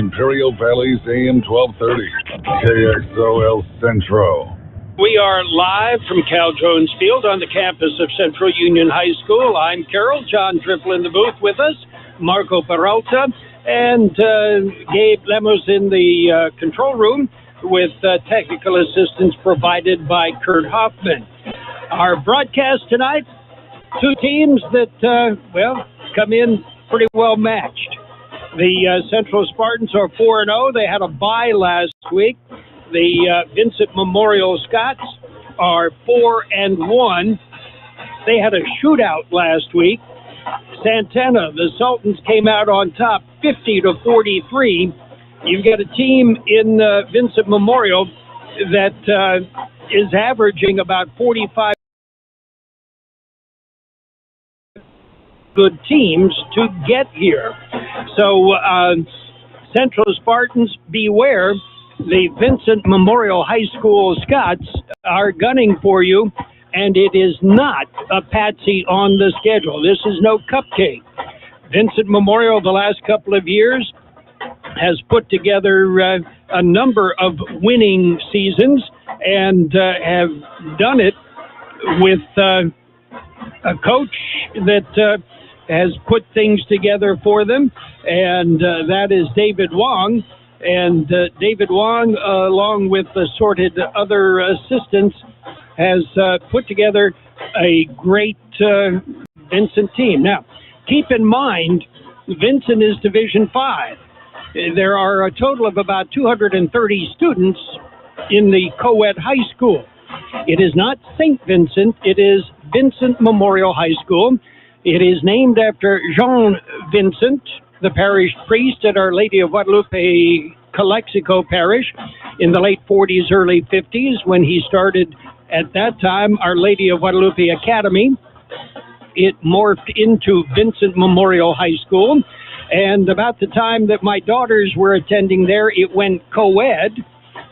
Imperial Valley's AM 1230, KXOL Centro. We are live from Cal Jones Field on the campus of Central Union High School. I'm Carol, John Triple in the booth with us, Marco Peralta, and Gabe Lemos in the control room with technical assistance provided by Kurt Hoffman. Our broadcast tonight, two teams that, come in pretty well matched. The Central Spartans are 4-0. They had a bye last week. The Vincent Memorial Scotts are 4-1. They had a shootout last week. Santana, the Sultans, came out on top 50-43. You've got a team in Vincent Memorial that is averaging about 45 good teams to get here. So, Central Spartans, beware. The Vincent Memorial High School Scotts are gunning for you, and it is not a patsy on the schedule. This is no cupcake. Vincent Memorial, the last couple of years, has put together a number of winning seasons and have done it with a coach that has put things together for them, and that is David Wong. And David Wong, along with assorted other assistants, has put together a great Vincent team. Now, keep in mind, Vincent is Division 5. There are a total of about 230 students in the co-ed high school. It is not St. Vincent, it is Vincent Memorial High School. It is named after Jean Vincent, the parish priest at Our Lady of Guadalupe, Calexico Parish, in the late 40s, early 50s, when he started at that time Our Lady of Guadalupe Academy. It morphed into Vincent Memorial High School, and about the time that my daughters were attending there, it went co-ed,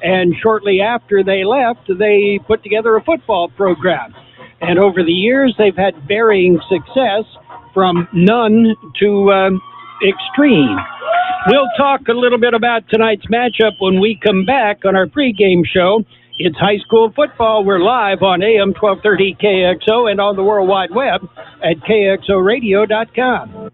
and shortly after they left, they put together a football program. And over the years, they've had varying success, from none to extreme. We'll talk a little bit about tonight's matchup when we come back on our pregame show. It's high school football. We're live on AM 1230 KXO and on the World Wide Web at KXORadio.com.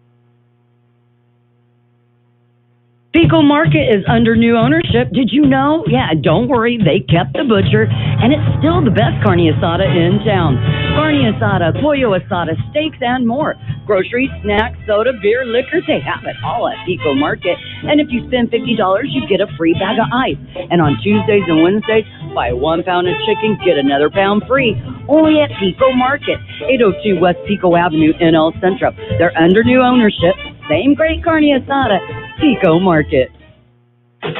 Pico Market is under new ownership. Did you know? Yeah, don't worry. They kept the butcher, and it's still the best carne asada in town. Carne asada, pollo asada, steaks, and more. Groceries, snacks, soda, beer, liquor, they have it all at Pico Market. And if you spend $50, you get a free bag of ice. And on Tuesdays and Wednesdays, buy 1 pound of chicken, get another pound free. Only at Pico Market, 802 West Pico Avenue in El Centro. They're under new ownership. Same great carne asada, Pico Market.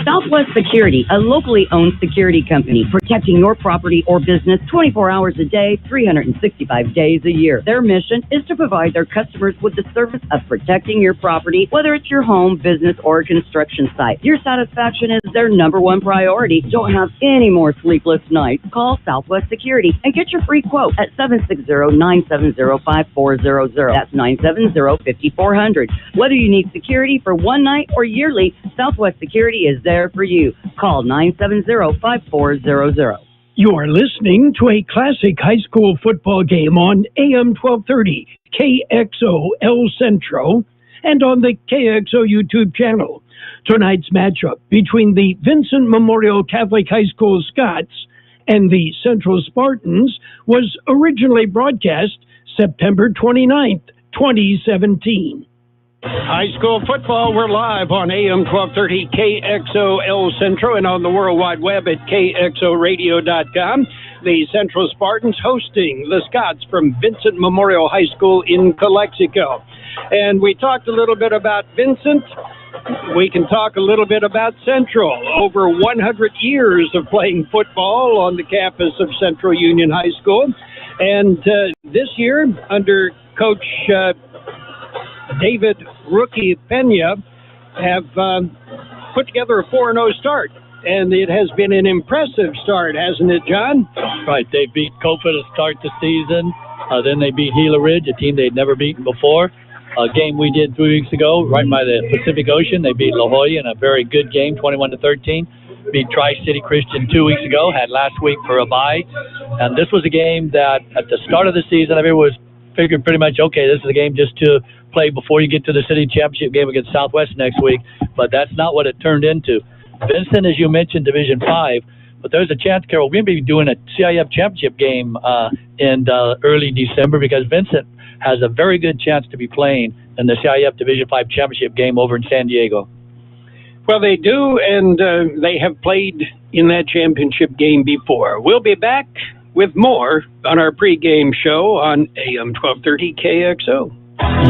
Southwest Security, a locally owned security company, protecting your property or business 24 hours a day, 365 days a year. Their mission is to provide their customers with the service of protecting your property, whether it's your home, business, or construction site. Your satisfaction is their #1 priority. Don't have any more sleepless nights. Call Southwest Security and get your free quote at 760-970-5400. That's 970-5400. Whether you need security for one night or yearly, Southwest Security is there for you. Call 970-5400. You are listening to a classic high school football game on AM 1230 KXO El Centro and on the KXO YouTube channel. Tonight's matchup between the Vincent Memorial Catholic High School Scotts and the Central Spartans was originally broadcast September 29th, 2017. High school football, we're live on AM 1230 KXO El Centro and on the World Wide Web at KXORadio.com. The Central Spartans hosting the Scotts from Vincent Memorial High School in Calexico. And we talked a little bit about Vincent. We can talk a little bit about Central. Over 100 years of playing football on the campus of Central Union High School. And this year, under Coach David Rookie Pena, have put together a 4-0 start. And it has been an impressive start, hasn't it, John? Right. They beat Copa to start the season. Then they beat Gila Ridge, a team they'd never beaten before. game we did 3 weeks ago, right by the Pacific Ocean. They beat La Jolla in a very good game, 21-13. Beat Tri-City Christian 2 weeks ago, had last week for a bye. And this was a game that at the start of the season, everyone was figured pretty much, okay, this is a game just to play before you get to the city championship game against Southwest next week. But that's not what it turned into. Vincent, as you mentioned, Division 5, but there's a chance, Carol, we're going to be doing a CIF championship game in early December because Vincent has a very good chance to be playing in the CIF Division 5 championship game over in San Diego. Well, they do, and they have played in that championship game before. We'll be back with more on our pregame show on AM 1230 KXO.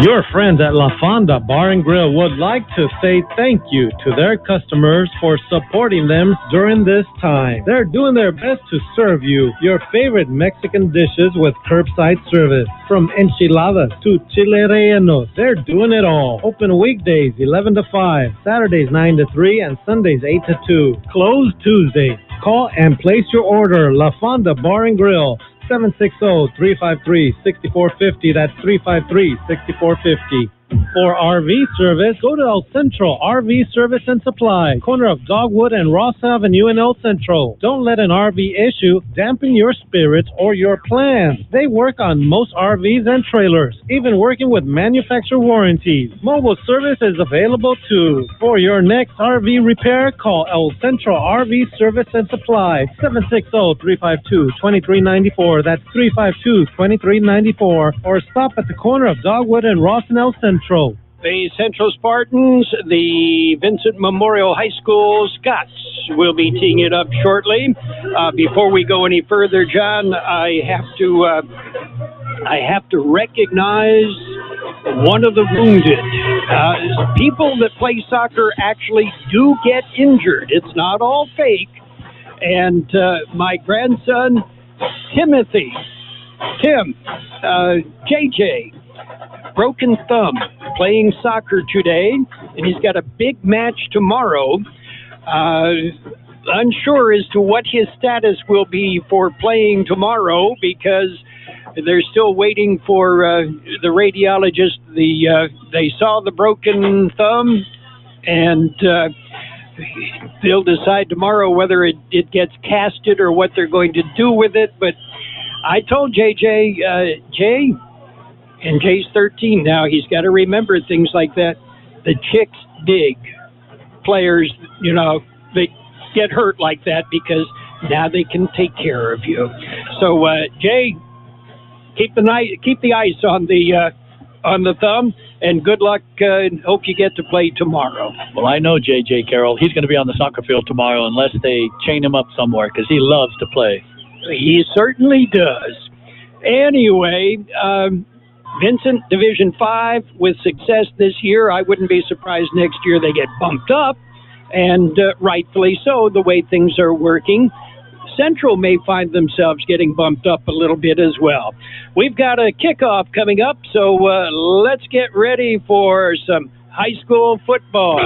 Your friends at La Fonda Bar and Grill would like to say thank you to their customers for supporting them during this time. They're doing their best to serve you your favorite Mexican dishes with curbside service. From enchiladas to chile rellenos, they're doing it all. Open weekdays 11 to 5, Saturdays 9 to 3, and Sundays 8 to 2. Closed Tuesdays. Call and place your order. La Fonda Bar and Grill. 760-353-6450. That's 353-6450. For RV service, go to El Centro RV Service and Supply, corner of Dogwood and Ross Avenue in El Centro. Don't let an RV issue dampen your spirits or your plans. They work on most RVs and trailers, even working with manufacturer warranties. Mobile service is available too. For your next RV repair, call El Centro RV Service and Supply, 760-352-2394. That's 352-2394. Or stop at the corner of Dogwood and Ross and El Centro. The Central Spartans, the Vincent Memorial High School Scotts will be teeing it up shortly. Before we go any further, John, I have to recognize one of the wounded. People that play soccer actually do get injured. It's not all fake. And my grandson, Tim, JJ, broken thumb, playing soccer today, and he's got a big match tomorrow. Unsure as to what his status will be for playing tomorrow because they're still waiting for the radiologist. They saw the broken thumb, and they'll decide tomorrow whether it gets casted or what they're going to do with it. But I told JJ, Jay, and Jay's 13 now, he's got to remember things like that. The chicks dig players, they get hurt like that because now they can take care of you. So, Jay, keep the ice on the thumb, and good luck. Hope you get to play tomorrow. Well, I know JJ, Carol. He's going to be on the soccer field tomorrow unless they chain him up somewhere because he loves to play. He certainly does. Anyway, Vincent, Division 5, with success this year. I wouldn't be surprised next year they get bumped up, and rightfully so, the way things are working. Central may find themselves getting bumped up a little bit as well. We've got a kickoff coming up, so let's get ready for some high school football.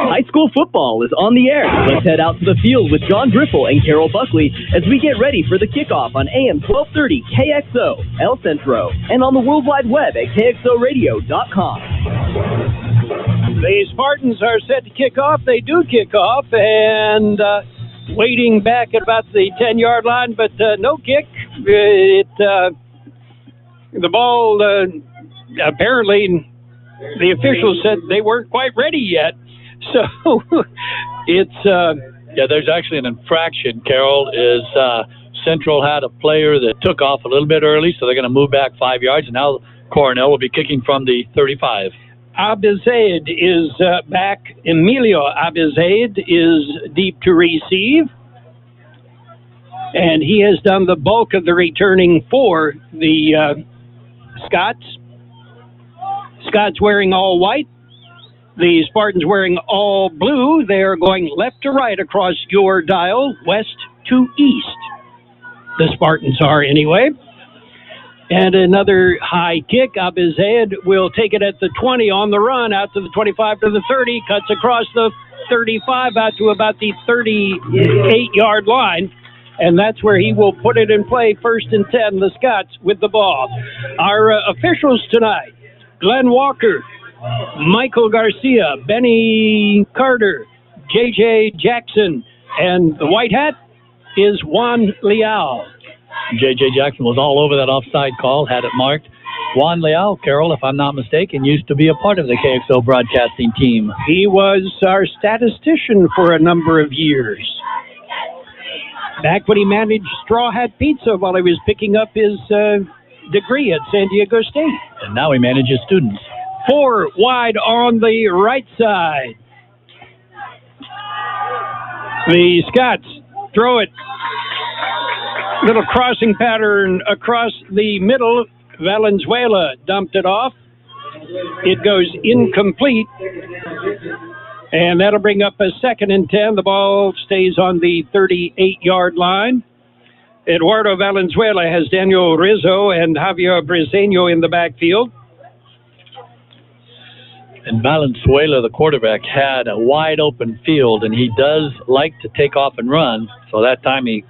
High school football is on the air. Let's head out to the field with John Griffel and Carol Buckley as we get ready for the kickoff on AM 1230 KXO, El Centro, and on the World Wide Web at KXORadio.com. The Spartans are set to kick off. They do kick off, and waiting back at about the 10-yard line, but no kick. The ball, apparently, the officials said they weren't quite ready yet. So it's... there's actually an infraction, Carol, is Central had a player that took off a little bit early, so they're going to move back 5 yards, and now Coronel will be kicking from the 35. Abizaid is back. Emilio Abizaid is deep to receive, and he has done the bulk of the returning for the Scotts. Scotts wearing all white. The Spartans wearing all blue. They are going left to right across your dial, west to east. The Spartans are anyway. And another high kick. Abizaid will take it at the 20 on the run, out to the 25 to the 30, cuts across the 35 out to about the 38-yard line. And that's where he will put it in play, 1st and 10, the Scots with the ball. Our officials tonight, Glenn Walker, Michael Garcia, Benny Carter, J.J. Jackson, and the white hat is Juan Leal. J.J. Jackson was all over that offside call, had it marked. Juan Leal, Carol, if I'm not mistaken, used to be a part of the KXO broadcasting team. He was our statistician for a number of years. Back when he managed Straw Hat Pizza while he was picking up his degree at San Diego State. And now he manages students. 4 wide on the right side. The Scots throw it. Little crossing pattern across the middle. Valenzuela dumped it off. It goes incomplete. And that'll bring up a 2nd and 10. The ball stays on the 38-yard line. Eduardo Valenzuela has Daniel Rizzo and Javier Briseño in the backfield. And Valenzuela, the quarterback, had a wide open field, and he does like to take off and run. So that time he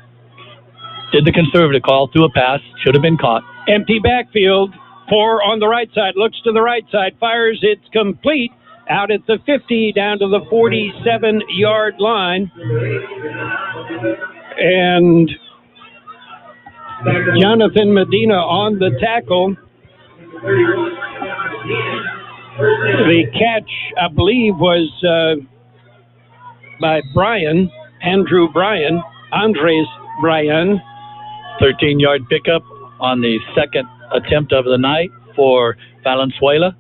did the conservative call, threw a pass, should have been caught. Empty backfield. 4 on the right side, looks to the right side, fires, it's complete. Out at the 50, down to the 47-yard line. And Jonathan Medina on the tackle. The catch, I believe, was by Andres Bryan. 13-yard pickup on the 2nd attempt of the night for Valenzuela.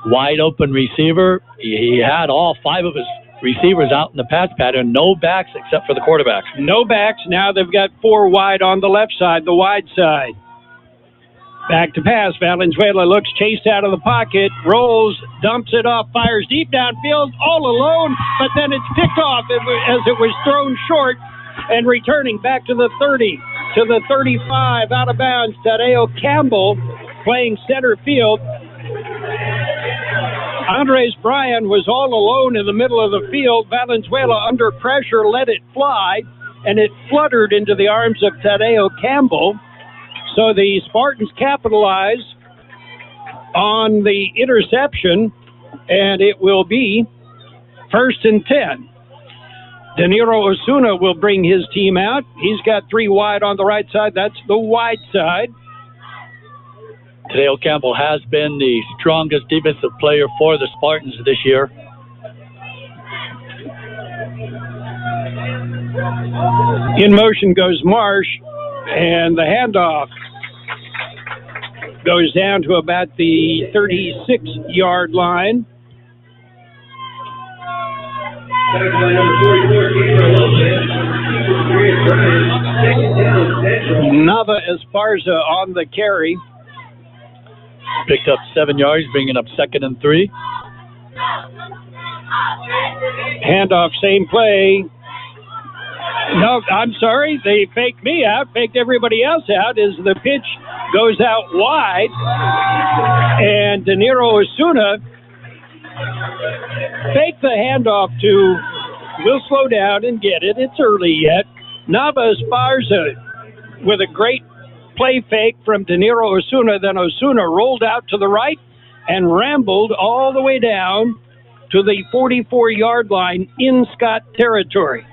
Wide open receiver. He had all 5 of his receivers out in the pass pattern. No backs except for the quarterback. No backs. Now they've got 4 wide on the left side, the wide side. Back to pass. Valenzuela looks, chased out of the pocket, rolls, dumps it off, fires deep downfield, all alone, but then it's picked off as it was thrown short and returning back to the 30, to the 35, out of bounds. Tadeo Campbell playing center field. Andres Bryan was all alone in the middle of the field. Valenzuela, under pressure, let it fly, and it fluttered into the arms of Tadeo Campbell. So the Spartans capitalize on the interception, and it will be 1st and 10. De Niro Osuna will bring his team out. He's got 3 wide on the right side. That's the wide side. Tadeo Campbell has been the strongest defensive player for the Spartans this year. In motion goes Marsh, and the handoff goes down to about the 36-yard line. Nava Esparza on the carry. Picked up 7 yards, bringing up 2nd and 3. Handoff, same play. No, I'm sorry. They faked me out, faked everybody else out as the pitch goes out wide. And De Niro Osuna faked the handoff to, we'll slow down and get it. It's early yet. Nava Esparza with a great play fake from De Niro Osuna. Then Osuna rolled out to the right and rambled all the way down to the 44-yard line in Scott territory.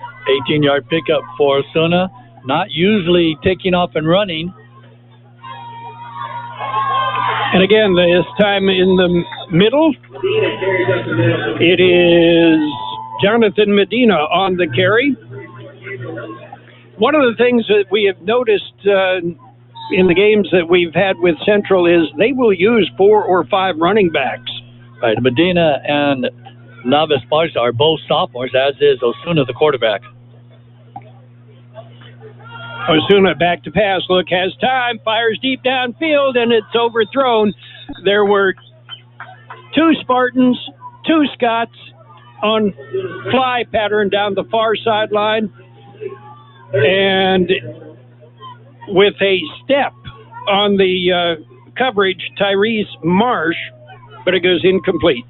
18-yard pickup for Osuna. Not usually taking off and running. And again, this time in the middle, it is Jonathan Medina on the carry. One of the things that we have noticed in the games that we've had with Central is they will use 4 or 5 running backs. Right, Medina and Nava Esparza are both sophomores, as is Osuna, the quarterback. Osuna back to pass, look, has time, fires deep downfield, and it's overthrown. There were 2 Spartans, 2 Scots on fly pattern down the far sideline, and with a step on the coverage, Tyrese Marsh, but it goes incomplete.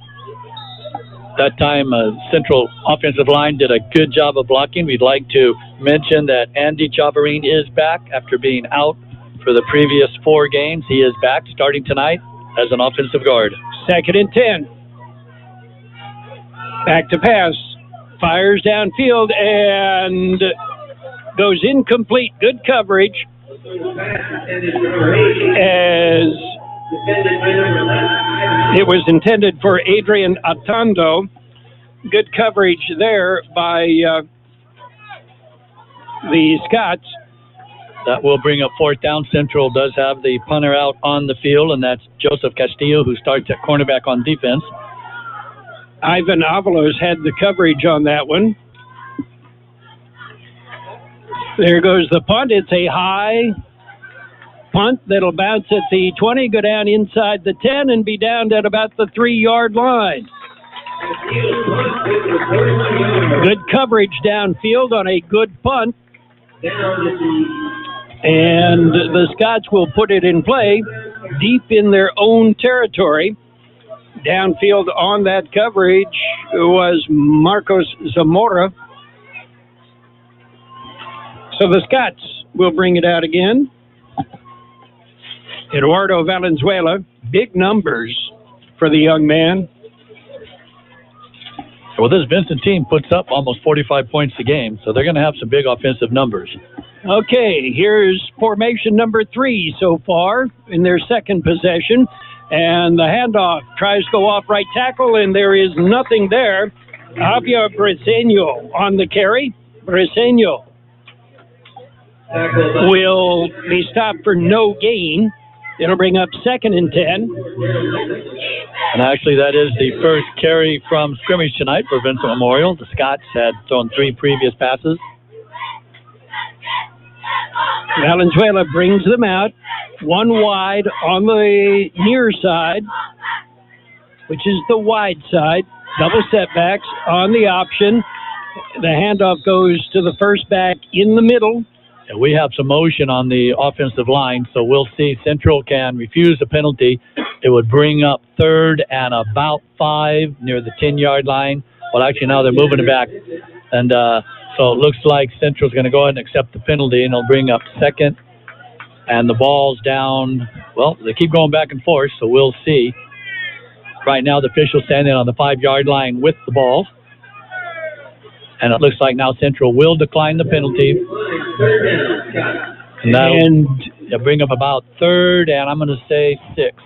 That time, Central offensive line did a good job of blocking. We'd like to mention that Andy Chavarin is back after being out for the previous 4 games. He is back starting tonight. as an offensive guard. 2nd and 10. Back to pass. Fires downfield and goes incomplete. Good coverage. As it was intended for Adrian Atondo. Good coverage there by the Scotts. That will bring up 4th down. Central does have the punter out on the field, and that's Joseph Castillo, who starts at cornerback on defense. Ivan Avalos had the coverage on that one. There goes the punt. It's a high punt that'll bounce at the 20, go down inside the 10, and be down at about the 3-yard line. Good coverage downfield on a good punt. And the Scotts will put it in play deep in their own territory. Downfield on that coverage was Marcos Zamora. So the Scotts will bring it out again. Eduardo Valenzuela, big numbers for the young man. Well, this Vincent team puts up almost 45 points a game, so they're going to have some big offensive numbers. Okay, here's formation number 3 so far in their second possession. And the handoff tries to go off right tackle, and there is nothing there. Javier Briseño on the carry. Briseño will be stopped for no gain. It'll bring up 2nd and 10. And actually, that is the first carry from scrimmage tonight for Vincent Memorial. The Scotts had thrown 3 previous passes. Valenzuela brings them out. 1 wide on the near side, which is the wide side. Double setbacks on the option. The handoff goes to the first back in the middle. And we have some motion on the offensive line, so we'll see. Central can refuse the penalty. It would bring up 3rd and about 5 near the 10-yard line. Well, actually, now they're moving it back. And so it looks like Central's going to go ahead and accept the penalty, and it'll bring up 2nd. And the ball's down. Well, they keep going back and forth, so we'll see. Right now, the official's standing on the 5-yard line with the ball. And it looks like now Central will decline the penalty. And that'll bring up about 3rd, and I'm going to say 6.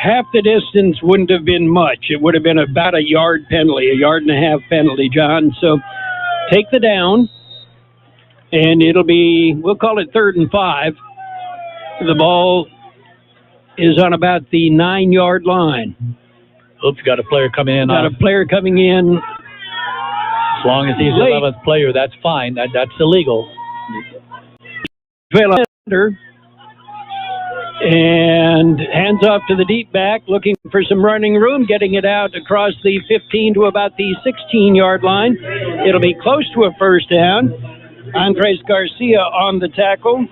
Half the distance wouldn't have been much. It would have been about a yard penalty, a 1.5-yard penalty, John. So take the down, and it'll be, we'll call it 3rd and 5. The ball is on about the 9-yard line. Oops, got a player coming in. Got a player coming in. As long as he's the 11th player, that's fine. That's illegal. And hands off to the deep back, looking for some running room, getting it out across the 15 to about the 16-yard line. It'll be close to a first down. Andres Garcia on the tackle.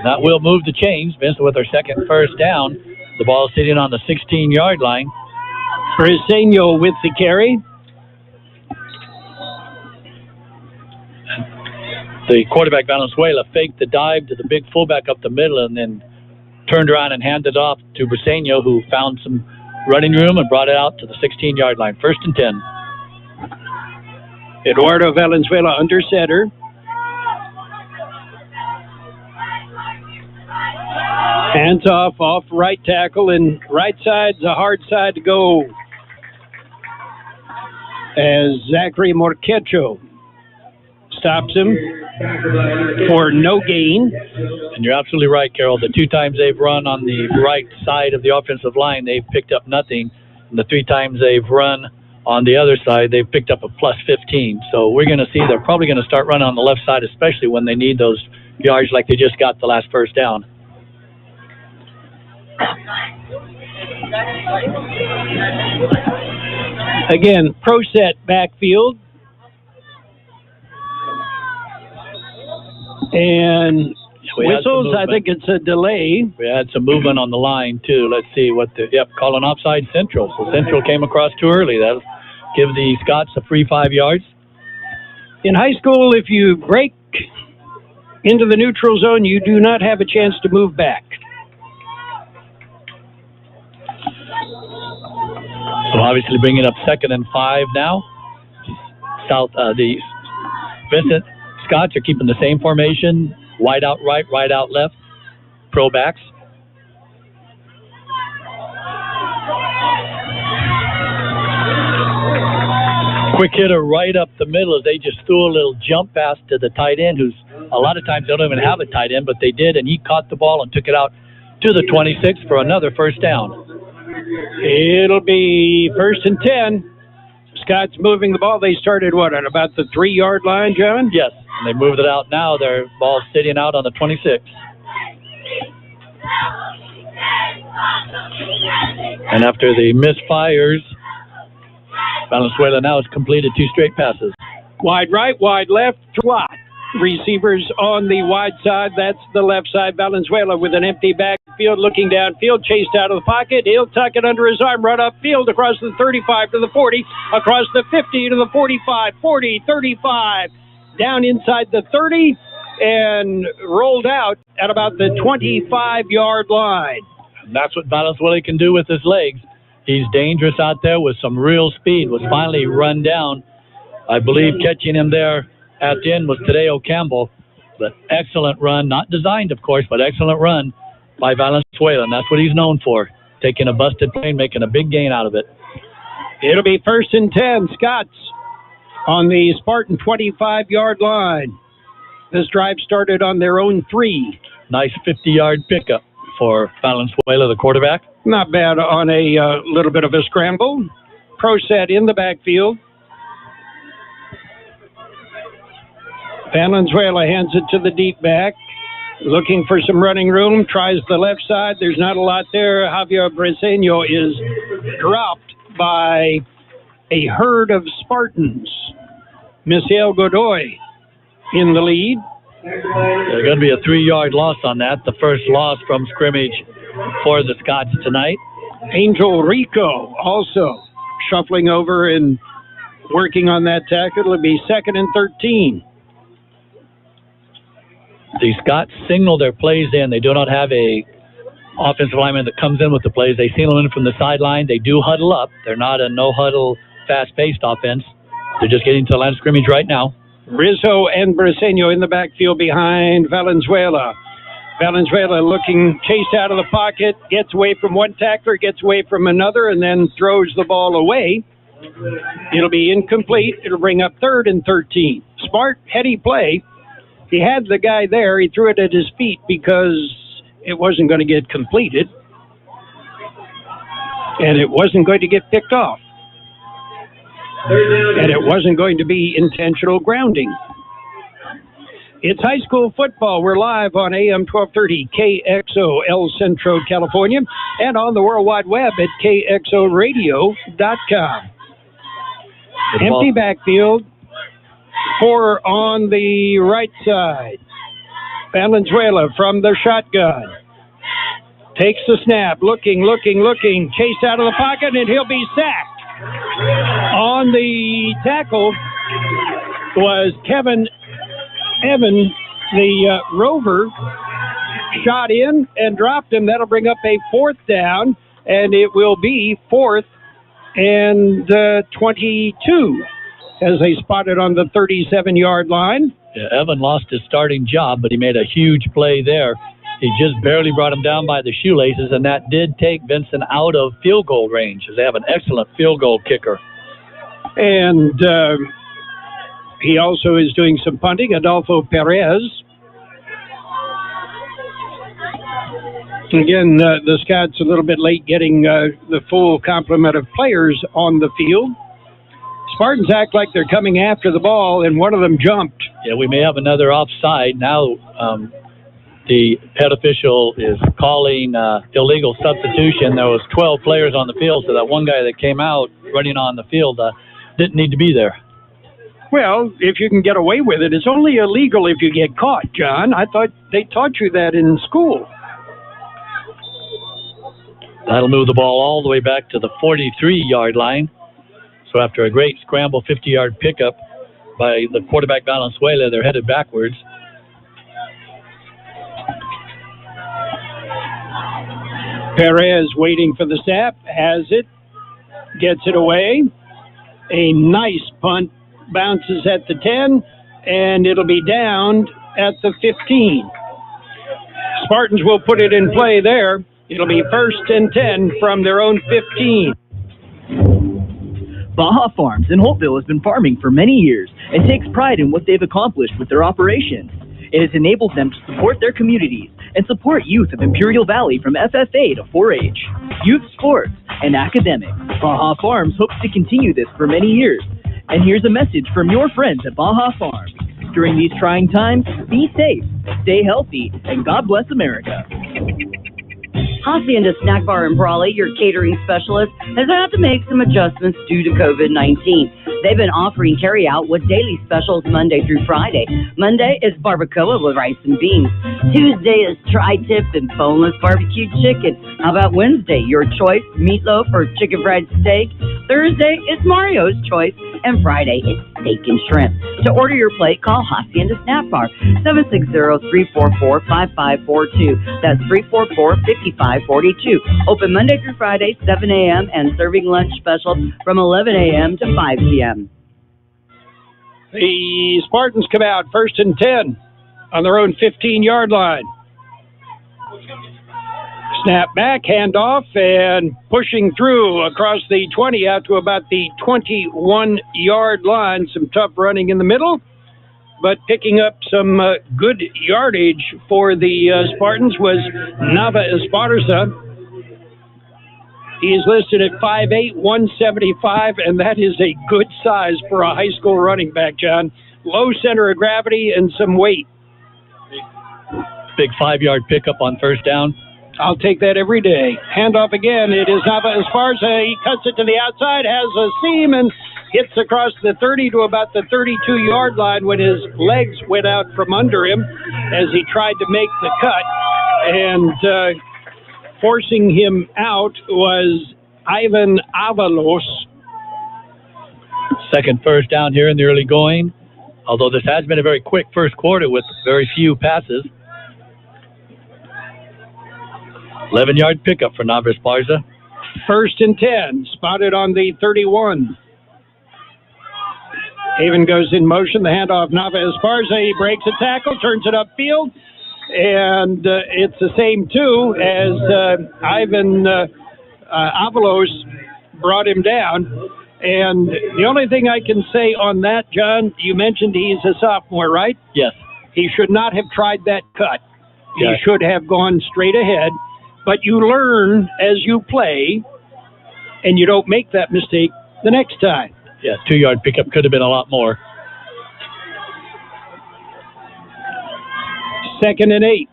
That will move the chains. Vincent with our second first down. The ball sitting on the 16-yard line. Briseño with the carry. The quarterback, Valenzuela, faked the dive to the big fullback up the middle and then turned around and handed off to Briseño, who found some running room and brought it out to the 16-yard line. 1st and 10. Eduardo Valenzuela under center. Hands off right tackle, and right side's a hard side to go as Zachary Morquecho stops him for no gain. And you're absolutely right, Carol. The 2 times they've run on the right side of the offensive line, they've picked up nothing. And the 3 times they've run on the other side, they've picked up a plus 15. So we're going to see they're probably going to start running on the left side, especially when they need those yards like they just got the last first down. Again, pro set backfield. And whistles, I think it's a delay. We had some movement on the line, too. Let's see what calling offside Central. So Central came across too early. That'll give the Scotts a free 5 yards. In high school, if you break into the neutral zone, you do not have a chance to move back. They'll obviously bring it up 2nd and 5 now. The Vincent Scotts are keeping the same formation. Wide out right, wide out left. Pro backs. Quick hitter right up the middle as they just threw a little jump pass to the tight end, who's a lot of times they don't even have a tight end, but they did, and he caught the ball and took it out to the 26 for another first down. It'll be 1st and 10. Scott's moving the ball. They started, at about the 3-yard line, John? Yes, and they moved it out now. Their ball's sitting out on the 26. And after the misfires, Valenzuela now has completed 2 straight passes. Wide right, wide left, slot. Receivers on the wide side. That's the left side. Valenzuela with an empty backfield, looking downfield, chased out of the pocket. He'll tuck it under his arm, run upfield across the 35 to the 40, across the 50 to the 45, 40, 35, down inside the 30, and rolled out at about the 25-yard line. And that's what Valenzuela can do with his legs. He's dangerous out there with some real speed. Was finally run down. I believe catching him there at the end was Tadeo Campbell. But excellent run, not designed, of course, but excellent run by Valenzuela, and that's what he's known for, taking a busted play and making a big gain out of it. It'll be 1st and 10. Scotts on the Spartan 25-yard line. This drive started on their own 3. Nice 50-yard pickup for Valenzuela, the quarterback. Not bad on a little bit of a scramble. Pro set in the backfield. Valenzuela hands it to the deep back. Looking for some running room. Tries the left side. There's not a lot there. Javier Briseño is dropped by a herd of Spartans. Misael Godoy in the lead. There's going to be a 3-yard loss on that. The first loss from scrimmage for the Scotts tonight. Angel Rico also shuffling over and working on that tackle. It'll be 2nd and 13. The Scotts signal their plays in. They do not have a offensive lineman that comes in with the plays. They signal in from the sideline. They do huddle up. They're not a no-huddle, fast-paced offense. They're just getting to the line of scrimmage right now. Rizzo and Briseño in the backfield behind Valenzuela. Valenzuela looking, chased out of the pocket, gets away from one tackler, gets away from another, and then throws the ball away. It'll be incomplete. It'll bring up 3rd and 13. Smart, heady play. He had the guy there. He threw it at his feet because it wasn't going to get completed. And it wasn't going to get picked off. And it wasn't going to be intentional grounding. It's high school football. We're live on AM 1230 KXO El Centro, California, and on the World Wide Web at KXORadio.com. Empty backfield. 4 on the right side. Valenzuela from the shotgun. Takes the snap. Looking. Chased out of the pocket, and he'll be sacked. On the tackle was Kevin Evan, the rover, shot in and dropped him. That'll bring up a 4th down, and it will be 4th and 22 as they spotted on the 37-yard line. Yeah, Evan lost his starting job, but he made a huge play there. He just barely brought him down by the shoelaces, and that did take Vincent out of field goal range, as they have an excellent field goal kicker. And he also is doing some punting, Adolfo Perez. Again, the Scouts a little bit late getting the full complement of players on the field. Spartans act like they're coming after the ball, and one of them jumped. Yeah, we may have another offside. Now the head official is calling illegal substitution. There was 12 players on the field, so that one guy that came out running on the field didn't need to be there. Well, if you can get away with it, it's only illegal if you get caught, John. I thought they taught you that in school. That'll move the ball all the way back to the 43-yard line. So after a great scramble 50-yard pickup by the quarterback Valenzuela, they're headed backwards. Perez waiting for the snap, has it, gets it away. A nice punt bounces at the 10, and it'll be down at the 15. Spartans will put it in play there. It'll be 1st and 10 from their own 15. Baja Farms in Holtville has been farming for many years and takes pride in what they've accomplished with their operations. It has enabled them to support their communities and support youth of Imperial Valley from FFA to 4-H, youth sports, and academics. Baja Farms hopes to continue this for many years. And here's a message from your friends at Baja Farms. During these trying times, be safe, stay healthy, and God bless America. Hacienda Snack Bar in Brawley, your catering specialist, has had to make some adjustments due to COVID-19. They've been offering carry-out with daily specials Monday through Friday. Monday is barbacoa with rice and beans. Tuesday is tri-tip and boneless barbecued chicken. How about Wednesday? Your choice, meatloaf or chicken fried steak. Thursday is Mario's choice. And Friday is steak and shrimp. To order your plate, call Hacienda Snack Bar, 760-344-5542. That's 344-5542. Open Monday through Friday, 7 a.m. and serving lunch specials from 11 a.m. to 5 p.m. The Spartans come out 1st and 10 on their own 15-yard line. Snap back, handoff, and pushing through across the 20 out to about the 21-yard line. Some tough running in the middle, but picking up some good yardage for the Spartans was Nava Esparza. He is listed at 5'8", 175, and that is a good size for a high school running back, John. Low center of gravity and some weight. Big 5-yard pickup on 1st down. I'll take that every day. Handoff again. It is Nava Esparza. He cuts it to the outside, has a seam, and hits across the 30 to about the 32-yard line when his legs went out from under him as he tried to make the cut. And forcing him out was Ivan Avalos. 2nd 1st down here in the early going, although this has been a very quick first quarter with very few passes. 11-yard pickup for Nava Esparza. 1st and 10, spotted on the 31. Haven goes in motion, the handoff, Nava Esparza. He breaks a tackle, turns it upfield, and it's the same two as Ivan Avalos brought him down. And the only thing I can say on that, John, you mentioned he's a sophomore, right? Yes. He should not have tried that cut. Yes. He should have gone straight ahead. But you learn as you play, and you don't make that mistake the next time. Yeah, 2-yard pickup could have been a lot more. 2nd and 8.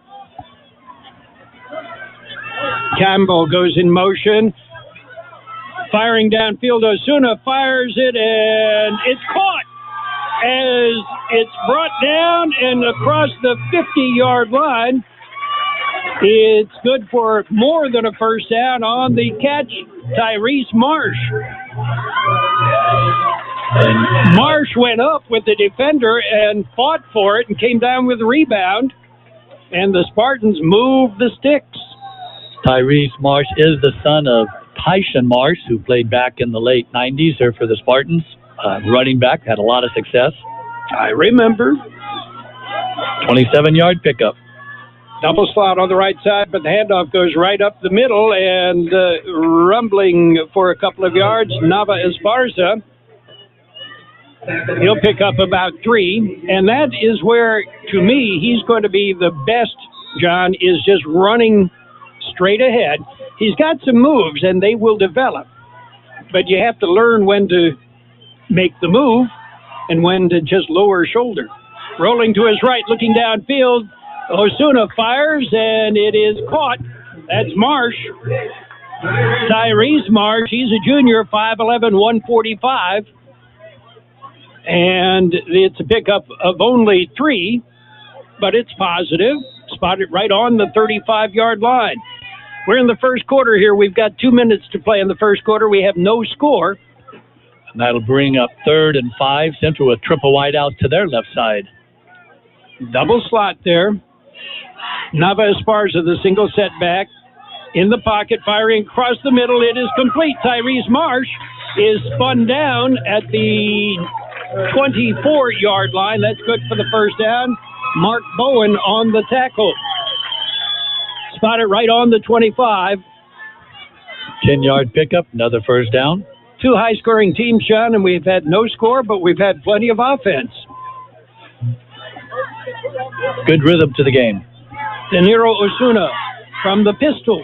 Campbell goes in motion. Firing downfield, Osuna fires it, and it's caught as it's brought down and across the 50-yard line. It's good for more than a 1st down on the catch, Tyrese Marsh. And Marsh went up with the defender and fought for it and came down with a rebound, and the Spartans moved the sticks. Tyrese Marsh is the son of Tyson Marsh, who played back in the late 90s there for the Spartans. Running back, had a lot of success. I remember. 27-yard pickup. Double slot on the right side, but the handoff goes right up the middle, and rumbling for a couple of yards, Nava Esparza. He'll pick up about 3, and that is where, to me, he's going to be the best, John, is just running straight ahead. He's got some moves, and they will develop, but you have to learn when to make the move and when to just lower shoulder. Rolling to his right, looking downfield, Osuna fires, and it is caught. That's Marsh. Tyrese Marsh, he's a junior, 5'11", 145. And it's a pickup of only 3, but it's positive. Spotted right on the 35-yard line. We're in the first quarter here. We've got 2 minutes to play in the first quarter. We have no score. And that'll bring up 3rd and 5. Centro with triple wide out to their left side. Double slot there. Nava Esparza, the single setback, in the pocket, firing across the middle. It is complete. Tyrese Marsh is spun down at the 24-yard line. That's good for the first down. Mark Bowen on the tackle. Spotted right on the 25. 10-yard pickup, another first down. Two high-scoring teams, John, and we've had no score, but we've had plenty of offense. Good rhythm to the game. De Niro Osuna from the pistol.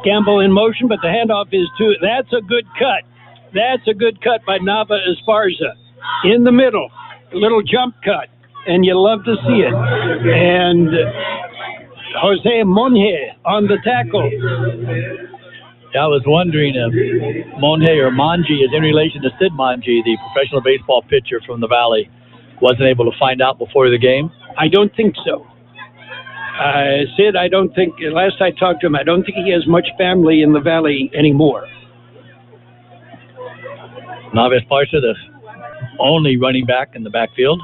Campbell in motion, but the handoff is to... That's a good cut. That's a good cut by Nava Esparza. In the middle, a little jump cut, and you love to see it. And Jose Monje on the tackle. I was wondering if Monje or Manji is in relation to Sid Manji, the professional baseball pitcher from the Valley. Wasn't able to find out before the game? I don't think so. Sid, I don't think, last I talked to him, I don't think he has much family in the Valley anymore. Naves Parsa, the only running back in the backfield.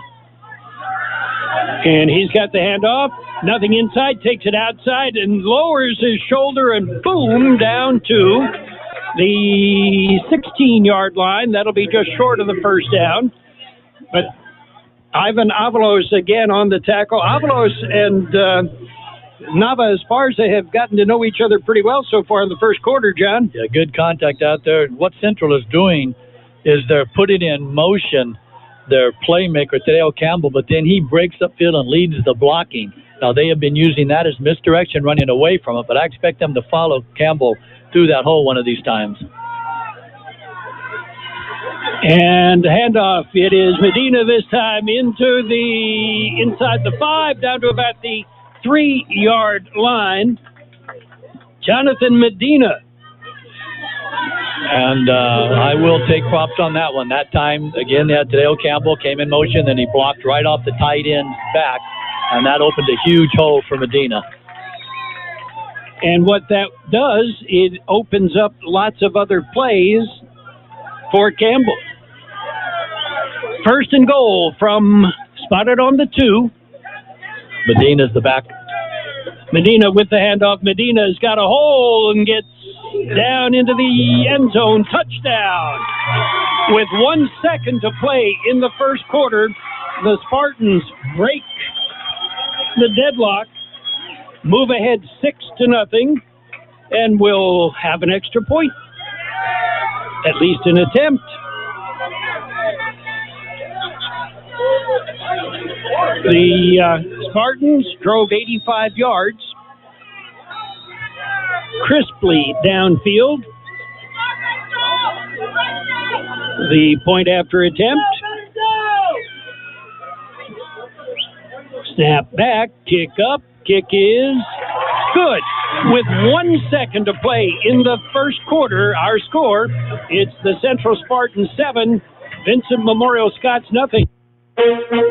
And he's got the handoff. Nothing inside, takes it outside and lowers his shoulder and boom, down to the 16-yard line. That'll be just short of the first down. But Ivan Avalos again on the tackle. Avalos and Nava Esparza have gotten to know each other pretty well so far in the first quarter, John. Yeah, good contact out there. What Central is doing is they're putting in motion their playmaker, Tadeo Campbell, but then he breaks upfield and leads the blocking. Now, they have been using that as misdirection, running away from it, but I expect them to follow Campbell through that hole one of these times. And handoff, it is Medina this time inside the 5, down to about the 3-yard line. Jonathan Medina. And I will take props on that one. That time, again, they had Tadeo Campbell came in motion, then he blocked right off the tight end's back, and that opened a huge hole for Medina. And what that does, it opens up lots of other plays for Campbell. First and goal from spotted on the 2. Medina's the back. Medina with the handoff. Medina's got a hole and gets down into the end zone. Touchdown. With 1 second to play in the first quarter, the Spartans break the deadlock, move ahead 6-0, and will have an extra point. At least an attempt. The Spartans drove 85 yards crisply downfield. The point after attempt. Snap back, kick up, kick is good. With 1 second to play in the first quarter, our score, it's the Central Spartans 7, Vincent Memorial Scotts nothing.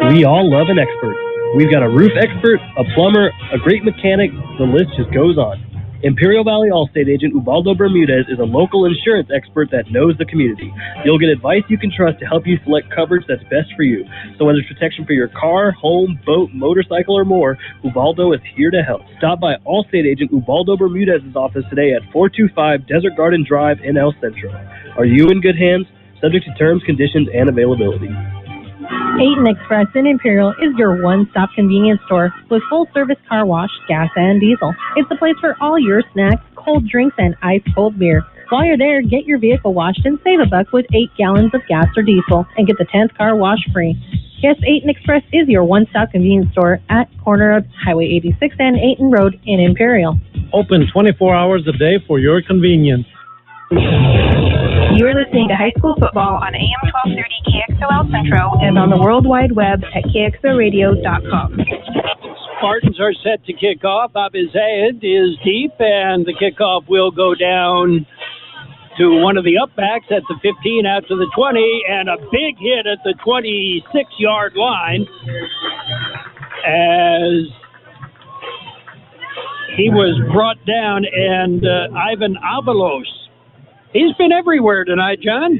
We all love an expert. We've got a roof expert, a plumber, a great mechanic, the list just goes on. Imperial Valley Allstate agent Ubaldo Bermudez is a local insurance expert that knows the community. You'll get advice you can trust to help you select coverage that's best for you. So whether it's protection for your car, home, boat, motorcycle, or more, Ubaldo is here to help. Stop by Allstate agent Ubaldo Bermudez's office today at 425 Desert Garden Drive in El Centro. Are you in good hands? Subject to terms, conditions, and availability. Aten Express in Imperial is your one-stop convenience store with full-service car wash, gas, and diesel. It's the place for all your snacks, cold drinks, and ice-cold beer. While you're there, get your vehicle washed and save $1 with 8 gallons of gas or diesel and get the 10th car wash free. Yes, Aten Express is your one-stop convenience store at corner of Highway 86 and Aten Road in Imperial. Open 24 hours a day for your convenience. You are listening to High School Football on AM 1230 KXOL Centro and on the World Wide Web at KXORadio.com. Spartans are set to kick off. Abizayed is deep, and the kickoff will go down to one of the upbacks at the 15 out to the 20, and a big hit at the 26-yard line as he was brought down, and Ivan Avalos. He's been everywhere tonight, John.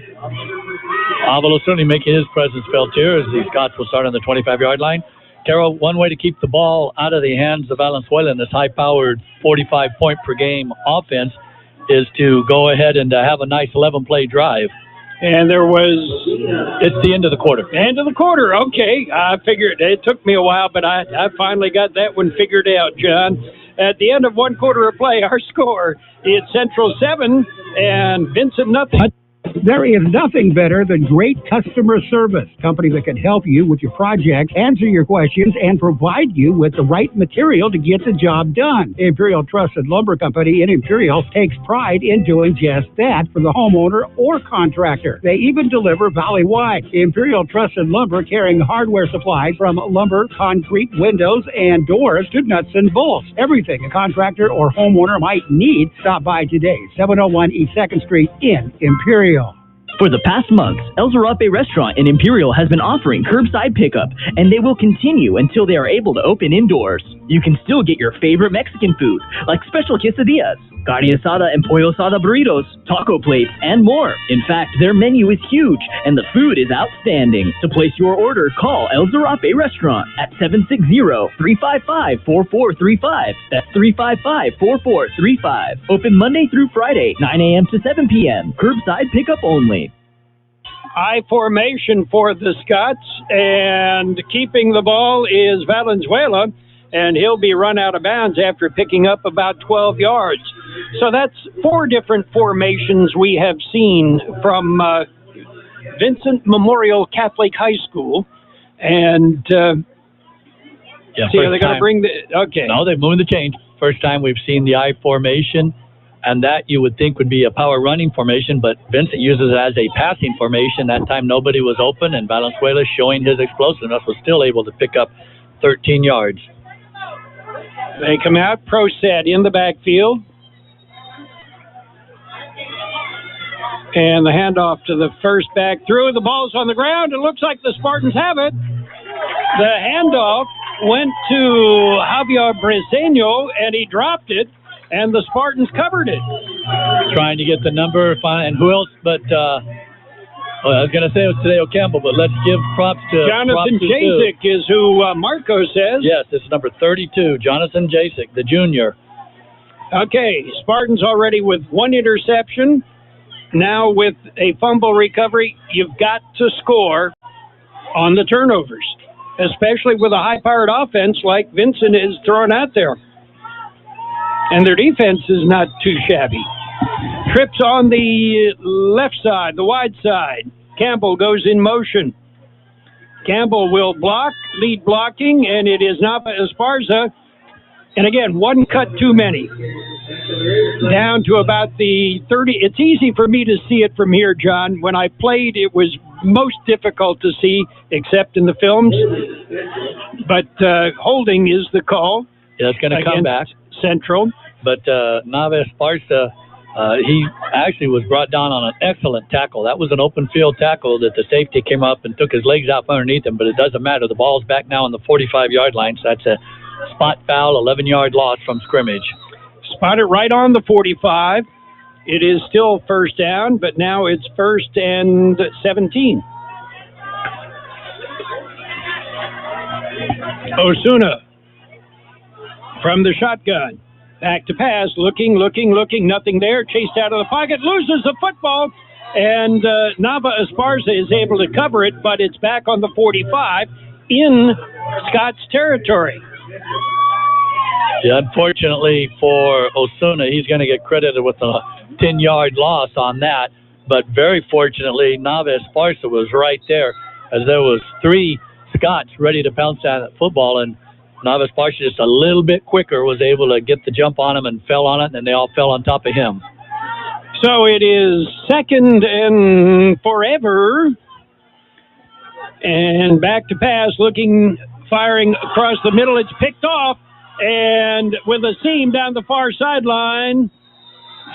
Avalos certainly making his presence felt here as the Scots will start on the 25-yard line. Carol, one way to keep the ball out of the hands of Valenzuela in this high-powered 45-point-per-game offense is to go ahead and have a nice 11-play drive. And It's the end of the quarter. End of the quarter, okay. I figured it took me a while, but I finally got that one figured out, John. At the end of one quarter of play, our score is Central 7 and Vincent nothing. There is nothing better than great customer service. Company that can help you with your project, answer your questions, and provide you with the right material to get the job done. Imperial Trusted Lumber Company in Imperial takes pride in doing just that for the homeowner or contractor. They even deliver valley-wide. Imperial Trusted Lumber carrying hardware supplies from lumber, concrete, windows, and doors to nuts and bolts. Everything a contractor or homeowner might need. Stop by today, 701 East 2nd Street in Imperial. For the past months, El Zarape Restaurant in Imperial has been offering curbside pickup, and they will continue until they are able to open indoors. You can still get your favorite Mexican food, like special quesadillas, carne asada and pollo asada burritos, taco plates, and more. In fact, their menu is huge, and the food is outstanding. To place your order, call El Zarape Restaurant at 760-355-4435. That's 355-4435. Open Monday through Friday, 9 a.m. to 7 p.m. Curbside pickup only. High formation for the Scots, and keeping the ball is Valenzuela, and he'll be run out of bounds after picking up about 12 yards. So that's 4 different formations we have seen from Vincent Memorial Catholic High School, and see, are they going to bring the... Okay. No, they've moved the change. First time we've seen the I formation, and that you would think would be a power running formation, but Vincent uses it as a passing formation. That time nobody was open, and Valenzuela, showing his explosiveness, was still able to pick up 13 yards. They come out, pro set in the backfield. And the handoff to the first back through. The ball's on the ground. It looks like the Spartans have it. The handoff went to Javier Briseño, and he dropped it, and the Spartans covered it. Trying to get the number, and who else but, I was going to say it was Tadeo Campbell, but let's give props to... Jonathan Jasek is who Marco says. Yes, it's number 32, Jonathan Jasek, the junior. Okay, Spartans already with 1 interception. Now with a fumble recovery, you've got to score on the turnovers, especially with a high-powered offense like Vincent is throwing out there. And their defense is not too shabby. Trips on the left side, the wide side. Campbell goes in motion. Campbell will block, lead blocking, and it is Nava Esparza. And again, 1 cut too many. Down to about the 30. It's easy for me to see it from here, John. When I played, it was most difficult to see, except in the films. But holding is the call. Yeah, it's going to come back. Central. But Nava Esparza, he actually was brought down on an excellent tackle. That was an open field tackle that the safety came up and took his legs out from underneath him, but it doesn't matter. The ball's back now on the 45-yard line, so that's a spot foul, 11-yard loss from scrimmage. Spotted right on the 45. It is still first down, but now it's 1st and 17. Osuna from the shotgun. Back to pass, looking, nothing there. Chased out of the pocket, loses the football, and Nava Esparza is able to cover it, but it's back on the 45 in Scott's territory. Yeah, unfortunately for Osuna, he's going to get credited with a 10-yard loss on that, but very fortunately, Nava Esparza was right there, as there was 3 Scots ready to pounce at that football, and Nava Esparza, just a little bit quicker, was able to get the jump on him and fell on it, and then they all fell on top of him. So it is 2nd and forever. And back to pass, looking, firing across the middle. It's picked off, and with a seam down the far sideline,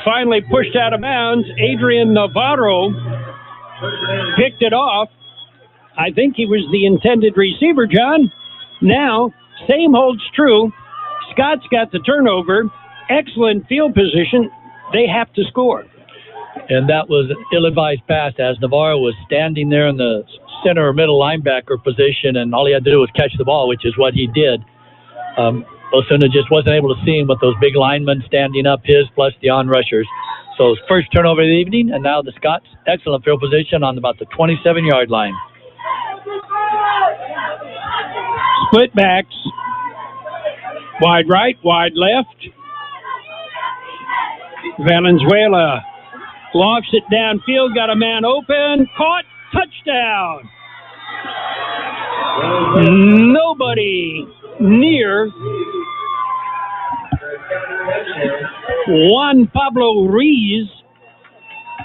finally pushed out of bounds. Adrian Navarro picked it off. I think he was the intended receiver, John. Now, same holds true. Scott's got the turnover. Excellent field position. They have to score. And that was an ill-advised pass as Navarro was standing there in the center or middle linebacker position, and all he had to do was catch the ball, which is what he did. Osuna just wasn't able to see him with those big linemen standing up his plus the on-rushers. So first turnover of the evening, and now the Scotts, excellent field position on about the 27-yard line. Split backs. Wide right, wide left. Valenzuela lofts it downfield, got a man open, caught, touchdown. Nobody near Juan Pablo Ruiz,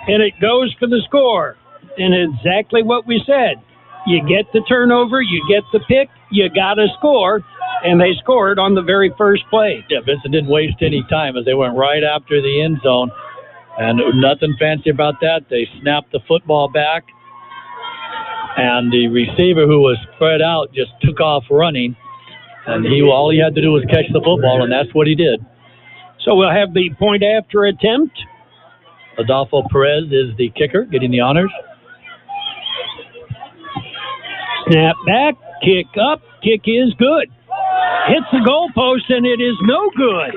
and it goes for the score. And exactly what we said. You get the turnover, you get the pick, you got to score, and they scored on the very first play. Yeah, Vincent didn't waste any time as they went right after the end zone, and nothing fancy about that. They snapped the football back, and the receiver, who was spread out, just took off running, and all he had to do was catch the football, and that's what he did. So we'll have the point after attempt. Adolfo Perez is the kicker, getting the honors. Snap back, kick up, kick is good. Hits the goalpost, and it is no good.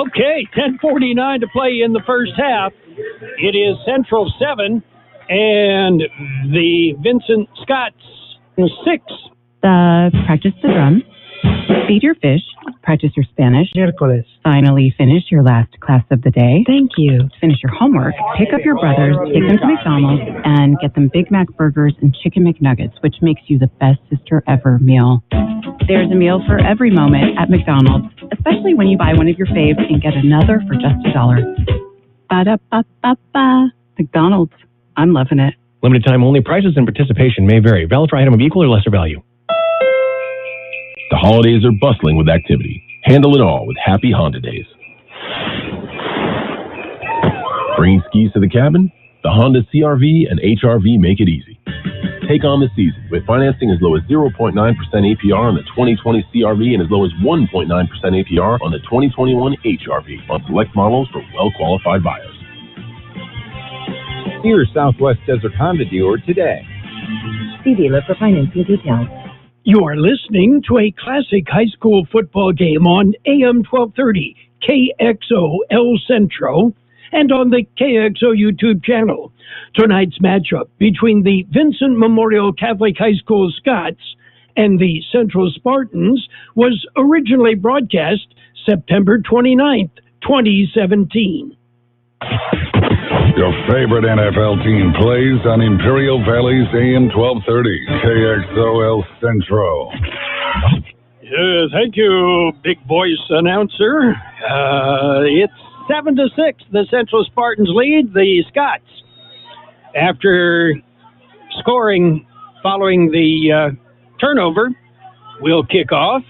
Okay, 10:49 to play in the first half. It is Central 7 and the Vincent Scotts 6. Practice the drum, feed your fish, practice your Spanish. Miércoles. Finally finish your last class of the day. Thank you. Finish your homework, pick up your brothers, take them to McDonald's, and get them Big Mac burgers and Chicken McNuggets, which makes you the best sister ever meal. There's a meal for every moment at McDonald's, especially when you buy one of your faves and get another for just $1. Ba-da-ba-ba-ba. McDonald's. I'm loving it. Limited time only. Prices and participation may vary. Valid for item of equal or lesser value. The holidays are bustling with activity. Handle it all with Happy Honda Days. Bringing skis to the cabin? The Honda CR-V and HR-V make it easy. Take on the season with financing as low as 0.9% APR on the 2020 CR-V and as low as 1.9% APR on the 2021 HR-V on select models for well-qualified buyers. See your Southwest Desert Honda dealer today. See dealer for financing details. You are listening to a classic high school football game on AM 1230 KXO El Centro and on the KXO YouTube channel. Tonight's matchup between the Vincent Memorial Catholic High School Scotts and the Central Spartans was originally broadcast September 29th, 2017. Your favorite NFL team plays on Imperial Valley's AM 1230, KXO El Centro. Thank you, big voice announcer. It's 7-6. The Central Spartans lead the Scotts. After scoring following the turnover, we'll kick off,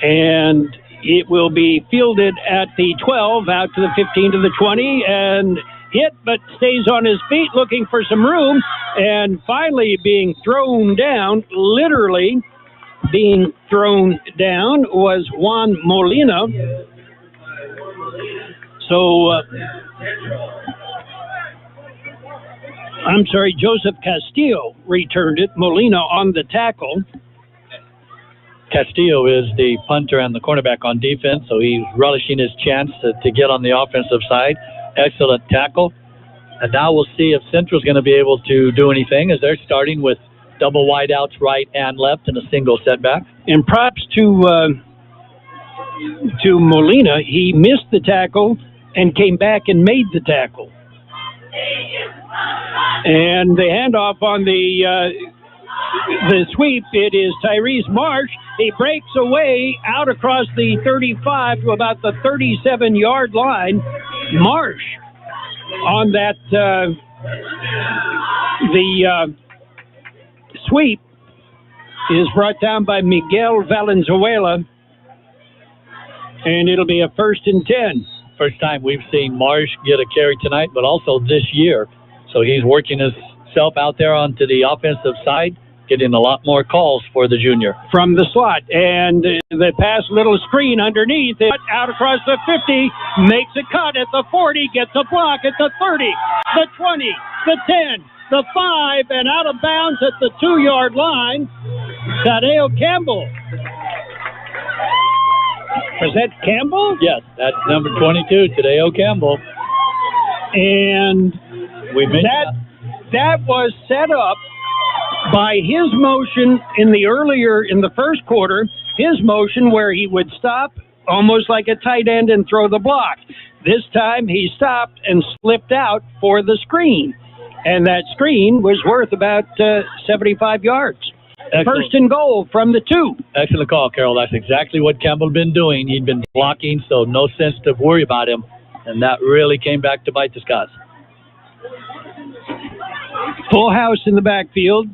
and it will be fielded at the 12, out to the 15 to the 20, and hit, but stays on his feet looking for some room, and finally being thrown down, literally being thrown down, was Juan Molina. So, I'm sorry, Joseph Castillo returned it. Molina on the tackle. Castillo is the punter and the cornerback on defense, so he's relishing his chance to get on the offensive side. Excellent tackle. And now we'll see if Centro's going to be able to do anything, as they're starting with double wideouts right and left and a single setback. And props to Molina. He missed the tackle and came back and made the tackle. And the handoff on the sweep, it is Tyrese Marsh. He breaks away out across the 35 to about the 37-yard line. Marsh on that, the sweep is brought down by Miguel Valenzuela, and it'll be a 1st and 10. First time we've seen Marsh get a carry tonight, but also this year. So he's working himself out there onto the offensive side, getting a lot more calls for the junior. From the slot, and the pass, little screen underneath it, out across the 50, makes a cut at the 40, gets a block at the 30, the 20, the 10, the 5, and out of bounds at the 2-yard line. Tadeo Campbell. Was that Campbell? Yes, that's number 22, Tadeo Campbell. And that was set up by his motion in the first quarter, his motion where he would stop almost like a tight end and throw the block. This time he stopped and slipped out for the screen. And that screen was worth about 75 yards. Excellent. First and goal from the 2. Excellent call, Carol. That's exactly what Campbell had been doing. He'd been blocking, so no sense to worry about him. And that really came back to bite the Scots. Full house in the backfield.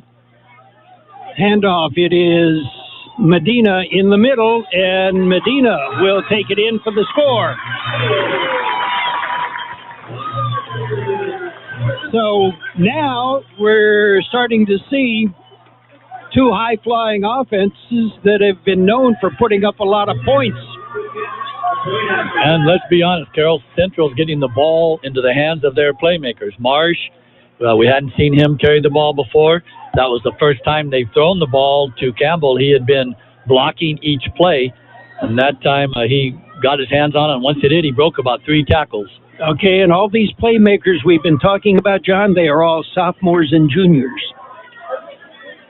Handoff. It is Medina in the middle, and Medina will take it in for the score. So now we're starting to see two high-flying offenses that have been known for putting up a lot of points. And let's be honest, Carol, Central's getting the ball into the hands of their playmakers. Marsh, we hadn't seen him carry the ball before. That was the first time they've thrown the ball to Campbell. He had been blocking each play, and that time he got his hands on it, and once it did, he broke about 3 tackles. Okay, and all these playmakers we've been talking about, John, they are all sophomores and juniors.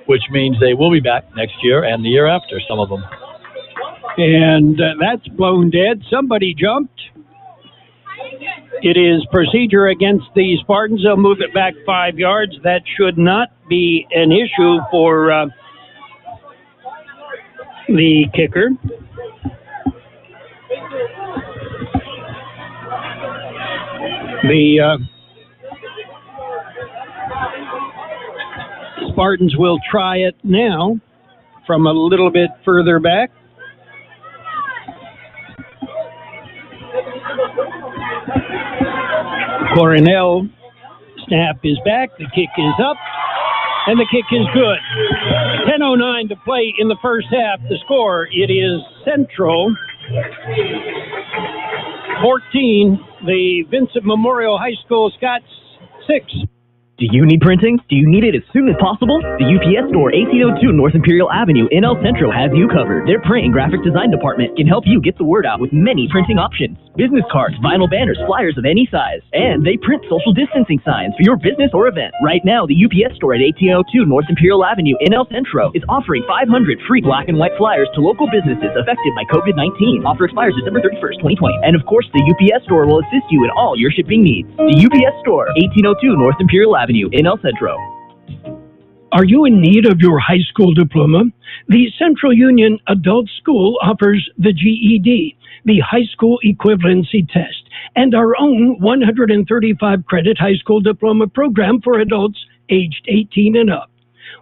Which means they will be back next year and the year after, some of them. And that's blown dead. Somebody jumped. It is procedure against the Spartans. They'll move it back 5 yards. That should not be an issue for the kicker. The Spartans will try it now from a little bit further back. Coronel snap is back. The kick is up, and the kick is good. 10:09 to play in the first half. The score, it is Centro 14, the Vincent Memorial High School Scots 6. Do you need printing? Do you need it as soon as possible? The UPS store, 1802 North Imperial Avenue in El Centro has you covered. Their print and graphic design department can help you get the word out with many printing options. Business cards, vinyl banners, flyers of any size. And they print social distancing signs for your business or event. Right now, the UPS store at 1802 North Imperial Avenue in El Centro is offering 500 free black and white flyers to local businesses affected by COVID-19. Offer expires December 31st, 2020. And of course, the UPS store will assist you in all your shipping needs. The UPS store, 1802 North Imperial Avenue in El Centro. Are you in need of your high school diploma? The Central Union Adult School offers the GED, the High School Equivalency Test, and our own 135-credit high school diploma program for adults aged 18 and up.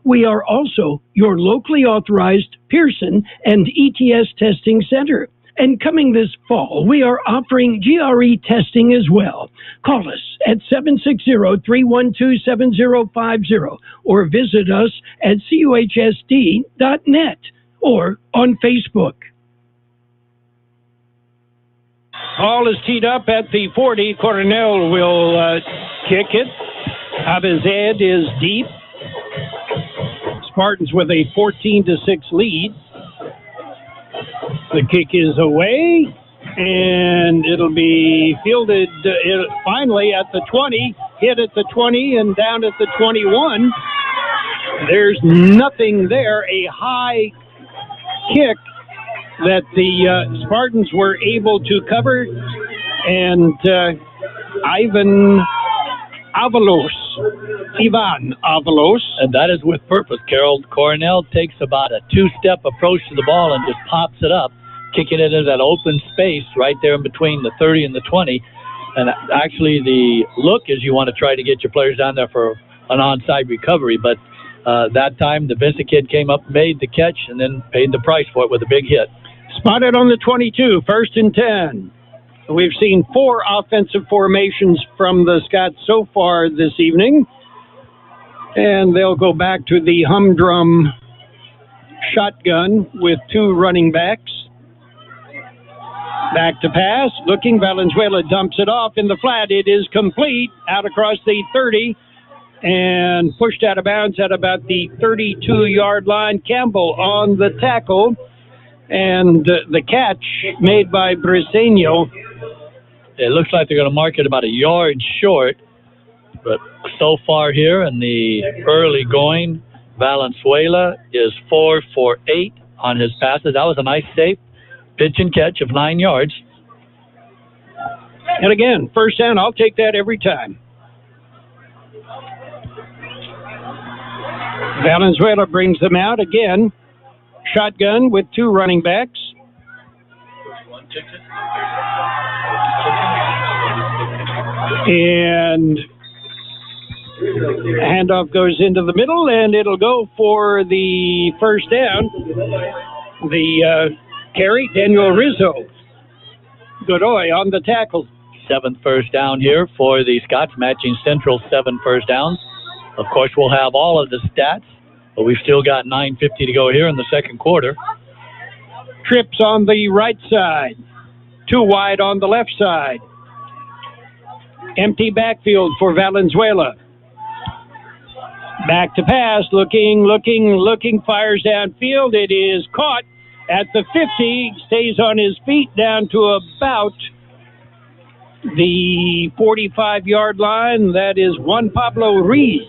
We are also your locally authorized Pearson and ETS testing center. And coming this fall, we are offering GRE testing as well. Call us at 760-312-7050 or visit us at cuhsd.net or on Facebook. Ball is teed up at the 40. Coronel will kick it. Abizad is deep. Spartans with a 14-6 lead. The kick is away, and it'll be fielded finally at the 20, hit at the 20, and down at the 21. There's nothing there. A high kick that the Spartans were able to cover, and Ivan Avalos. And that is with purpose, Carol. Coronel takes about a 2-step approach to the ball and just pops it up, kicking it into that open space right there in between the 30 and the 20. And actually the look is you want to try to get your players down there for an onside recovery. But that time the Vincent kid came up, made the catch, and then paid the price for it with a big hit. Spotted on the 22, 1st and 10. We've seen 4 offensive formations from the Scots so far this evening. And they'll go back to the humdrum shotgun with 2 running backs. Back to pass. Looking, Valenzuela dumps it off in the flat. It is complete out across the 30. and pushed out of bounds at about the 32-yard line. Campbell on the tackle, and the catch made by Briseño. It looks like they're going to mark it about a yard short, but so far here in the early going, Valenzuela is 4 for 8 on his passes. That was a nice safe pitch and catch of 9 yards. And again, first down, I'll take that every time. Valenzuela brings them out again. Shotgun with 2 running backs. And handoff goes into the middle, and it'll go for the first down. The carry, Daniel Rizzo. Godoy on the tackle. 7th first down here for the Scots, matching Central's 7 first downs. Of course, we'll have all of the stats, but we've still got 9:50 to go here in the second quarter. Trips on the right side. 2 wide on the left side. Empty backfield for Valenzuela. Back to pass, looking, fires downfield. It is caught at the 50, stays on his feet down to about the 45-yard line. That is Juan Pablo Ruiz,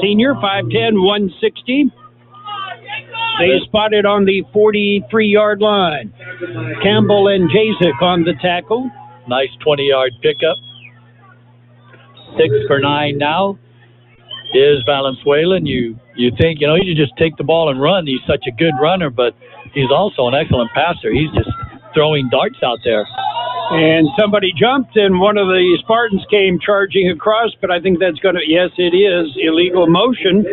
senior, 5'10", 160. They spotted on the 43-yard line. Campbell and Jacek on the tackle. Nice 20-yard pickup. 6 for 9 now is Valenzuela, and you think, you just take the ball and run. He's such a good runner, but he's also an excellent passer. He's just throwing darts out there. And somebody jumped, and one of the Spartans came charging across, but I think that's going to, yes, it is illegal motion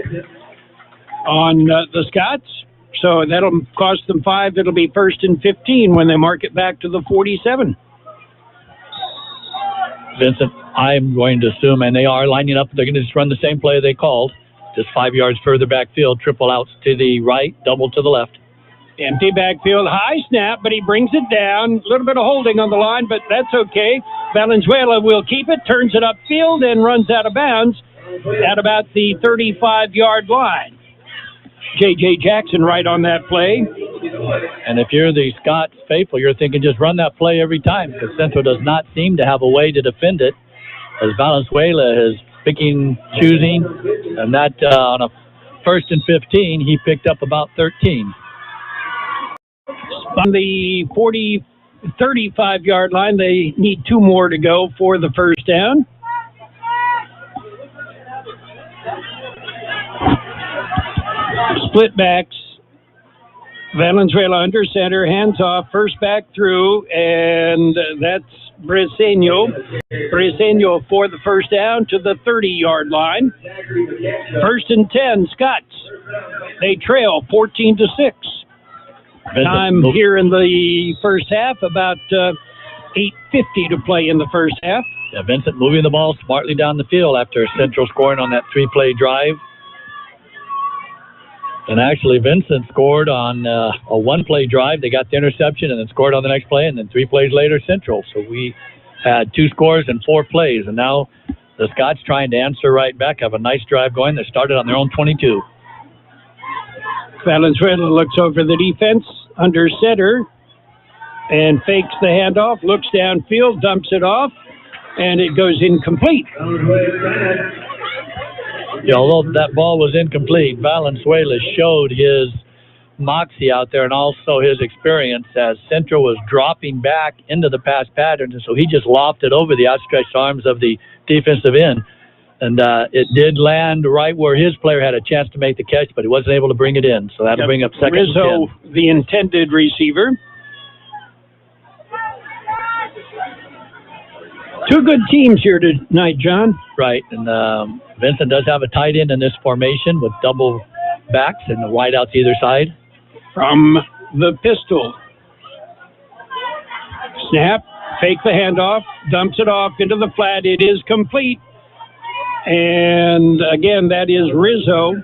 on the Scots. So that'll cost them 5. It'll be 1st and 15 when they mark it back to the 47. Vincent, I'm going to assume, and they are lining up, they're going to just run the same play they called, just 5 yards further backfield, triple outs to the right, double to the left. Empty backfield, high snap, but he brings it down. A little bit of holding on the line, but that's okay. Valenzuela will keep it, turns it upfield, and runs out of bounds at about the 35-yard line. J.J. Jackson right on that play. And if you're the Scots faithful, you're thinking just run that play every time, because Centro does not seem to have a way to defend it, as Valenzuela is picking, choosing, and that on a 1st and 15, he picked up about 13. On the 35-yard line, they need 2 more to go for the first down. Split backs. Valenzuela under center, hands off, first back through, and that's Briseño. Briseño for the first down to the 30-yard line. 1st and 10, Scots. They trail 14-6. Time here in the first half, about 8:50 to play in the first half. Yeah, Vincent moving the ball smartly down the field after Central scoring on that 3-play drive. And actually, Vincent scored on a 1-play drive. They got the interception and then scored on the next play, and then 3 plays later, Central. So we had 2 scores and 4 plays, and now the Scots trying to answer right back, have a nice drive going. They started on their own 22. Valenzuela looks over the defense under center and fakes the handoff, looks downfield, dumps it off, and it goes incomplete. Yeah, although that ball was incomplete, Valenzuela showed his moxie out there and also his experience as Centro was dropping back into the pass pattern, and so he just lofted over the outstretched arms of the defensive end. And it did land right where his player had a chance to make the catch, but he wasn't able to bring it in. So that'll bring up 2nd and 10. Rizzo, the intended receiver. 2 good teams here tonight, John. Right, and Vincent does have a tight end in this formation with double backs and the wideouts either side. From the pistol. Snap, fake the handoff, dumps it off into the flat. It is complete. And again, that is Rizzo.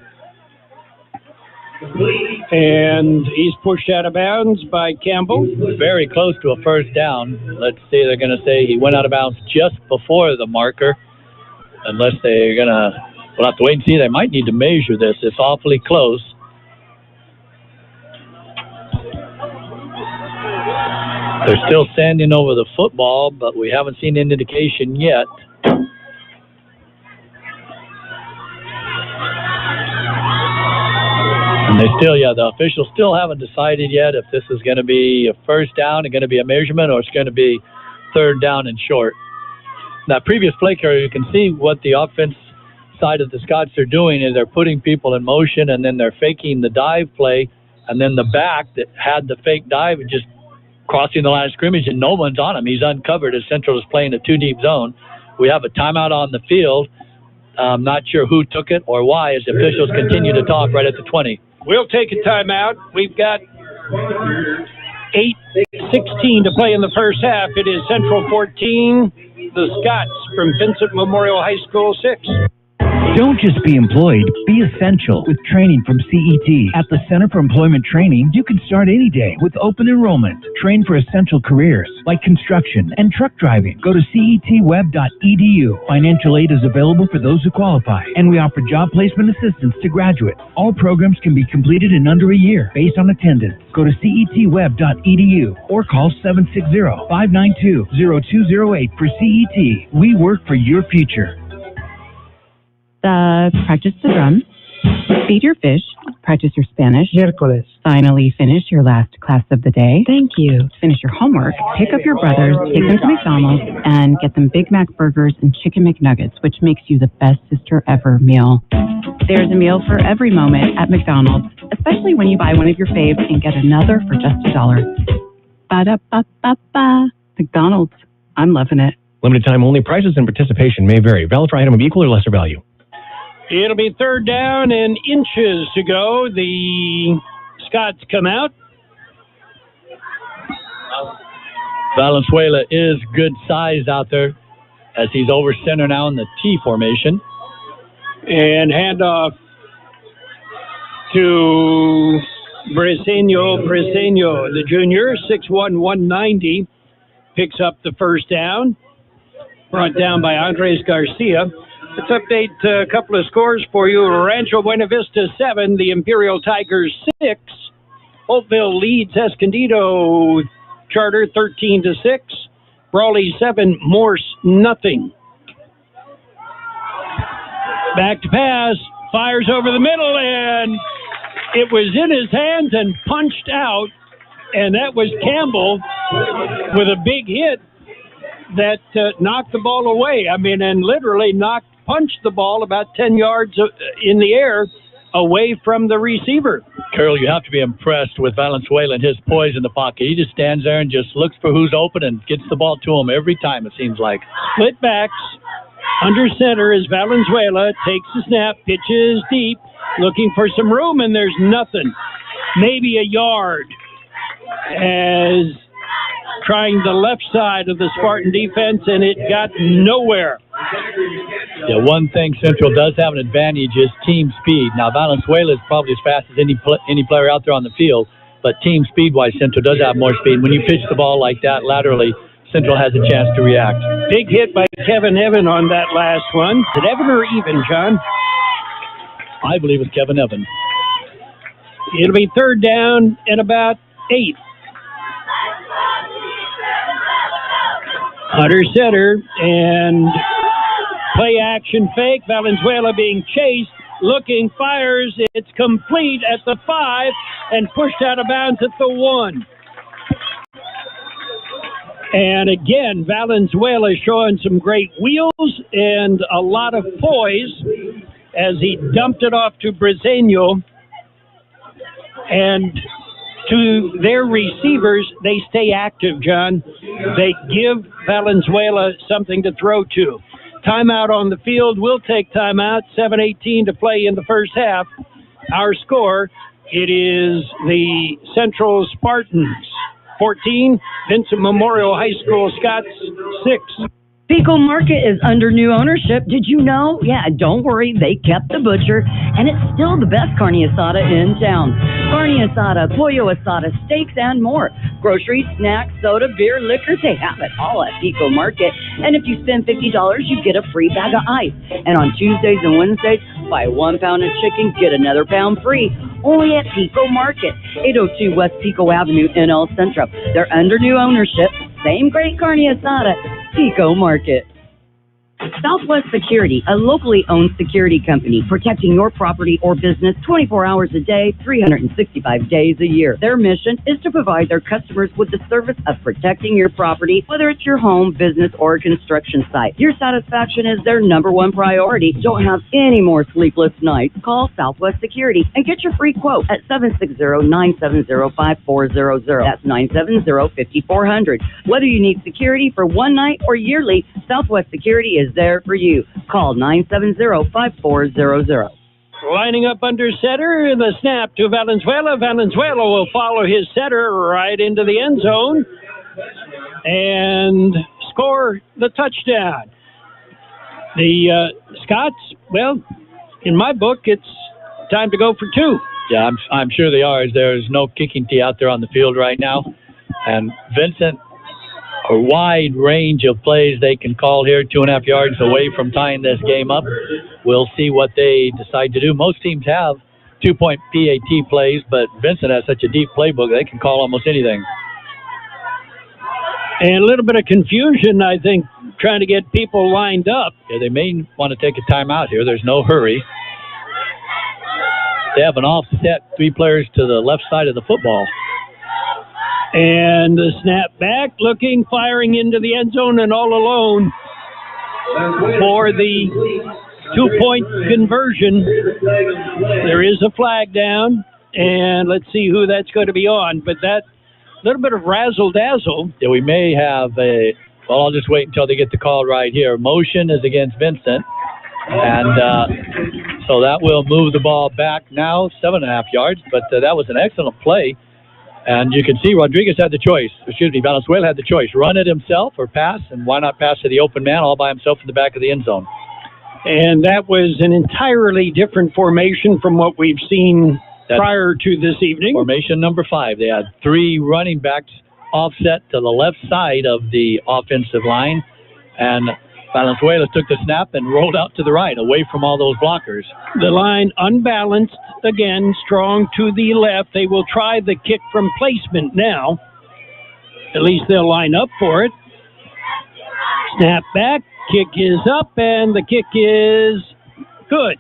And he's pushed out of bounds by Campbell. Very close to a first down. Let's see, they're going to say he went out of bounds just before the marker, unless they're going to We'll have to wait and see. They might need to measure this. It's awfully close. They're still standing over the football, but we haven't seen an indication yet. And they still, the officials still haven't decided yet if this is going to be a first down and going to be a measurement, or it's going to be third down and short. That previous play carrier, you can see what the offense side of the Scotts are doing is they're putting people in motion, and then they're faking the dive play, and then the back that had the fake dive is just crossing the line of scrimmage, and no one's on him. He's uncovered as Central is playing a two-deep zone. We have a timeout on the field. I'm not sure who took it or why, as the officials continue to talk right at the 20. We'll take a timeout. We've got 8:16 to play in the first half. It is Central 14, the Scotts from Vincent Memorial High School 6. Don't just be employed, be essential with training from CET. At the Center for Employment Training, you can start any day with open enrollment. Train for essential careers like construction and truck driving. Go to cetweb.edu. Financial aid is available for those who qualify, and we offer job placement assistance to graduates. All programs can be completed in under a year based on attendance. Go to cetweb.edu or call 760-592-0208 for CET. We work for your future. Practice the drums, feed your fish, practice your Spanish. Miércoles. Finally finish your last class of the day. Thank you. Finish your homework, pick up your brothers, take them to McDonald's, and get them Big Mac burgers and Chicken McNuggets, which makes you the best sister ever meal. There's a meal for every moment at McDonald's, especially when you buy one of your faves and get another for just $1. Ba-da-ba-ba-ba. McDonald's. I'm loving it. Limited time only. Prices and participation may vary. Valid for item of equal or lesser value. It'll be third down and inches to go. The Scotts come out. Valenzuela is good size out there as he's over center now in the T formation. And handoff to Briseño, the junior, 6'1", 190, picks up the first down. Brought down by Andres Garcia. Let's update a couple of scores for you. Rancho Buena Vista 7, the Imperial Tigers 6. Holtville leads Escondido Charter 13-6. Brawley 7, Morse nothing. Back to pass, fires over the middle, and it was in his hands and punched out, and that was Campbell with a big hit that knocked the ball away. And literally punched the ball about 10 yards in the air away from the receiver. Carol, you have to be impressed with Valenzuela and his poise in the pocket. He just stands there and just looks for who's open and gets the ball to him every time, it seems like. Split backs. Under center is Valenzuela. Takes the snap, pitches deep, looking for some room, and there's nothing. Maybe a yard. As trying the left side of the Spartan defense, and it got nowhere. Yeah, one thing Central does have an advantage is team speed. Now, Valenzuela is probably as fast as any player out there on the field, but team speed-wise, Central does have more speed. When you pitch the ball like that laterally, Central has a chance to react. Big hit by Kevin Evan on that last one. Is it Evan or even, John? I believe it's Kevin Evan. It'll be third down and about 8. Under center and play action fake. Valenzuela being chased, looking, fires. It's complete at the 5 and pushed out of bounds at the 1. And again, Valenzuela showing some great wheels and a lot of poise as he dumped it off to Briseño. And to their receivers, they stay active, John. They give Valenzuela something to throw to. Timeout on the field. We'll take timeout. 7:18 to play in the first half. Our score, it is the Central Spartans 14, Vincent Memorial High School Scotts 6. Pico Market is under new ownership. Did you know? Yeah, don't worry, they kept the butcher, and it's still the best carne asada in town. Carne asada, pollo asada, steaks, and more. Groceries, snacks, soda, beer, liquor, they have it all at Pico Market. And if you spend $50, you get a free bag of ice. And on Tuesdays and Wednesdays, buy 1 pound of chicken, get another pound free. Only at Pico Market, 802 West Pico Avenue in El Centro. They're under new ownership. Same great carne asada, Pico Market. Southwest Security, a locally owned security company protecting your property or business 24 hours a day, 365 days a year. Their mission is to provide their customers with the service of protecting your property, whether it's your home, business, or construction site. Your satisfaction is their #1 priority. Don't have any more sleepless nights. Call Southwest Security and get your free quote at 760-970-5400. That's 970-5400. Whether you need security for one night or yearly, Southwest Security is there for you. Call 970-5400. Lining up under center, the snap to Valenzuela. Valenzuela will follow his setter right into the end zone and score the touchdown. The Scotts, well, in my book, it's time to go for 2. Yeah, I'm sure they are. There's no kicking tee out there on the field right now. And Vincent, a wide range of plays they can call here, 2.5 yards away from tying this game up. We'll see what they decide to do. Most teams have 2-point PAT plays, but Vincent has such a deep playbook, they can call almost anything. And a little bit of confusion, I think, trying to get people lined up. Yeah, they may want to take a timeout here. There's no hurry. They have an offset 3 players to the left side of the football. And the snap back, looking, firing into the end zone, and all alone for the 2-point conversion. There is a flag down, and let's see who that's going to be on. But that little bit of razzle-dazzle. Yeah, we may have well, I'll just wait until they get the call right here. Motion is against Vincent, and so that will move the ball back now, 7.5 yards. But that was an excellent play. And you can see Valenzuela had the choice. Run it himself or pass, and why not pass to the open man all by himself in the back of the end zone? And that was an entirely different formation from what we've seen prior to this evening. Formation number 5. They had 3 running backs offset to the left side of the offensive line, and Valenzuela took the snap and rolled out to the right, away from all those blockers. The line unbalanced, again, strong to the left. They will try the kick from placement now. At least they'll line up for it. Snap back, kick is up, and the kick is good.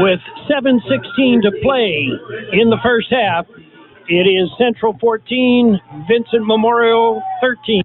With 7:16 to play in the first half, it is Central 14, Vincent Memorial 13.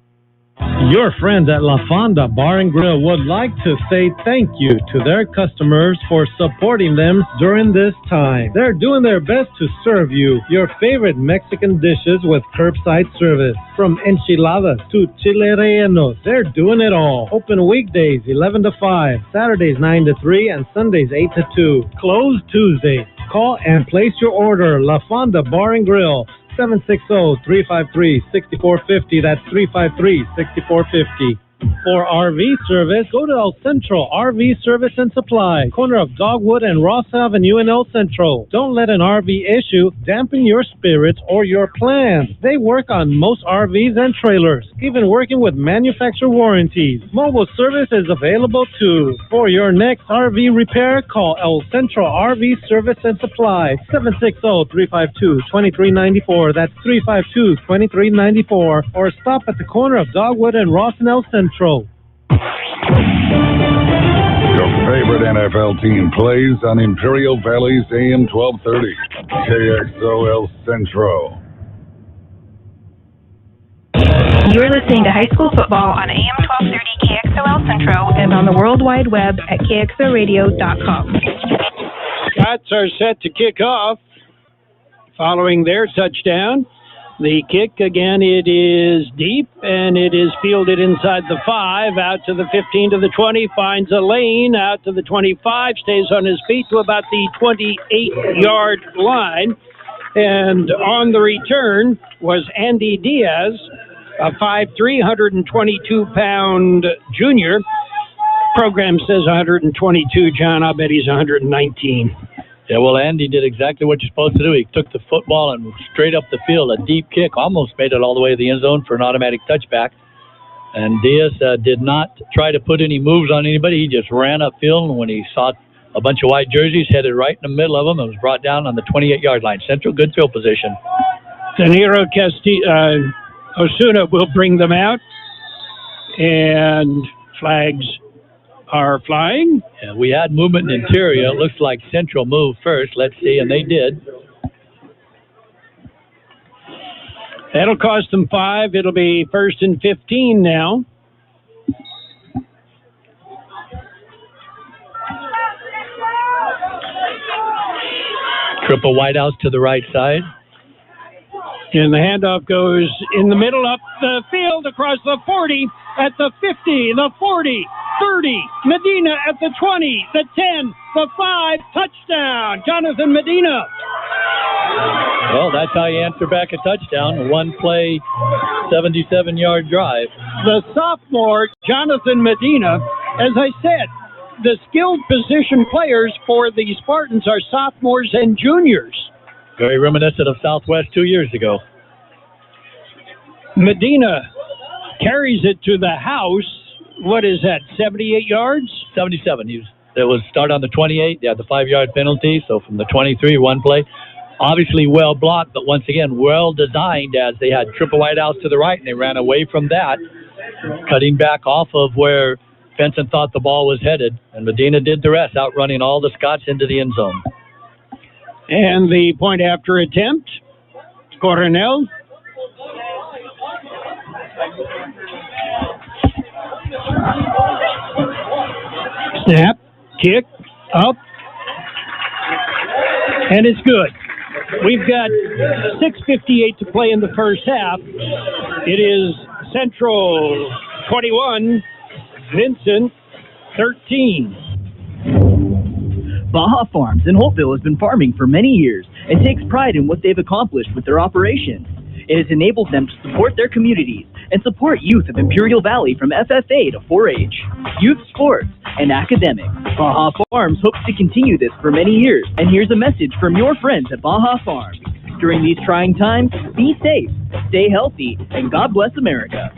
Your friends at La Fonda Bar and Grill would like to say thank you to their customers for supporting them during this time. They're doing their best to serve you your favorite Mexican dishes with curbside service. From enchiladas to chile rellenos, they're doing it all. Open weekdays 11 to 5, Saturdays 9 to 3, and Sundays 8 to 2. Closed Tuesdays. Call and place your order. La Fonda Bar and Grill. 760-353-6450. That's 353-6450. For RV service, go to El Centro RV Service and Supply, corner of Dogwood and Ross Avenue in El Centro. Don't let an RV issue dampen your spirits or your plans. They work on most RVs and trailers, even working with manufacturer warranties. Mobile service is available too. For your next RV repair, call El Centro RV Service and Supply, 760-352-2394. That's 352-2394. Or stop at the corner of Dogwood and Ross and El Centro. Your favorite NFL team plays on Imperial Valley's AM 1230, KXO El Centro. You're listening to high school football on AM 1230 KXO El Centro and on the World Wide Web at kxoradio.com. Scots are set to kick off following their touchdown. The kick, again, it is deep, and it is fielded inside the 5, out to the 15, to the 20, finds a lane, out to the 25, stays on his feet to about the 28-yard line. And on the return was Andy Diaz, a 5'3", 122-pound junior. Program says 122, John. I'll bet he's 119. Yeah, well, Andy did exactly what you're supposed to do. He took the football and straight up the field, a deep kick, almost made it all the way to the end zone for an automatic touchback. And Diaz did not try to put any moves on anybody. He just ran upfield, and when he saw a bunch of white jerseys, headed right in the middle of them and was brought down on the 28-yard line. Central, good field position. Danilo Osuna will bring them out, and flags are flying. Yeah, we had movement in the interior. It looks like Central moved first. Let's see, and they did. That'll cost them 5. It'll be 1st and 15 now. Triple wideouts to the right side. And the handoff goes in the middle up the field across the 40, at the 50, the 40, 30, Medina at the 20, the 10, the 5, touchdown, Jonathan Medina. Well, that's how you answer back a touchdown, a one-play, 77-yard drive. The sophomore, Jonathan Medina, as I said, the skilled position players for the Spartans are sophomores and juniors. Very reminiscent of Southwest 2 years ago. Medina carries it to the house. What is that, 78 yards? 77. It was start on the 28. They had the 5-yard penalty, so from the 23, one play. Obviously well blocked, but once again, well designed, as they had triple wideouts to the right, and they ran away from that, cutting back off of where Vincent thought the ball was headed, and Medina did the rest, outrunning all the Scots into the end zone. And the point after attempt, Coronel. Snap, kick, up, and it's good. We've got 6:58 to play in the first half. It is Central 21, Vincent 13. Baja Farms in Holtville has been farming for many years and takes pride in what they've accomplished with their operations. It has enabled them to support their communities and support youth of Imperial Valley from FFA to 4-H, youth sports, and academics. Baja Farms hopes to continue this for many years, and here's a message from your friends at Baja Farms. During these trying times, be safe, stay healthy, and God bless America.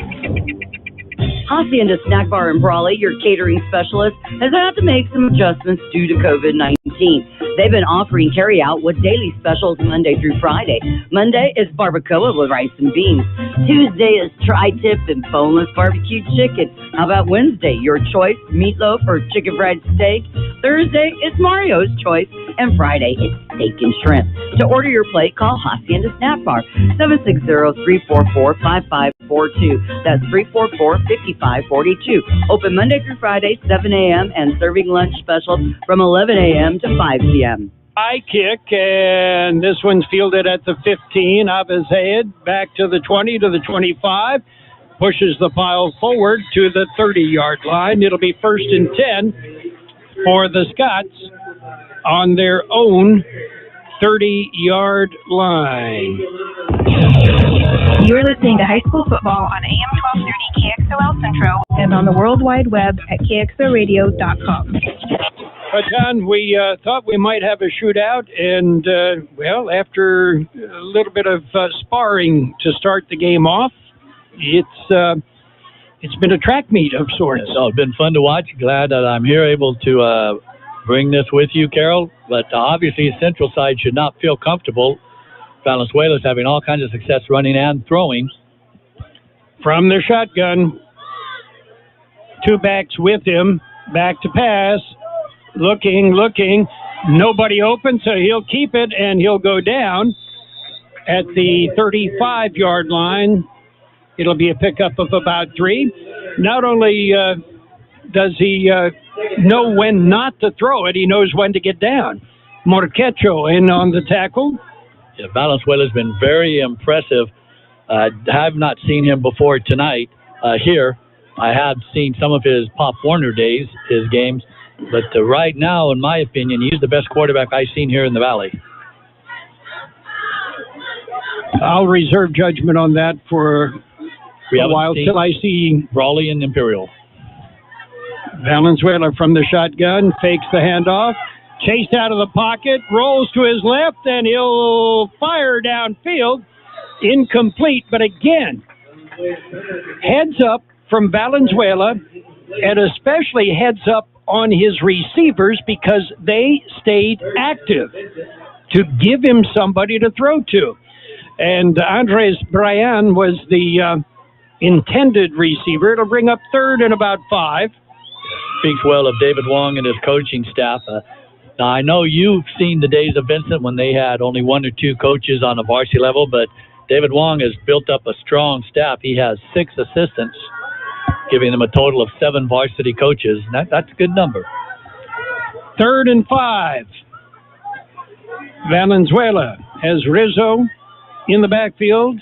Hacienda Snack Bar in Brawley, your catering specialist, has had to make some adjustments due to COVID-19. They've been offering carry-out with daily specials Monday through Friday. Monday is barbacoa with rice and beans. Tuesday is tri-tip and boneless barbecued chicken. How about Wednesday? Your choice, meatloaf or chicken fried steak. Thursday, it's Mario's choice. And Friday, it's steak and shrimp. To order your plate, call Hacienda Snack Bar, 760-344-5542. That's 344-5542. Open Monday through Friday, 7 a.m. and serving lunch specials from 11 a.m. to 5 p.m. High kick, and this one's fielded at the 15. Abizayed back to the 20, to the 25. Pushes the pile forward to the 30-yard line. It'll be 1st and 10 for the Scots on their own 30-yard line. You're listening to high school football on AM 1230 KXOL Centro and on the World Wide Web at KXORadio.com. John, we thought we might have a shootout, and, well, after a little bit of sparring to start the game off, it's been a track meet of sorts. So it's been fun to watch. Glad that I'm here able to bring this with you, Carol. But obviously, the Central side should not feel comfortable. Valenzuela's having all kinds of success running and throwing. From their shotgun, 2 backs with him, back to pass, looking, nobody open, so he'll keep it, and he'll go down at the 35-yard line. It'll be a pickup of about 3. Not only does he know when not to throw it, he knows when to get down. Morquecho in on the tackle. Yeah, Valenzuela's been very impressive. I have not seen him before tonight here. I have seen some of his Pop Warner days, his games. But right now, in my opinion, he's the best quarterback I've seen here in the Valley. I'll reserve judgment on that for We a while till I see Brawley and Imperial. Valenzuela from the shotgun, fakes the handoff, chased out of the pocket, rolls to his left, and he'll fire downfield. Incomplete, but again, heads up from Valenzuela, and especially heads up on his receivers because they stayed active to give him somebody to throw to. And Andres Brian was the intended receiver. It'll bring up third and about 5. Speaks well of David Wong and his coaching staff. Now, I know you've seen the days of Vincent when they had only 1 or 2 coaches on a varsity level, but David Wong has built up a strong staff. He has 6 assistants, giving them a total of 7 varsity coaches. That's a good number. Third and 5. Valenzuela has Rizzo in the backfield.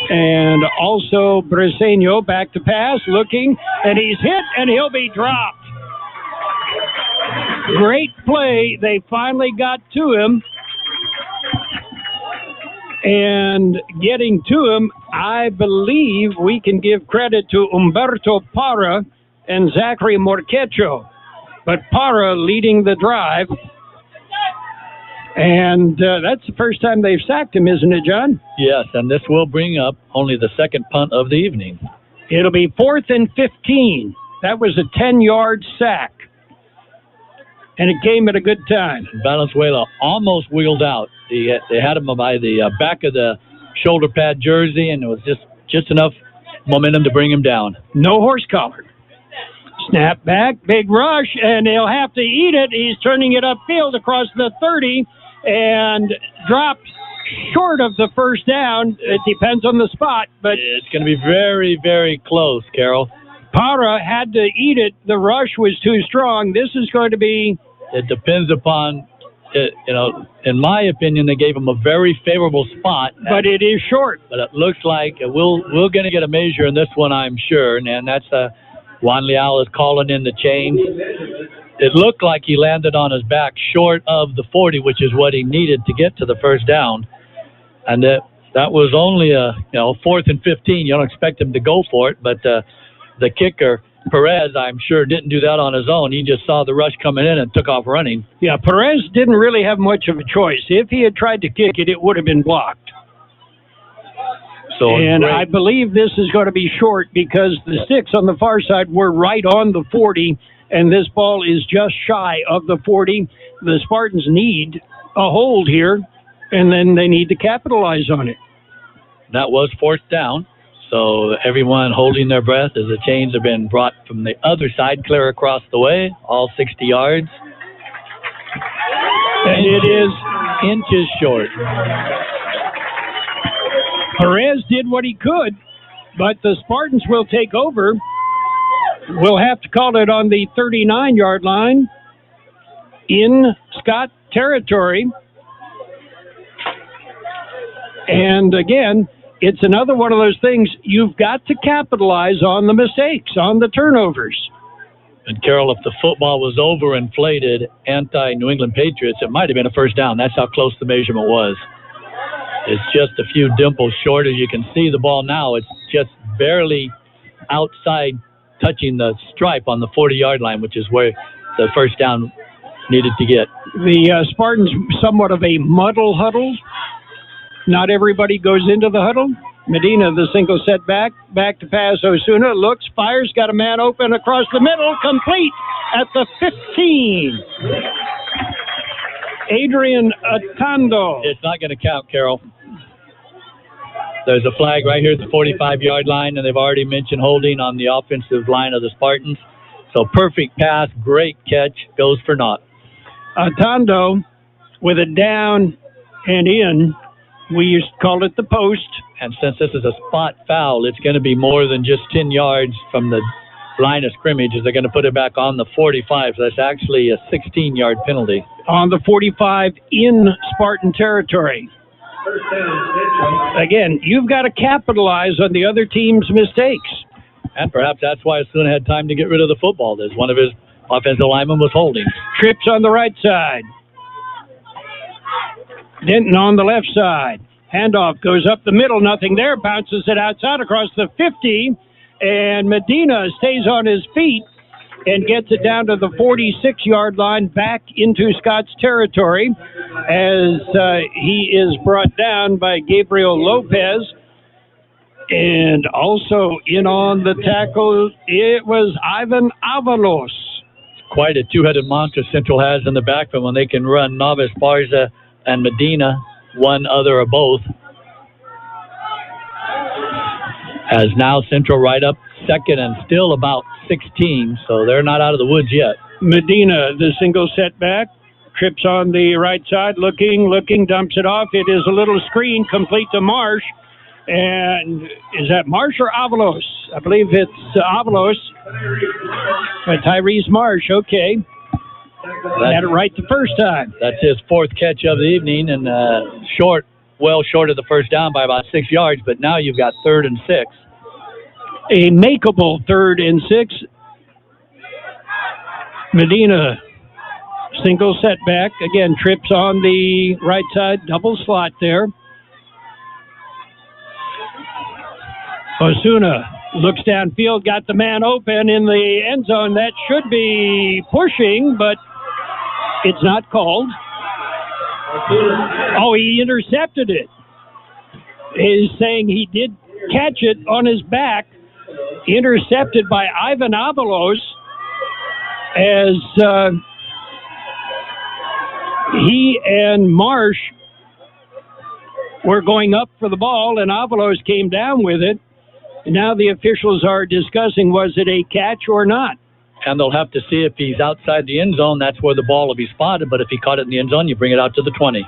And also Briseño back to pass, looking, and he's hit, and he'll be dropped. Great play. They finally got to him. And getting to him, I believe we can give credit to Humberto Parra and Zachary Morquecho. But Parra leading the drive. And that's the first time they've sacked him, isn't it, John? Yes, and this will bring up only the second punt of the evening. It'll be 4th and 15. That was a 10-yard sack. And it came at a good time. Valenzuela almost wheeled out. They had him by the back of the shoulder pad jersey, and it was just enough momentum to bring him down. No horse collar. Snap back, big rush, and he'll have to eat it. He's turning it upfield across the 30 and drops short of the first down. It depends on the spot, but it's going to be very, very close, Carol. Parra had to eat it. The rush was too strong. This is going to be... It depends upon, in my opinion, they gave him a very favorable spot. But it is short. But it looks like we're going to get a measure in this one, I'm sure. And that's Juan Leal is calling in the change. It looked like he landed on his back short of the 40, which is what he needed to get to the first down. And that was only a 4th and 15. You don't expect him to go for it, but the kicker, Perez, I'm sure, didn't do that on his own. He just saw the rush coming in and took off running. Yeah, Perez didn't really have much of a choice. If he had tried to kick it, it would have been blocked. And I believe this is going to be short because the sticks on the far side were right on the 40, and this ball is just shy of the 40. The Spartans need a hold here, and then they need to capitalize on it. That was 4th down, so everyone holding their breath as the chains have been brought from the other side, clear across the way, all 60 yards. And it is inches short. Perez did what he could, but the Spartans will take over. We'll have to call it on the 39-yard line in Scott territory. And again, it's another one of those things you've got to capitalize on the mistakes, on the turnovers. And Carol, if the football was overinflated anti-New England Patriots, it might have been a first down. That's how close the measurement was. It's just a few dimples short. As you can see the ball now, it's just barely outside touching the stripe on the 40-yard line, which is where the first down needed to get. The Spartans, somewhat of a muddle huddle. Not everybody goes into the huddle. Medina, the single set back to pass. Osuna looks, fires, got a man open across the middle, complete at the 15. Adrian Atondo. It's not going to count, Carol. There's a flag right here at the 45-yard line, and they've already mentioned holding on the offensive line of the Spartans. So perfect pass, great catch, goes for naught. Atondo with a down and in. We used to call it the post. And since this is a spot foul, it's going to be more than just 10 yards from the line of scrimmage, as they're going to put it back on the 45. So that's actually a 16-yard penalty. On the 45 in Spartan territory. Again, you've got to capitalize on the other team's mistakes. And perhaps that's why Osuna had time to get rid of the football. As one of his offensive linemen was holding. Trips on the right side. Denton on the left side. Handoff goes up the middle, nothing there, bounces it outside across the 50, and Medina stays on his feet and gets it down to the 46-yard line, back into Scott's territory as he is brought down by Gabriel Lopez. And also in on the tackle, it was Ivan Avalos. Quite a two-headed monster Central has in the backfield when they can run Navas, Barza, and Medina, one, other, or both. As now Central right up second and still about 16, so they're not out of the woods yet. Medina, the single setback, trips on the right side, looking, dumps it off. It is a little screen complete to Marsh. And is that Marsh or Avalos? I believe it's Avalos. Tyrese Marsh, okay. Had it right the first time. That's his fourth catch of the evening, and well short of the first down by about 6 yards, but now you've got 3rd and 6. A makeable 3rd and 6. Medina, single setback. Again, trips on the right side, double slot there. Osuna looks downfield, got the man open in the end zone. That should be pushing, but it's not called. Oh, he intercepted it. He's saying he did catch it on his back, intercepted by Ivan Avalos as he and Marsh were going up for the ball, and Avalos came down with it. Now the officials are discussing, was it a catch or not? And they'll have to see if he's outside the end zone. That's where the ball will be spotted. But if he caught it in the end zone, you bring it out to the 20.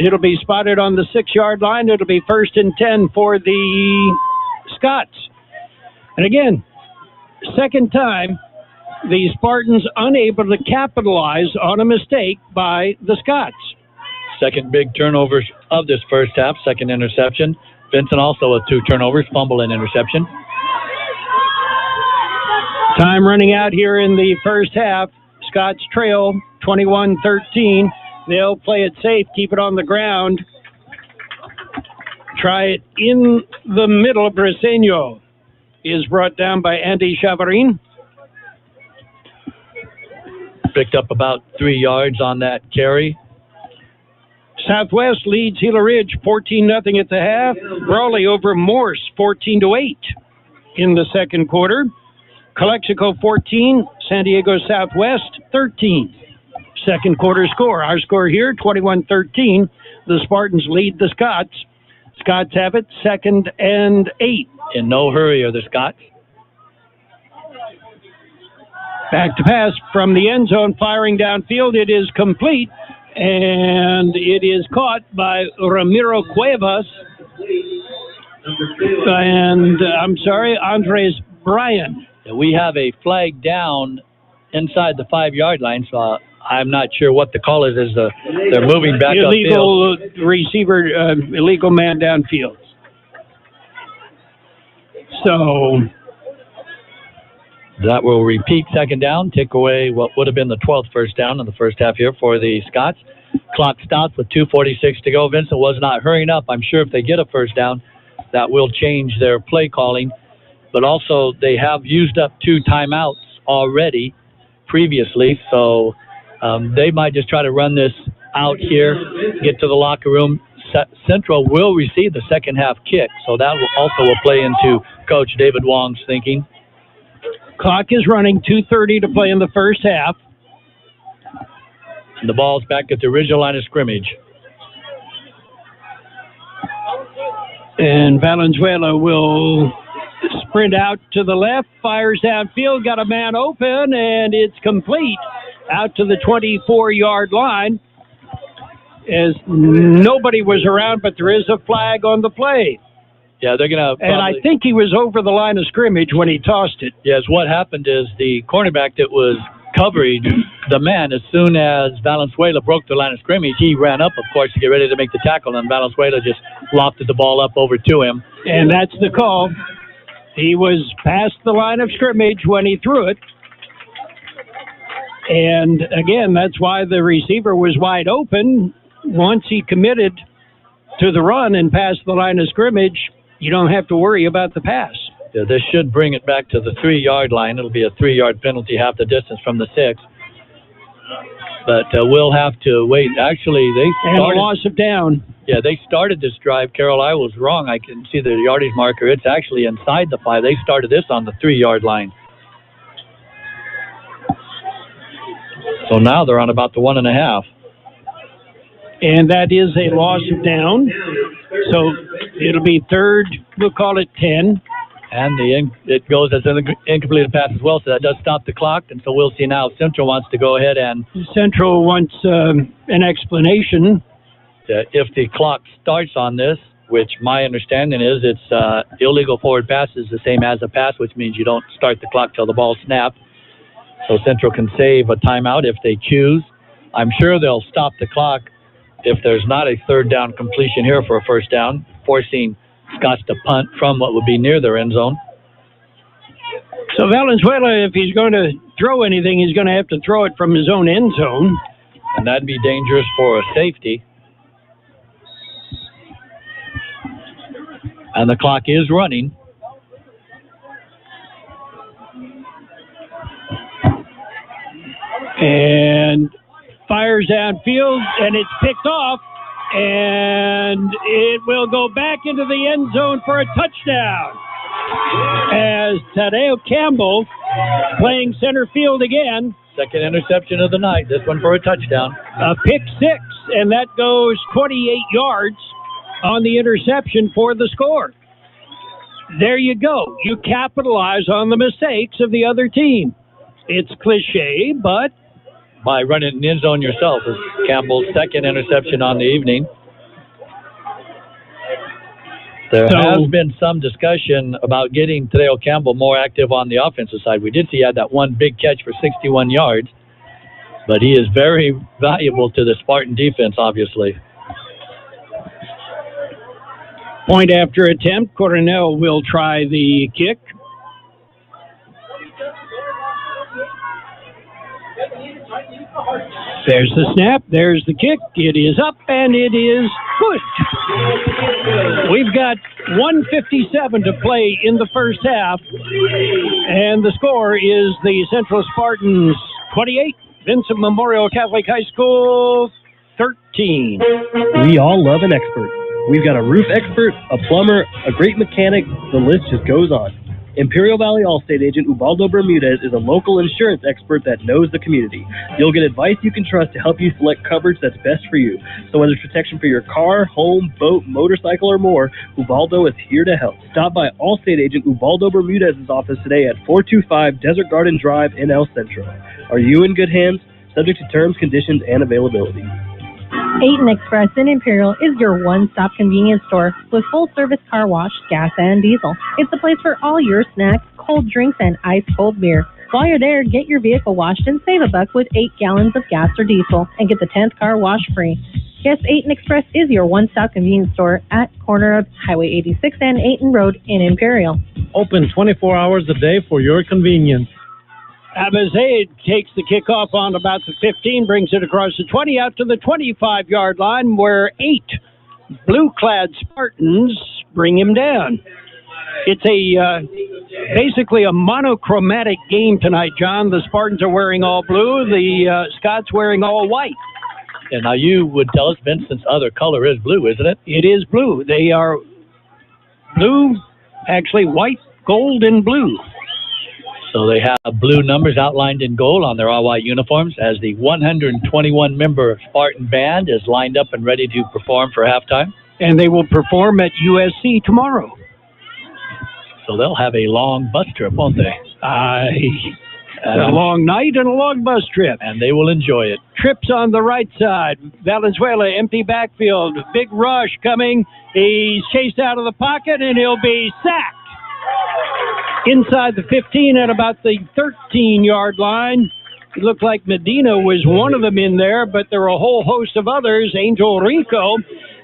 It'll be spotted on the 6-yard line. It'll be 1st and 10 for the Scotts. And again, second time, the Spartans unable to capitalize on a mistake by the Scotts. Second big turnover of this first half, second interception. Vincent also with 2 turnovers, fumble and interception. Time running out here in the first half. Scotts trail 21-13. They'll play it safe, keep it on the ground. Try it in the middle. Briseño is brought down by Andy Chavarin. Picked up about 3 yards on that carry. Southwest leads Gila Ridge 14-0 at the half. Brawley over Morse 14-8 in the second quarter. Calexico 14, San Diego Southwest 13. Second quarter score. Our score here 21-13. The Spartans lead the Scotts. Scots have it 2nd and 8. In no hurry are the Scots. Back to pass from the end zone, firing downfield. It is complete. And it is caught by Ramiro Cuevas and, Andres Bryan. We have a flag down inside the 5-yard line, so I'm not sure what the call is. They're moving back illegal upfield. Receiver, illegal man downfield. So that will repeat second down, take away what would have been the 12th first down in the first half here for the Scots. Clock stops with 2:46 to go. Vincent was not hurrying up. I'm sure if they get a first down, that will change their play calling. But also, they have used up 2 timeouts already previously, so they might just try to run this out here, get to the locker room. Centro will receive the second half kick, so that will play into Coach David Wong's thinking. Clock is running, 2:30 to play in the first half. And the ball's back at the original line of scrimmage. And Valenzuela will sprint out to the left, fires downfield, got a man open, and it's complete out to the 24-yard line. As nobody was around, but there is a flag on the play. Yeah, they're going to... And I think he was over the line of scrimmage when he tossed it. Yes, what happened is the cornerback that was covering the man, as soon as Valenzuela broke the line of scrimmage, he ran up, of course, to get ready to make the tackle, and Valenzuela just lofted the ball up over to him. And that's the call. He was past the line of scrimmage when he threw it. And, again, that's why the receiver was wide open. Once he committed to the run and past the line of scrimmage, you don't have to worry about the pass. Yeah, this should bring it back to the 3-yard line. It'll be a 3-yard penalty, half the distance from the 6. But we'll have to wait. Actually, they started... And a loss of down. Yeah, they started this drive. Carol, I was wrong. I can see the yardage marker. It's actually inside the 5. They started this on the 3-yard line. So now they're on about the 1.5. And that is a loss of down. So it'll be third, we'll call it 10. And it goes as an incompleted pass as well, so that does stop the clock. And so we'll see now if Centro wants to go ahead and... Centro wants an explanation. If the clock starts on this, which my understanding is it's illegal forward pass is the same as a pass, which means you don't start the clock till the ball snapped. So Centro can save a timeout if they choose. I'm sure they'll stop the clock if there's not a third down completion here for a first down, forcing Scotts to punt from what would be near their end zone. So Valenzuela, if he's going to throw anything, he's going to have to throw it from his own end zone. And that'd be dangerous for a safety. And the clock is running. And fires downfield, and it's picked off. And it will go back into the end zone for a touchdown. As Tadeo Campbell playing center field again. Second interception of the night. This one for a touchdown. A pick 6, and that goes 28 yards on the interception for the score. There you go. You capitalize on the mistakes of the other team. It's cliche, but... By running in the end zone yourself is Campbell's second interception on the evening. There has been some discussion about getting Tadeo Campbell more active on the offensive side. We did see he had that one big catch for 61 yards, but he is very valuable to the Spartan defense, obviously. Point after attempt. Coronel will try the kick. There's the snap. There's the kick. It is up, and it is good. We've got 1:57 to play in the first half, and the score is the Central Spartans 28, Vincent Memorial Catholic High School 13. We all love an expert. We've got a roof expert, a plumber, a great mechanic. The list just goes on. Imperial Valley Allstate agent Ubaldo Bermudez is a local insurance expert that knows the community. You'll get advice you can trust to help you select coverage that's best for you. So whether it's protection for your car, home, boat, motorcycle, or more, Ubaldo is here to help. Stop by Allstate agent Ubaldo Bermudez's office today at 425 Desert Garden Drive in El Centro. Are you in good hands? Subject to terms, conditions, and availability. Aten Express in Imperial is your one-stop convenience store with full-service car wash, gas, and diesel. It's the place for all your snacks, cold drinks, and ice-cold beer. While you're there, get your vehicle washed and save $1 with 8 gallons of gas or diesel and get the 10th car wash free. Yes, Aten Express is your one-stop convenience store at corner of Highway 86 and Aten Road in Imperial. Open 24 hours a day for your convenience. Abazade takes the kickoff on about the 15, brings it across the 20 out to the 25-yard line where 8 blue-clad Spartans bring him down. It's basically a monochromatic game tonight, John. The Spartans are wearing all blue, the Scotts wearing all white. And now you would tell us Vincent's other color is blue, isn't it? It is blue. They are blue, actually white, gold, and blue. So they have blue numbers outlined in gold on their all-white uniforms as the 121-member Spartan band is lined up and ready to perform for halftime. And they will perform at USC tomorrow. So they'll have a long bus trip, won't they? A long night and a long bus trip. And they will enjoy it. Trips on the right side. Valenzuela, empty backfield. Big rush coming. He's chased out of the pocket, and he'll be sacked. Inside the 15 at about the 13-yard line. It looked like Medina was one of them in there, but there were a whole host of others. Angel Rico,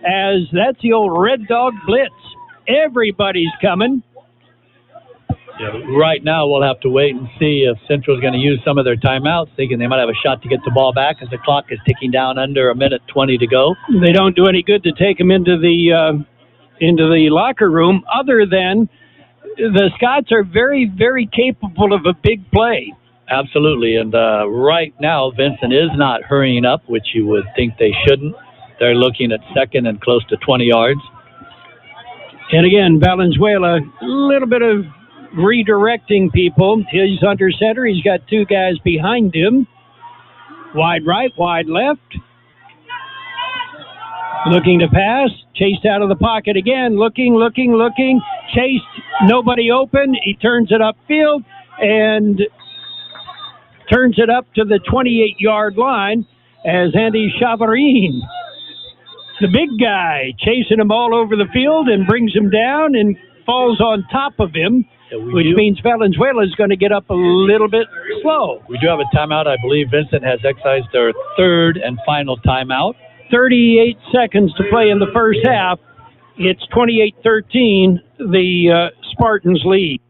as that's the old Red Dog Blitz. Everybody's coming. Right now, we'll have to wait and see if Centro's going to use some of their timeouts, thinking they might have a shot to get the ball back as the clock is ticking down under 1:20 to go. They don't do any good to take them into the locker room, other than the Scots are very, very capable of a big play. Absolutely, and right now, Vincent is not hurrying up, which you would think they shouldn't. They're looking at second and close to 20 yards. And again, Valenzuela, a little bit of redirecting people. He's under center. He's got two guys behind him. Wide right, wide left. Looking to pass. Chased out of the pocket again. Looking. Chased. Nobody open. He turns it upfield and turns it up to the 28-yard line as Andy Chavarin, the big guy, chasing him all over the field and brings him down and falls on top of him, which means Valenzuela is going to get up a little bit slow. We do have a timeout. I believe Vincent has excised their third and final timeout. 38 seconds to play in the first half. It's 28-13, the Spartans lead.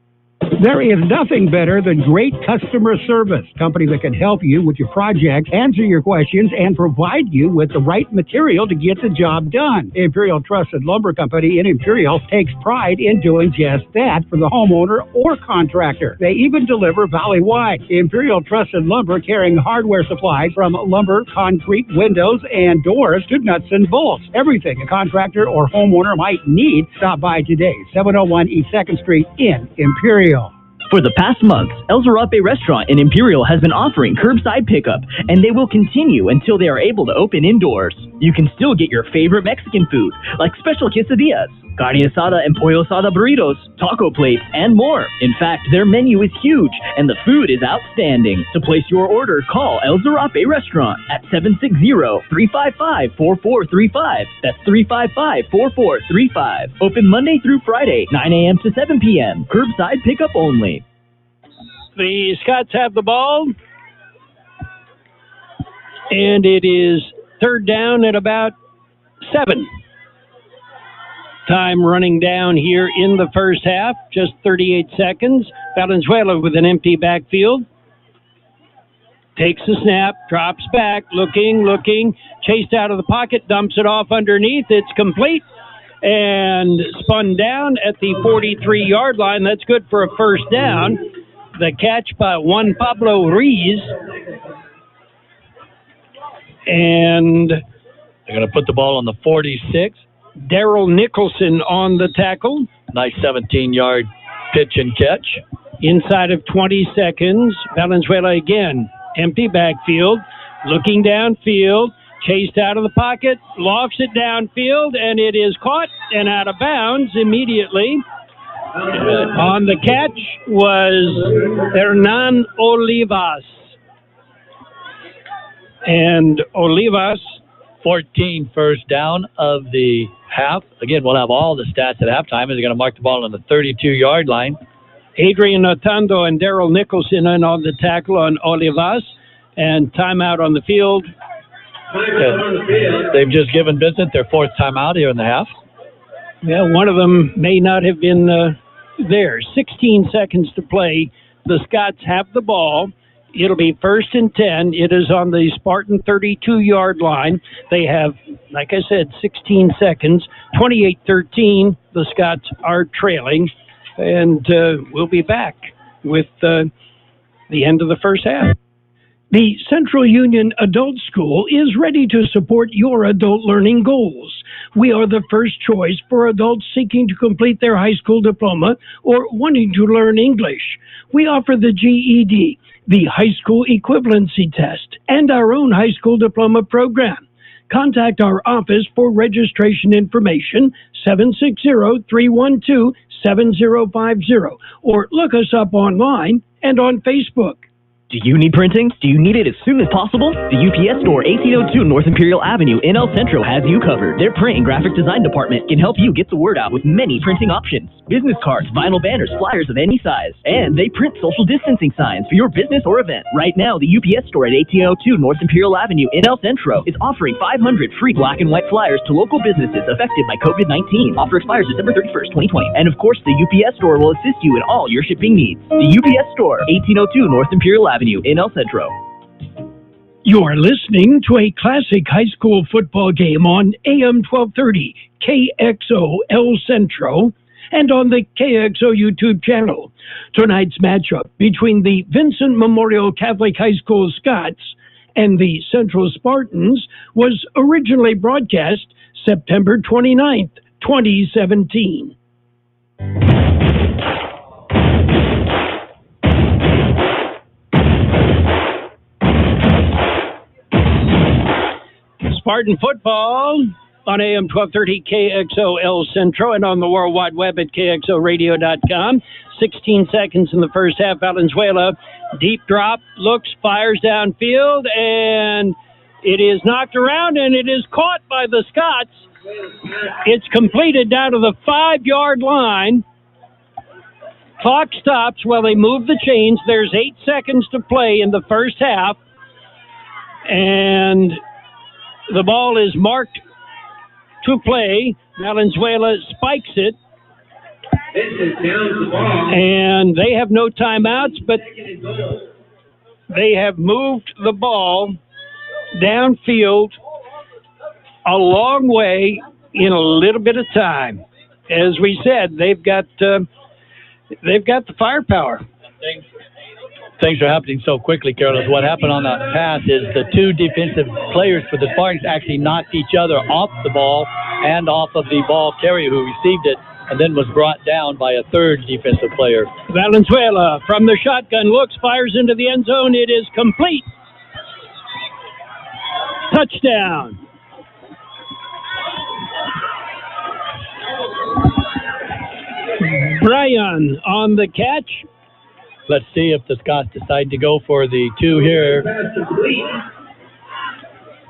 There is nothing better than great customer service. Company that can help you with your project, answer your questions, and provide you with the right material to get the job done. Imperial Trusted Lumber Company in Imperial takes pride in doing just that for the homeowner or contractor. They even deliver valley-wide. Imperial Trusted Lumber, carrying hardware supplies from lumber, concrete, windows, and doors to nuts and bolts. Everything a contractor or homeowner might need. Stop by today, 701 East 2nd Street in Imperial. For the past months, El Zarape Restaurant in Imperial has been offering curbside pickup, and they will continue until they are able to open indoors. You can still get your favorite Mexican food, like special quesadillas, carne asada and pollo asada burritos, taco plates, and more. In fact, their menu is huge, and the food is outstanding. To place your order, call El Zarape Restaurant at 760-355-4435. That's 355-4435. Open Monday through Friday, 9 a.m. to 7 p.m. Curbside pickup only. The Scots have the ball, and it is third down at about 7. Time running down here in the first half, just 38 seconds. Valenzuela with an empty backfield. Takes the snap, drops back, looking, chased out of the pocket, dumps it off underneath. It's complete and spun down at the 43-yard line. That's good for a first down. The catch by Juan Pablo Ruiz. And they're going to put the ball on the 46. Daryl Nicholson on the tackle. Nice 17-yard pitch and catch. Inside of 20 seconds, Valenzuela again. Empty backfield. Looking downfield. Chased out of the pocket. Lofts it downfield, and it is caught and out of bounds immediately. On the catch was Hernan Olivas. And Olivas, 14 first down of the half. Again, we'll have all the stats at halftime. They're going to mark the ball on the 32-yard line. Adrian Otando and Daryl Nicholson in on the tackle on Olivas. And timeout on the field. They've just given Vincent their fourth timeout here in the half. Yeah, one of them may not have been there. 16 seconds to play. The Scots have the ball. It'll be first and 10. It is on the Spartan 32-yard line. They have, like I said, 16 seconds. 28-13. The Scots are trailing. And we'll be back with the end of the first half. The Central Union Adult School is ready to support your adult learning goals. We are the first choice for adults seeking to complete their high school diploma or wanting to learn English. We offer the GED, the High School Equivalency Test, and our own high school diploma program. Contact our office for registration information, 760-312-7050, or look us up online and on Facebook. Do you need printing? Do you need it as soon as possible? The UPS Store, 1802 North Imperial Avenue in El Centro has you covered. Their print and graphic design department can help you get the word out with many printing options. Business cards, vinyl banners, flyers of any size. And they print social distancing signs for your business or event. Right now, the UPS Store at 1802 North Imperial Avenue in El Centro is offering 500 free black and white flyers to local businesses affected by COVID-19. Offer expires December 31st, 2020. And of course, the UPS Store will assist you in all your shipping needs. The UPS Store, 1802 North Imperial Avenue in El Centro. You're listening to a classic high school football game on AM 1230 KXO El Centro and on the KXO YouTube channel. Tonight's matchup between the Vincent Memorial Catholic High School Scotts and the Central Spartans was originally broadcast September 29th, 2017. Spartan football on AM 1230 KXO El Centro and on the World Wide Web at KXORadio.com. 16 seconds in the first half. Valenzuela, deep drop, looks, fires downfield, and it is knocked around, and it is caught by the Scots. It's completed down to the 5-yard line. Clock stops while they move the chains. There's 8 seconds to play in the first half, and the ball is marked to play. Valenzuela spikes it. And they have no timeouts, but they have moved the ball downfield a long way in a little bit of time. As we said, they've got the firepower. Things are happening so quickly, Carlos. What happened on that pass is the two defensive players for the Spartans actually knocked each other off the ball and off of the ball carrier who received it and then was brought down by a third defensive player. Valenzuela from the shotgun looks, fires into the end zone. It is complete. Touchdown. Brian on the catch. Let's see if the Scots decide to go for the 2 here,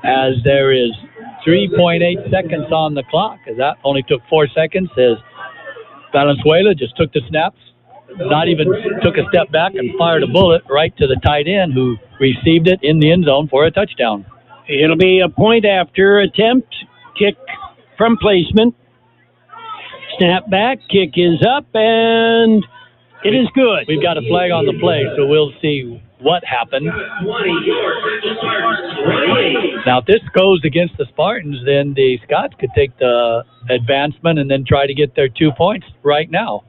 as there is 3.8 seconds on the clock, as that only took 4 seconds, as Valenzuela just took the snaps, not even took a step back and fired a bullet right to the tight end who received it in the end zone for a touchdown. It'll be a point after attempt, kick from placement, snap back, kick is up, and it is good. We've got a flag on the play, so we'll see what happened. Now, if this goes against the Spartans, then the Scots could take the advancement and then try to get their 2 points right now.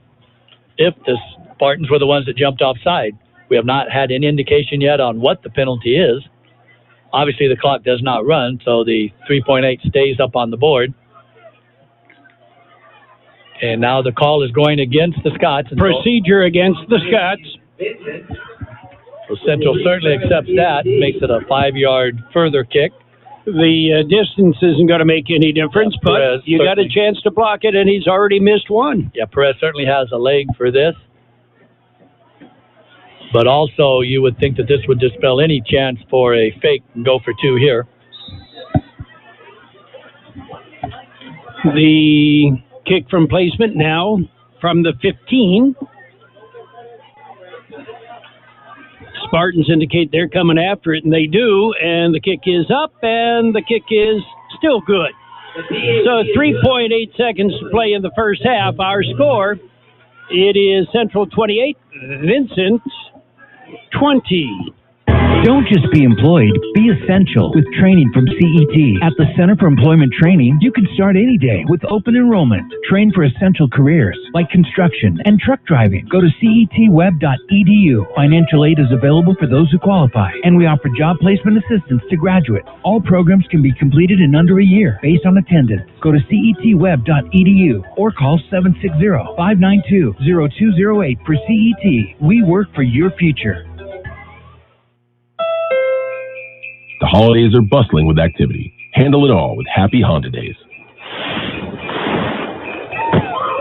If the Spartans were the ones that jumped offside. We have not had any indication yet on what the penalty is. Obviously, the clock does not run, so the 3.8 stays up on the board. And now the call is going against the Scots. Procedure against the Scots. So Central certainly accepts that, makes it a 5-yard further kick. The distance isn't going to make any difference, but you got a chance to block it, and he's already missed one. Yeah, Perez certainly has a leg for this. But also, you would think that this would dispel any chance for a fake and go for 2 here. The kick from placement now from the 15. Spartans indicate they're coming after it, and they do, and the kick is up, and the kick is still good. So 3.8 seconds to play in the first half. Our score, it is Central 28, Vincent 20. Don't just be employed, be essential with training from CET. At the Center for Employment Training, you can start any day with open enrollment. Train for essential careers like construction and truck driving. Go to cetweb.edu. Financial aid is available for those who qualify, and we offer job placement assistance to graduates. All programs can be completed in under a year based on attendance. Go to cetweb.edu or call 760-592-0208 for CET. We work for your future. The holidays are bustling with activity. Handle it all with Happy Honda Days.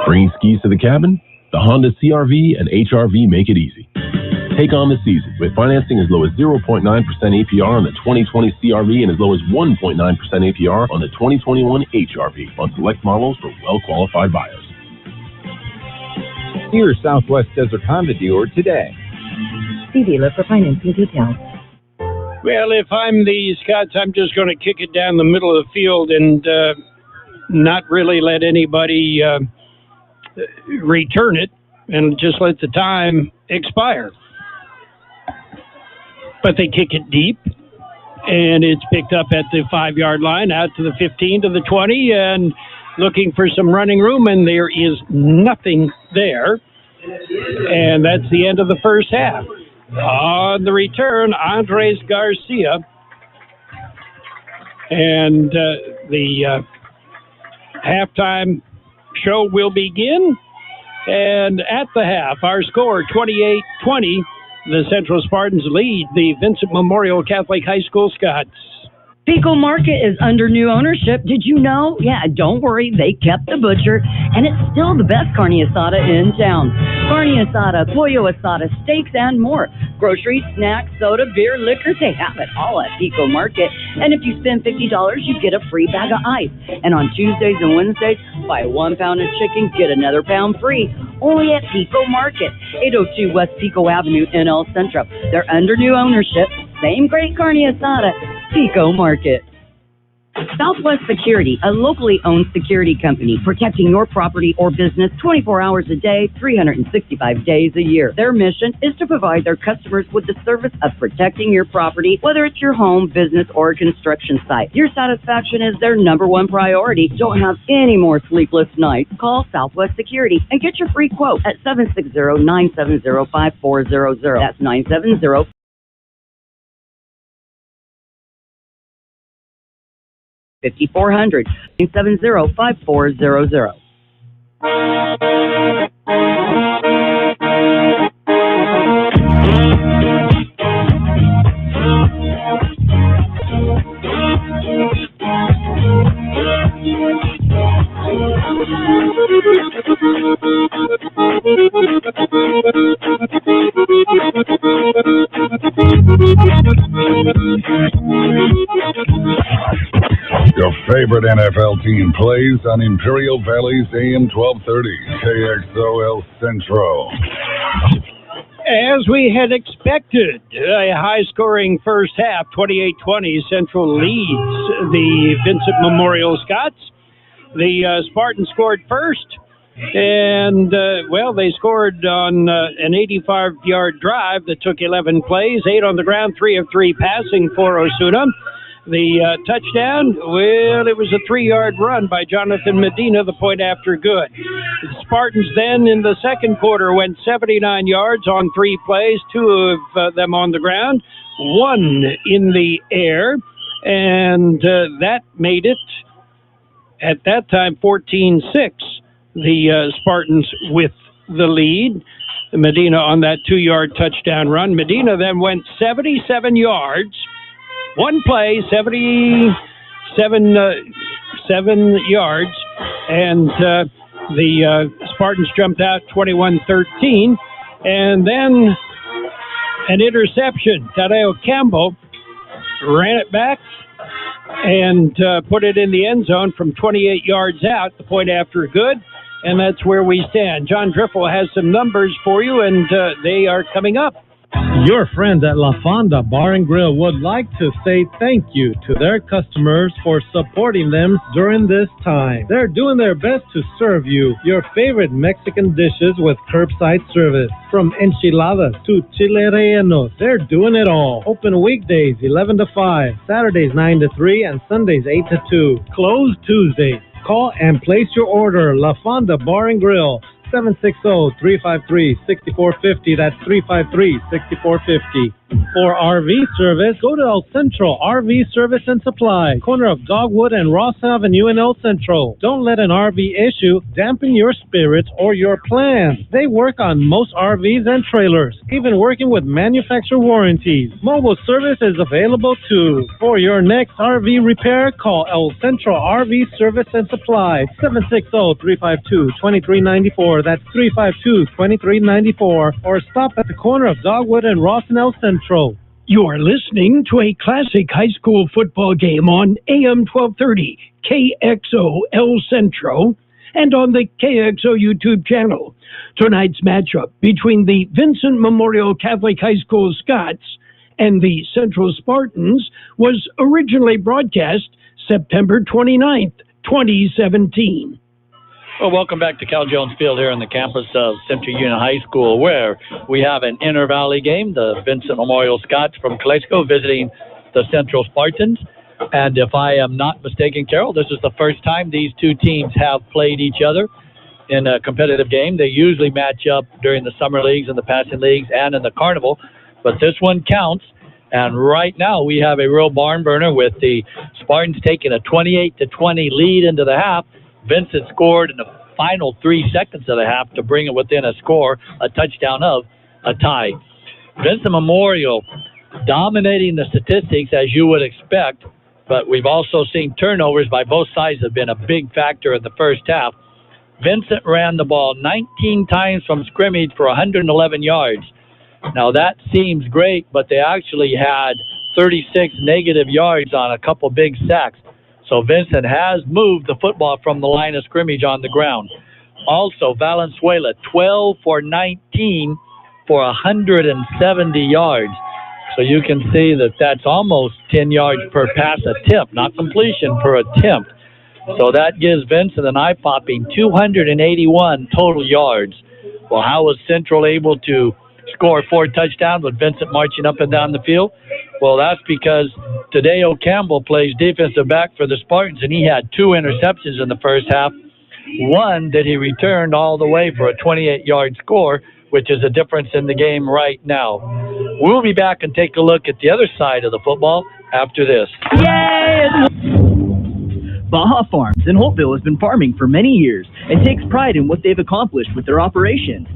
Bringing skis to the cabin? The Honda CRV and HRV make it easy. Take on the season with financing as low as 0.9% APR on the 2020 CRV and as low as 1.9% APR on the 2021 HRV on select models for well-qualified buyers. See your Southwest Desert Honda dealer today. See dealer for financing details. Well, if I'm the Scotts, I'm just going to kick it down the middle of the field and not really let anybody return it and just let the time expire. But they kick it deep, and it's picked up at the 5-yard line, out to the 15, to the 20, and looking for some running room, and there is nothing there. And that's the end of the first half. On the return, Andres Garcia. And the halftime show will begin. And at the half, our score, 28-20. The Central Spartans lead the Vincent Memorial Catholic High School Scotts. Pico Market is under new ownership. Did you know? Yeah, don't worry. They kept the butcher, and it's still the best carne asada in town. Carne asada, pollo asada, steaks, and more. Groceries, snacks, soda, beer, liquor, they have it all at Pico Market. And if you spend $50, you get a free bag of ice. And on Tuesdays and Wednesdays, buy 1 pound of chicken, get another pound free. Only at Pico Market, 802 West Pico Avenue in El Centro. They're under new ownership. Same great carne asada, Pico Market. Southwest Security, a locally owned security company protecting your property or business 24 hours a day, 365 days a year. Their mission is to provide their customers with the service of protecting your property, whether it's your home, business, or a construction site. Your satisfaction is their #1 priority. Don't have any more sleepless nights. Call Southwest Security and get your free quote at 760-970-5400. That's 970 5400 970-5400. Your favorite NFL team plays on Imperial Valley's AM 1230, KXOL Centro. As we had expected, a high-scoring first half, 28-20, Central leads the Vincent Memorial Scotts. The Spartans scored first, and, they scored on an 85-yard drive that took 11 plays, 8 on the ground, 3 of 3 passing for Osuna. The touchdown, it was a 3-yard run by Jonathan Medina, the point after good. The Spartans then in the second quarter went 79 yards on 3 plays, 2 of them on the ground, 1 in the air, and that made it, at that time, 14-6. The Spartans with the lead. Medina on that 2-yard touchdown run. Medina then went 77 yards. 1 play, 77 yards, and the Spartans jumped out 21-13, and then an interception. Tadeo Campbell ran it back and put it in the end zone from 28 yards out, the point after good, and that's where we stand. John Driffel has some numbers for you, and they are coming up. Your friends at La Fonda Bar and Grill would like to say thank you to their customers for supporting them during this time. They're doing their best to serve you your favorite Mexican dishes with curbside service. From enchiladas to chile rellenos, they're doing it all. Open weekdays 11 to 5, Saturdays 9 to 3, and Sundays 8 to 2. Closed Tuesdays. Call and place your order. La Fonda Bar and Grill. 760-353-6450. That's 353-6450. For RV service, go to El Centro RV Service and Supply, corner of Dogwood and Ross Avenue in El Centro. Don't let an RV issue dampen your spirits or your plans. They work on most RVs and trailers, even working with manufacturer warranties. Mobile service is available too. For your next RV repair, call El Centro RV Service and Supply, 760-352-2394. That's 352-2394. Or stop at the corner of Dogwood and Ross in El Centro. You're listening to a classic high school football game on AM 1230 KXO El Centro and on the KXO YouTube channel. Tonight's matchup between the Vincent Memorial Catholic High School Scotts and the Central Spartans was originally broadcast September 29th, 2017. Well, welcome back to Cal Jones Field here on the campus of Centro Union High School, where we have an Inter-Valley game, the Vincent Memorial Scotts from Calexico visiting the Central Spartans. And if I am not mistaken, Carol, this is the first time these two teams have played each other in a competitive game. They usually match up during the summer leagues and the passing leagues and in the carnival, but this one counts. And right now we have a real barn burner with the Spartans taking a 28-20 lead into the half. Vincent scored in the final 3 seconds of the half to bring it within a score, a touchdown of a tie. Vincent Memorial dominating the statistics as you would expect, but we've also seen turnovers by both sides have been a big factor in the first half. Vincent ran the ball 19 times from scrimmage for 111 yards. Now that seems great, but they actually had 36 negative yards on a couple big sacks. So Vincent has moved the football from the line of scrimmage on the ground. Also, Valenzuela, 12 for 19 for 170 yards. So you can see that that's almost 10 yards per pass attempt, not completion, per attempt. So that gives Vincent an eye-popping 281 total yards. Well, how was Central able to score 4 touchdowns with Vincent marching up and down the field? Well, that's because Tadeo Campbell plays defensive back for the Spartans, and he had 2 interceptions in the first half. One that he returned all the way for a 28-yard score, which is a difference in the game right now. We'll be back and take a look at the other side of the football after this. Yay! Baja Farms in Holtville has been farming for many years and takes pride in what they've accomplished with their operations.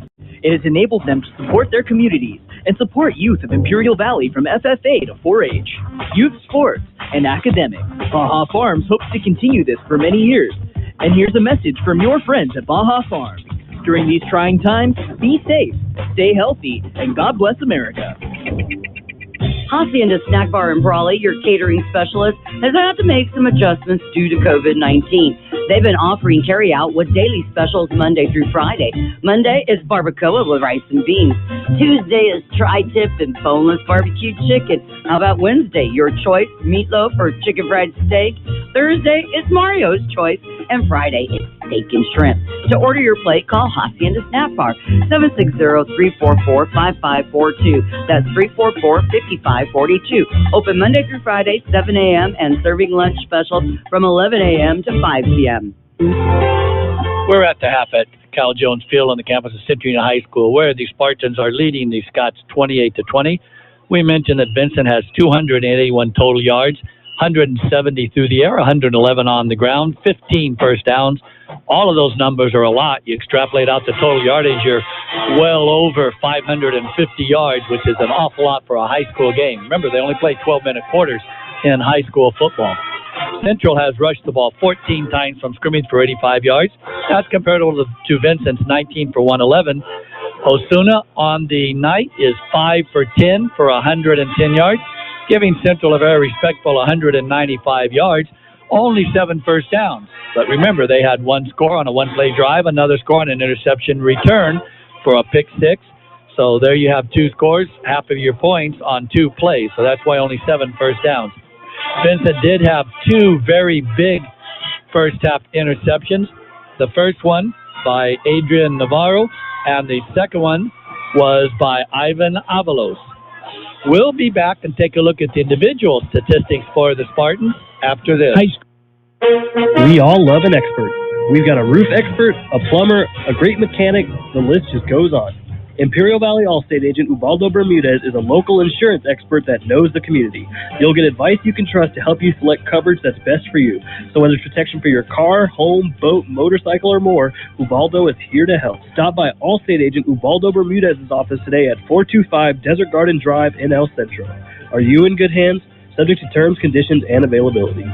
It has enabled them to support their communities and support youth of Imperial Valley from FFA to 4-H, youth sports, and academics. Baja Farms hopes to continue this for many years. And here's a message from your friends at Baja Farms. During these trying times, be safe, stay healthy, and God bless America. Hacienda Snack Bar in Brawley, your catering specialist, has had to make some adjustments due to COVID-19. They've been offering carry-out with daily specials Monday through Friday. Monday is barbacoa with rice and beans. Tuesday is tri-tip and boneless barbecue chicken. How about Wednesday? Your choice, meatloaf or chicken fried steak. Thursday is Mario's choice. And Friday is steak and shrimp. To order your plate, call Hacienda Snack Bar, 760-344-5542. That's 344-5542. Open Monday through Friday, 7 a.m. and serving lunch specials from 11 a.m. to 5 p.m. We're at the half at Cal Jones Field on the campus of Centro Union High School, where the Spartans are leading the Scotts 28-20. We mentioned that Vincent has 281 total yards, 170 through the air, 111 on the ground, 15 first downs. All of those numbers are a lot. You extrapolate out the total yardage, you're well over 550 yards, which is an awful lot for a high school game. Remember, they only play 12-minute quarters in high school football. Central has rushed the ball 14 times from scrimmage for 85 yards. That's comparable to Vincent's 19 for 111. Osuna on the night is 5 for 10 for 110 yards, giving Central a very respectful 195 yards, only 7 first downs. But remember, they had one score on a one-play drive, another score on an interception return for a pick six. So there you have 2 scores, half of your points on 2 plays. So that's why only 7 first downs. Vincent did have 2 very big first-half interceptions. The first one by Adrian Navarro, and the second one was by Ivan Avalos. We'll be back and take a look at the individual statistics for the Spartans after this. We all love an expert. We've got a roof expert, a plumber, a great mechanic. The list just goes on. Imperial Valley Allstate agent Ubaldo Bermudez is a local insurance expert that knows the community. You'll get advice you can trust to help you select coverage that's best for you. So whether it's protection for your car, home, boat, motorcycle, or more, Ubaldo is here to help. Stop by Allstate agent Ubaldo Bermudez's office today at 425 Desert Garden Drive in El Centro. Are you in good hands? Subject to terms, conditions, and availability.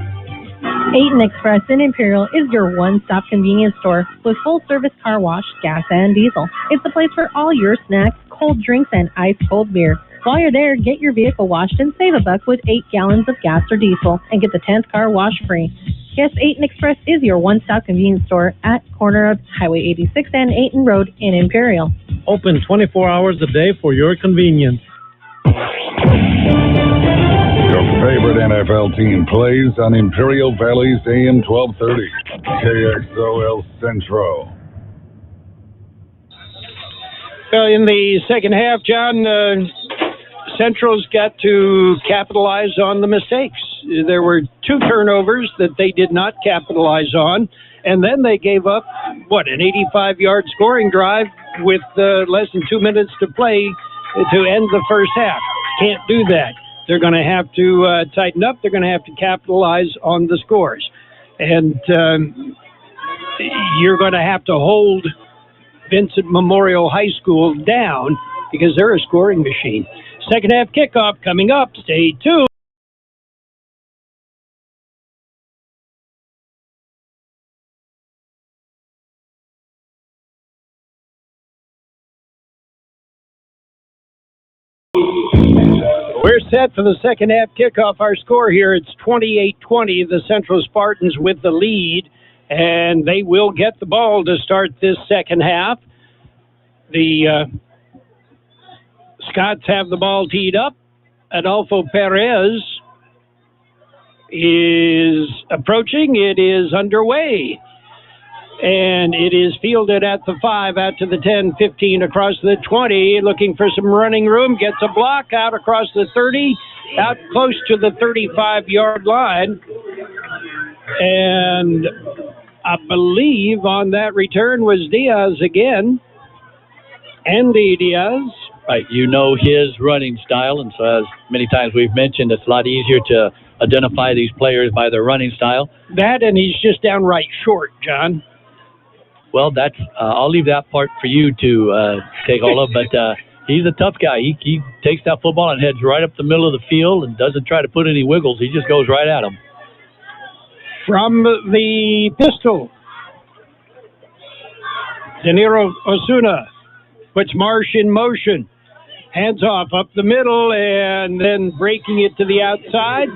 Aten Express in Imperial is your one-stop convenience store with full-service car wash, gas, and diesel. It's the place for all your snacks, cold drinks, and ice-cold beer. While you're there, get your vehicle washed and save $1 with 8 gallons of gas or diesel and get the 10th car wash free. Yes, Aten Express is your one-stop convenience store at corner of Highway 86 and Aten Road in Imperial. Open 24 hours a day for your convenience. Your favorite NFL team plays on Imperial Valley's AM 1230, KXO El Centro. Well, in the second half, John, Centro's got to capitalize on the mistakes. There were 2 turnovers that they did not capitalize on, and then they gave up, an 85-yard scoring drive with less than 2 minutes to play to end the first half. Can't do that. They're going to have to tighten up. They're going to have to capitalize on the scores. And you're going to have to hold Vincent Memorial High School down because they're a scoring machine. Second half kickoff coming up. Stay tuned. We're set for the second half kickoff. Our score here, it's 28-20. The Central Spartans with the lead, and they will get the ball to start this second half. The Scotts have the ball teed up. Adolfo Perez is approaching. It is underway. And it is fielded at the 5, out to the 10, 15, across the 20, looking for some running room, gets a block out across the 30, out close to the 35-yard line. And I believe on that return was Diaz again. Andy Diaz. Right, you know his running style, and so as many times we've mentioned, it's a lot easier to identify these players by their running style. That, and he's just downright short, John. Well, that's I'll leave that part for you to take all of, but he's a tough guy. He takes that football and heads right up the middle of the field and doesn't try to put any wiggles. He just goes right at him. From the pistol, De Niro Osuna puts Marsh in motion. Hands off up the middle and then breaking it to the outside.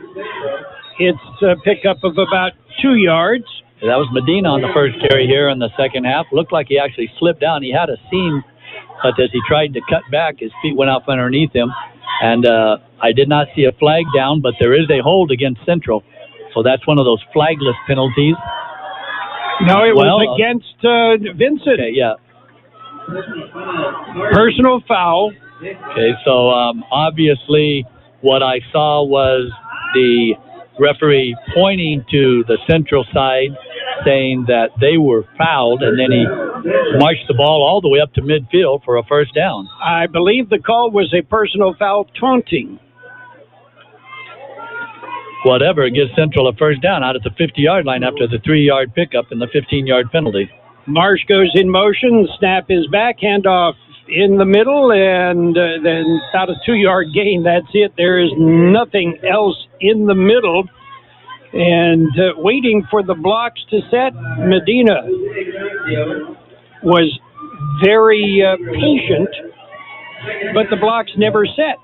It's a pickup of about 2 yards. That was Medina on the first carry here in the second half. Looked like he actually slipped down. He had a seam, but as he tried to cut back, his feet went out from underneath him. And I did not see a flag down, but there is a hold against Central. So that's one of those flagless penalties. No, it was against Vincent. Okay, yeah. Personal foul. Okay, so obviously what I saw was the referee pointing to the Central side, saying that they were fouled, and then he marched the ball all the way up to midfield for a first down. I believe the call was a personal foul, taunting. Whatever, it gives Central a first down out at the 50-yard line after the 3-yard pickup and the 15-yard penalty. Marsh goes in motion, snap is back, handoff in the middle, and then about a 2-yard gain. That's it. There is nothing else in the middle. And waiting for the blocks to set, Medina was very patient, but the blocks never set.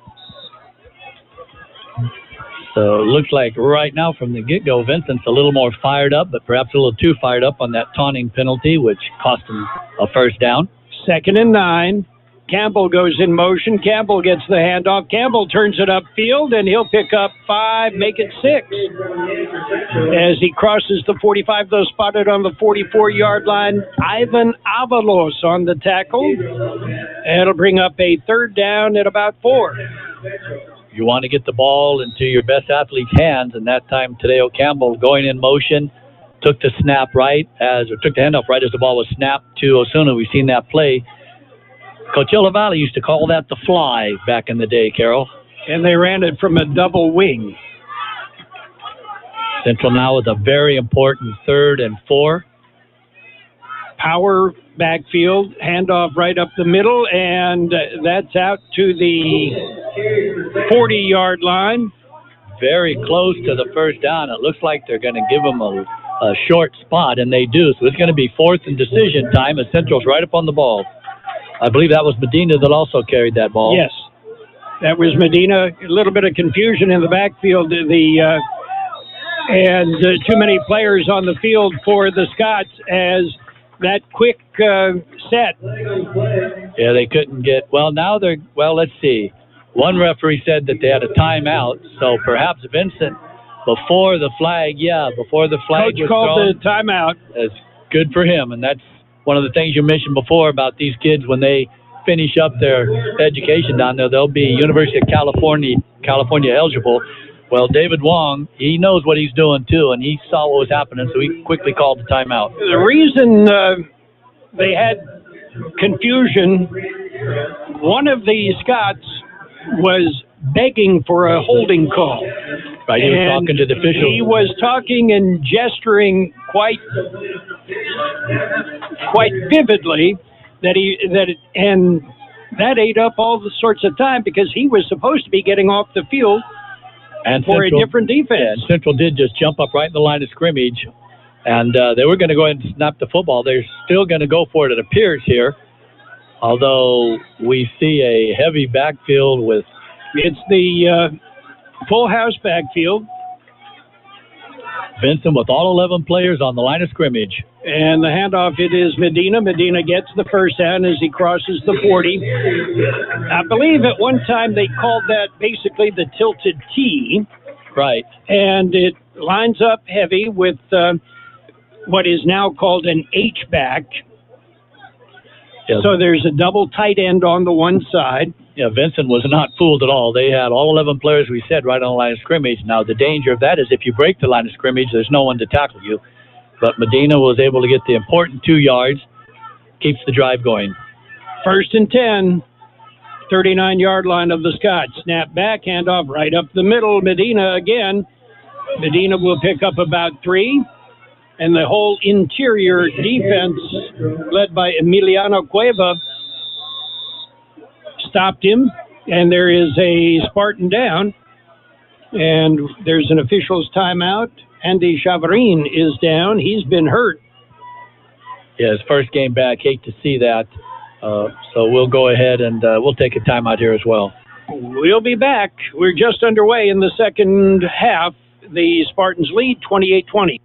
So it looks like right now from the get-go, Vincent's a little more fired up, but perhaps a little too fired up on that taunting penalty, which cost him a first down. 2nd and 9. Campbell goes in motion. Campbell gets the handoff. Campbell turns it upfield, and he'll pick up 5, make it 6. As he crosses the 45, though, spotted on the 44-yard line. Ivan Avalos on the tackle. It'll bring up a 3rd down at about 4. You want to get the ball into your best athlete's hands, and that time Tadeo Campbell going in motion, took the snap took the handoff right as the ball was snapped to Osuna. We've seen that play. Coachella Valley used to call that the fly back in the day, Carol. And they ran it from a double wing. Central now with a very important 3rd and 4. Power backfield, handoff right up the middle, and that's out to the 40-yard line. Very close to the first down. It looks like they're going to give them a short spot, and they do. So it's going to be 4th and decision time as Central's right up on the ball. I believe that was Medina that also carried that ball. Yes, that was Medina. A little bit of confusion in the backfield. And too many players on the field for the Scots as that quick set. Yeah, they couldn't get, let's see. One referee said that they had a timeout, so perhaps Vincent, before the flag Coach was called thrown, the timeout. That's good for him, and that's one of the things you mentioned before about these kids when they finish up their education down there, they'll be University of California eligible. Well, David Wong, he knows what he's doing too, and he saw what was happening, so he quickly called the timeout. The reason they had confusion, one of the Scots was begging for a holding call. Right, he was talking to the official. He was talking and gesturing quite vividly and that ate up all the sorts of time because he was supposed to be getting off the field and for a different defense. Central did just jump up right in the line of scrimmage, and they were going to go ahead and snap the football. They're still going to go for it appears here, although we see a heavy backfield with... It's the full house backfield. Vincent with all 11 players on the line of scrimmage. And the handoff, it is Medina. Medina gets the first down as he crosses the 40. I believe at one time they called that basically the tilted T. Right. And it lines up heavy with what is now called an H-back. Yes. So there's a double tight end on the one side. Yeah, Vincent was not fooled at all. They had all 11 players, we said, right on the line of scrimmage. Now, the danger of that is if you break the line of scrimmage, there's no one to tackle you. But Medina was able to get the important 2 yards, keeps the drive going. 1st and 10, 39-yard line of the Scots. Snap back, handoff right up the middle. Medina again. Medina will pick up about 3. And the whole interior defense, led by Emiliano Cueva, stopped him. And there is a Spartan down. And there's an official's timeout. Andy Chavarin is down. He's been hurt. Yeah, his first game back. Hate to see that. So we'll go ahead and we'll take a timeout here as well. We'll be back. We're just underway in the second half. The Spartans lead 28-20.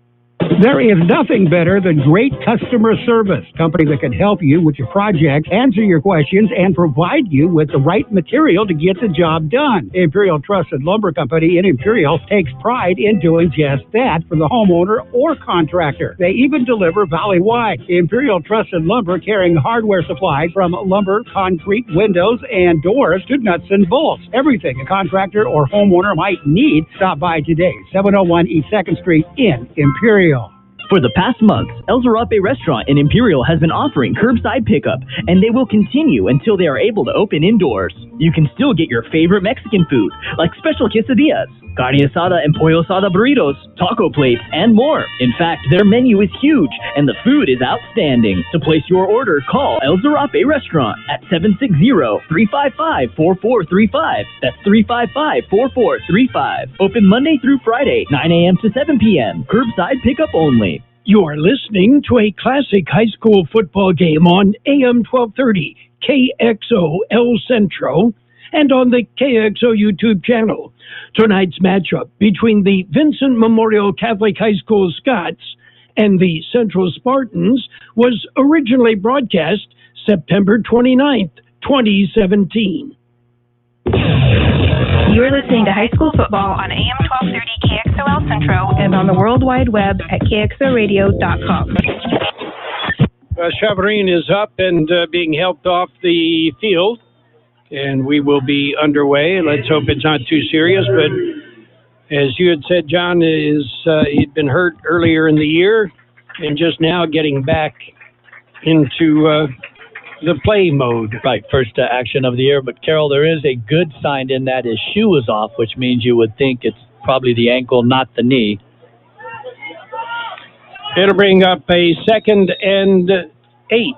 There is nothing better than great customer service. Company that can help you with your project, answer your questions, and provide you with the right material to get the job done. Imperial Trusted Lumber Company in Imperial takes pride in doing just that for the homeowner or contractor. They even deliver valley-wide. Imperial Trusted Lumber carrying hardware supplies from lumber, concrete, windows, and doors to nuts and bolts. Everything a contractor or homeowner might need. Stop by today, 701 East 2nd Street in Imperial. For the past months, El Zarape Restaurant in Imperial has been offering curbside pickup, and they will continue until they are able to open indoors. You can still get your favorite Mexican food, like special quesadillas, carne asada and pollo asada burritos, taco plates, and more. In fact, their menu is huge, and the food is outstanding. To place your order, call El Zarape Restaurant at 760-355-4435. That's 355-4435. Open Monday through Friday, 9 a.m. to 7 p.m. Curbside pickup only. You are listening to a classic high school football game on AM 1230, KXO El Centro, and on the KXO YouTube channel. Tonight's matchup between the Vincent Memorial Catholic High School Scots and the Central Spartans was originally broadcast September 29th, 2017. You are listening to high school football on AM 1230 KXO El Centro and on the World Wide Web at KXORadio.com. Chavarin is up and being helped off the field, and we will be underway. Let's hope it's not too serious, but as you had said, John, he'd been hurt earlier in the year and just now getting back into the play mode. Right, first action of the year. But, Carol, there is a good sign in that his shoe was off, which means you would think it's probably the ankle, not the knee. It'll bring up a 2nd and 8.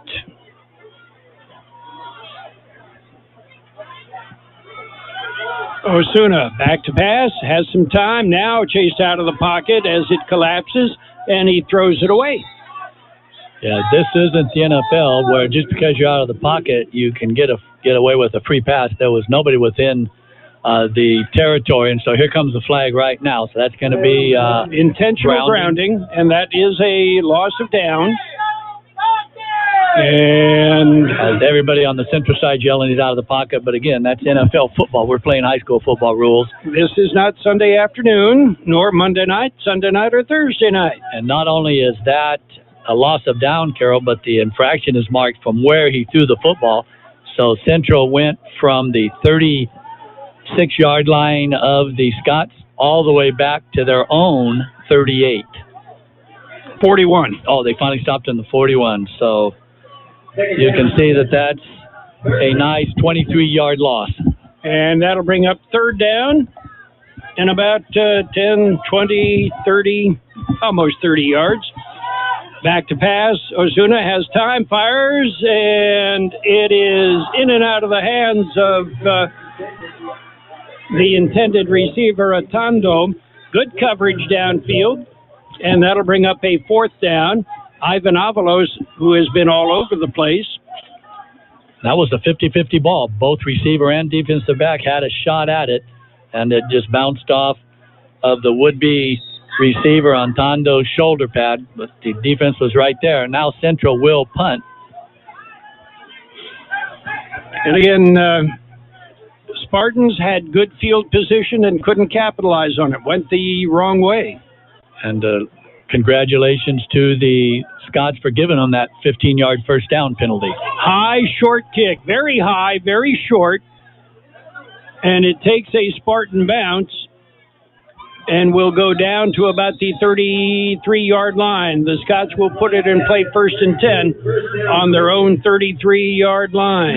Osuna back to pass, has some time now, chased out of the pocket as it collapses, and he throws it away. Yeah, this isn't the NFL where just because you're out of the pocket, you can get away with a free pass. There was nobody within the territory, and so here comes the flag right now. So that's going to be intentional grounding, and that is a loss of down. And as everybody on the Centro side yelling he's out of the pocket, but again, that's NFL football. We're playing high school football rules. This is not Sunday afternoon, nor Monday night, Sunday night, or Thursday night. And not only is that a loss of down, Carol, but the infraction is marked from where he threw the football. So Centro went from the 36-yard line of the Scotts all the way back to their own 38. 41. Oh, they finally stopped in the 41. So you can see that that's a nice 23-yard loss. And that'll bring up 3rd down and about 10, 20, 30, almost 30 yards. Back to pass. Osuna has time, fires, and it is in and out of the hands of the intended receiver, Atondo. Good coverage downfield, and that'll bring up a 4th down. Ivan Avalos, who has been all over the place. That was a 50-50 ball. Both receiver and defensive back had a shot at it, and it just bounced off of the would-be receiver on Tondo's shoulder pad, but the defense was right there. Now Central will punt. And again, Spartans had good field position and couldn't capitalize on it. Went the wrong way. And congratulations to the Scotts for giving them that 15-yard first down penalty. High, short kick. Very high, very short. And it takes a Spartan bounce and will go down to about the 33-yard line. The Scotts will put it in play 1st and 10 on their own 33-yard line.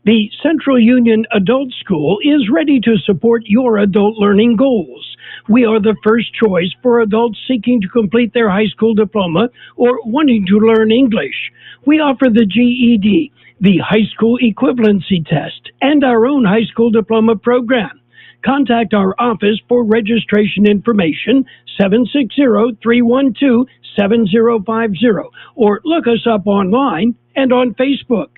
The Central Union Adult School is ready to support your adult learning goals. We are the first choice for adults seeking to complete their high school diploma or wanting to learn English. We offer the GED, the High School Equivalency Test, and our own high school diploma program. Contact our office for registration information, 760-312-7050, or look us up online and on Facebook.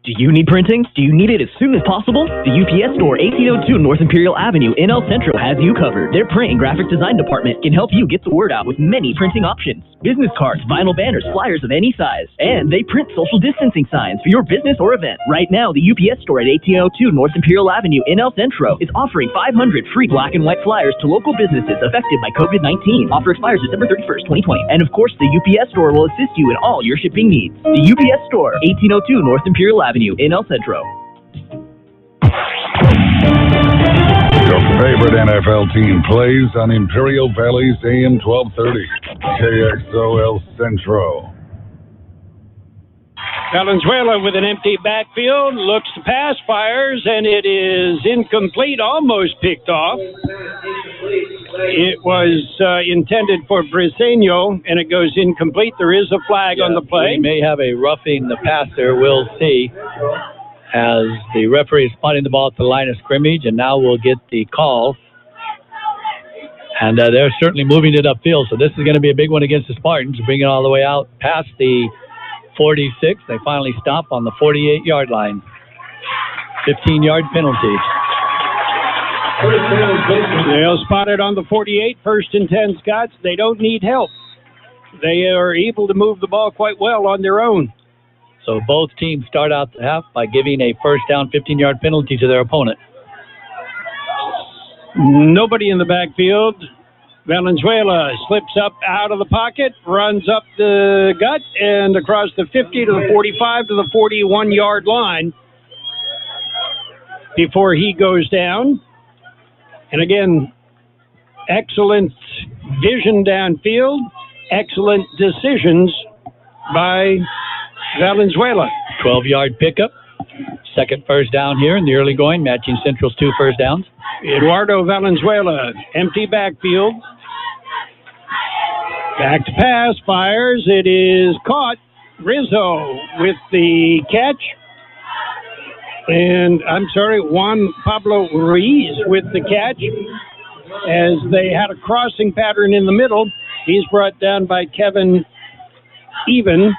Do you need printing? Do you need it as soon as possible? The UPS Store, 1802 North Imperial Avenue in El Centro has you covered. Their print and graphic design department can help you get the word out with many printing options. Business cards, vinyl banners, flyers of any size. And they print social distancing signs for your business or event. Right now, the UPS Store at 1802 North Imperial Avenue in El Centro is offering 500 free black and white flyers to local businesses affected by COVID-19. Offer expires December 31st, 2020. And of course, the UPS Store will assist you in all your shipping needs. The UPS Store, 1802 North Imperial Avenue in El Centro. Your favorite NFL team plays on Imperial Valley's AM 1230, KXO El Centro. Valenzuela with an empty backfield, looks to pass, fires, and it is incomplete, almost picked off. It was intended for Briseño, and it goes incomplete. There is a flag on the play. We may have a roughing the passer. We'll see as the referee is punting the ball at the line of scrimmage, and now we'll get the call. And they're certainly moving it upfield, so this is going to be a big one against the Spartans, bring it all the way out past the 46. They finally stop on the 48-yard line. 15-yard penalty. They'll spot it on the 48, 1st and 10 Scotts. They don't need help. They are able to move the ball quite well on their own. So both teams start out the half by giving a first down 15-yard penalty to their opponent. Nobody in the backfield. Valenzuela slips up out of the pocket, runs up the gut, and across the 50 to the 45 to the 41-yard line before he goes down. And again, excellent vision downfield, excellent decisions by Valenzuela. 12-yard pickup. Second first down here in the early going, matching Central's 2 first downs. Eduardo Valenzuela, empty backfield. Back to pass, fires. It is caught. Rizzo with the catch. And, Juan Pablo Ruiz with the catch. As they had a crossing pattern in the middle. He's brought down by Kevin Even.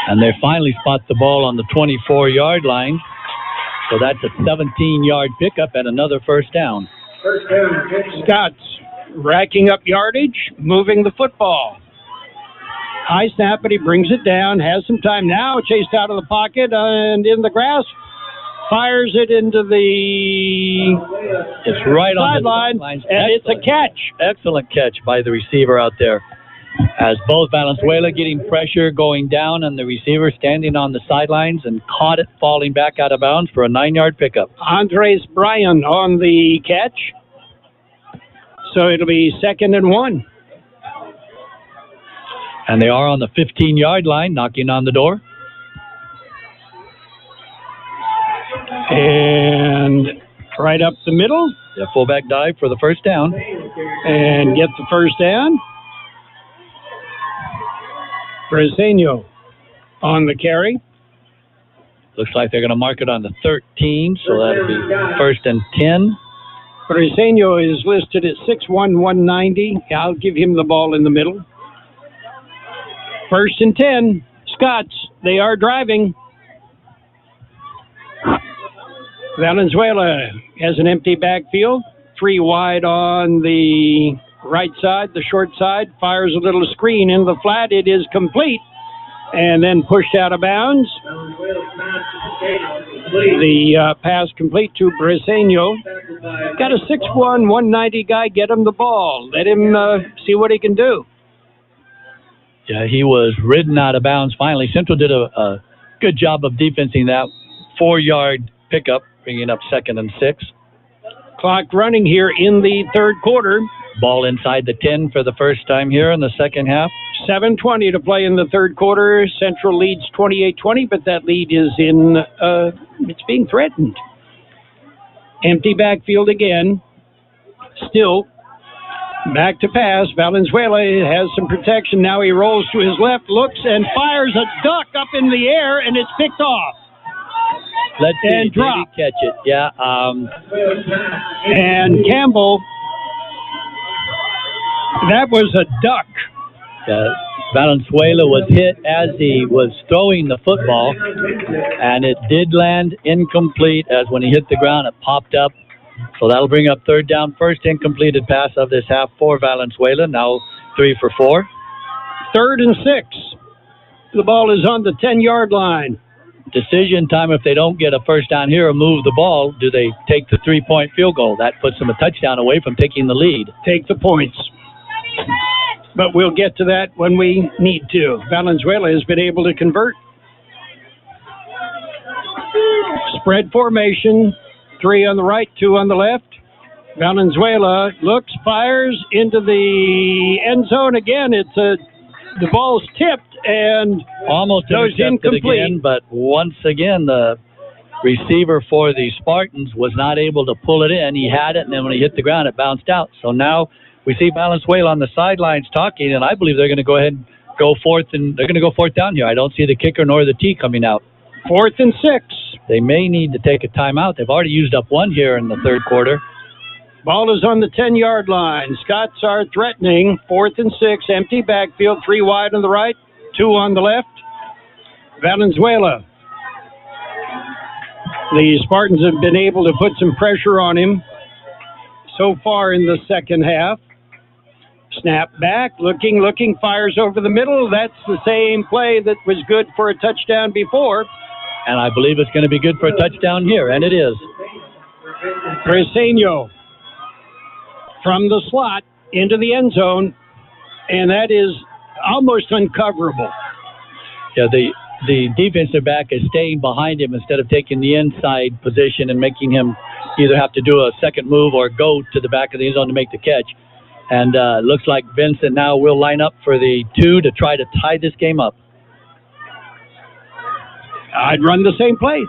And they finally spot the ball on the 24-yard line. So that's a 17-yard pickup and another first down. Scotts racking up yardage, moving the football. High snap, but he brings it down, has some time now, chased out of the pocket and in the grass. Fires it into the It's right on the sideline, and it's a catch. Excellent catch by the receiver out there. As both Valenzuela getting pressure going down and the receiver standing on the sidelines and caught it falling back out of bounds for a 9-yard pickup. Andres Bryan on the catch. So it'll be 2nd and 1. And they are on the 15-yard line, knocking on the door. And right up the middle. The fullback dive for the first down. And get the first down. Briseño on the carry. Looks like they're going to mark it on the 13, so that'll be 1st and 10. Briseño is listed at 6'1", 190. I'll give him the ball in the middle. 1st and 10. Scotts, they are driving. Valenzuela has an empty backfield. 3 wide on the right side, the short side. Fires a little screen in the flat. It is complete. And then pushed out of bounds. The pass complete to Briseño. Got a 6'1", 190 guy. Get him the ball. Let him see what he can do. Yeah, he was ridden out of bounds finally. Central did a good job of defensing that 4-yard pickup, bringing up 2nd and 6. Clock running here in the third quarter. Ball inside the 10 for the first time here in the second half. 7:20 to play in the third quarter. Central leads 28-20, but that lead is it's being threatened. Empty backfield again. Still back to pass. Valenzuela has some protection. Now he rolls to his left, looks, and fires a duck up in the air, and it's picked off. Let's see, and drop. Catch it. Yeah. And Campbell, that was a duck. Valenzuela was hit as he was throwing the football, and it did land incomplete as when he hit the ground, it popped up. So that'll bring up 3rd down, first incompleted pass of this half for Valenzuela, now 3 for 4. 3rd and 6. The ball is on the 10-yard line. Decision time, if they don't get a first down here or move the ball, do they take the 3-point field goal? That puts them a touchdown away from taking the lead. Take the points. But we'll get to that when we need to. Valenzuela has been able to convert. Spread formation, 3 on the right, 2 on the left. Valenzuela looks, fires into the end zone again. The ball's tipped and almost goes incomplete. Again, but once again, the receiver for the Spartans was not able to pull it in. He had it, and then when he hit the ground, it bounced out. So now we see Valenzuela on the sidelines talking, and I believe they're going to go ahead and go fourth, and they're going to go 4th down here. I don't see the kicker nor the tee coming out. 4th and 6. They may need to take a timeout. They've already used up 1 here in the third quarter. Ball is on the 10-yard line. Scotts are threatening. 4th and 6, empty backfield, 3 wide on the right, 2 on the left. Valenzuela. The Spartans have been able to put some pressure on him so far in the second half. Snap back, looking, fires over the middle. That's the same play that was good for a touchdown before. And I believe it's going to be good for a touchdown here, and it is. Briseño from the slot into the end zone, and that is almost uncoverable. Yeah, the defensive back is staying behind him instead of taking the inside position and making him either have to do a second move or go to the back of the end zone to make the catch. And looks like Vincent now will line up for the 2 to try to tie this game up. I'd run the same play.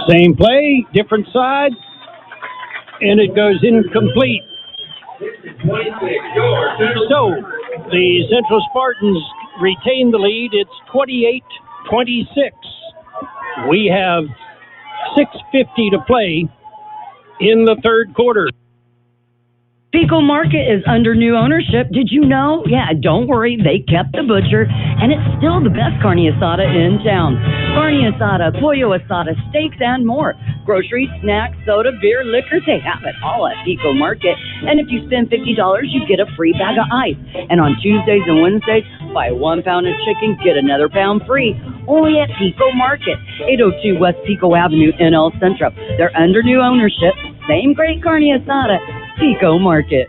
Same play, different side, and it goes incomplete. So, the Central Spartans retain the lead. It's 28-26. We have 6:50 to play in the third quarter. Pico Market is under new ownership. Did you know? Yeah, don't worry. They kept the butcher, and it's still the best carne asada in town. Carne asada, pollo asada, steaks, and more. Groceries, snacks, soda, beer, liquor, they have it all at Pico Market. And if you spend $50, you get a free bag of ice. And on Tuesdays and Wednesdays, buy 1 pound of chicken, get another pound free. Only at Pico Market, 802 West Pico Avenue in El Centro. They're under new ownership. Same great carne asada. Pico Market.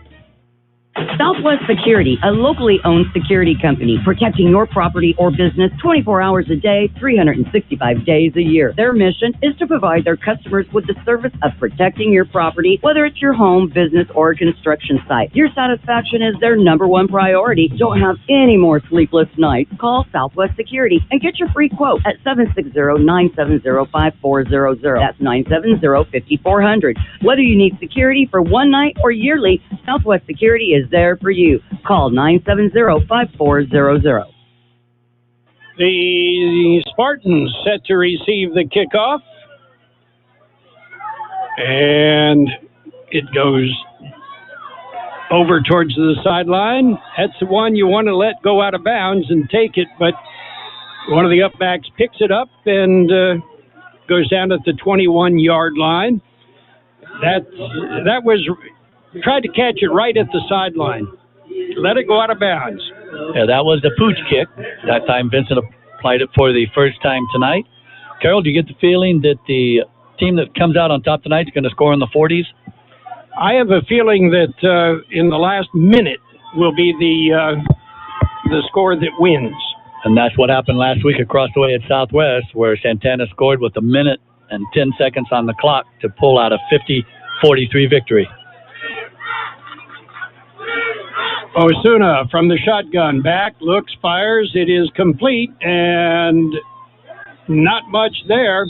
Southwest Security, a locally owned security company protecting your property or business 24 hours a day, 365 days a year. Their mission is to provide their customers with the service of protecting your property, whether it's your home, business, or construction site. Your satisfaction is their #1 priority. Don't have any more sleepless nights. Call Southwest Security and get your free quote at 760-970-5400. That's 970-5400. Whether you need security for one night or yearly, Southwest Security is there for you. Call 970-5400. The Spartans set to receive the kickoff. And it goes over towards the sideline. That's the one you want to let go out of bounds and take it, but one of the upbacks picks it up and goes down at the 21-yard line. That was... Tried to catch it right at the sideline. Let it go out of bounds. Yeah, that was the pooch kick. That time Vincent applied it for the first time tonight. Carol, do you get the feeling that the team that comes out on top tonight is going to score in the 40s? I have a feeling that in the last minute will be the score that wins. And that's what happened last week across the way at Southwest, where Santana scored with 1 minute and 10 seconds on the clock to pull out a 50-43 victory. Osuna from the shotgun, back, looks, fires. It is complete, and not much there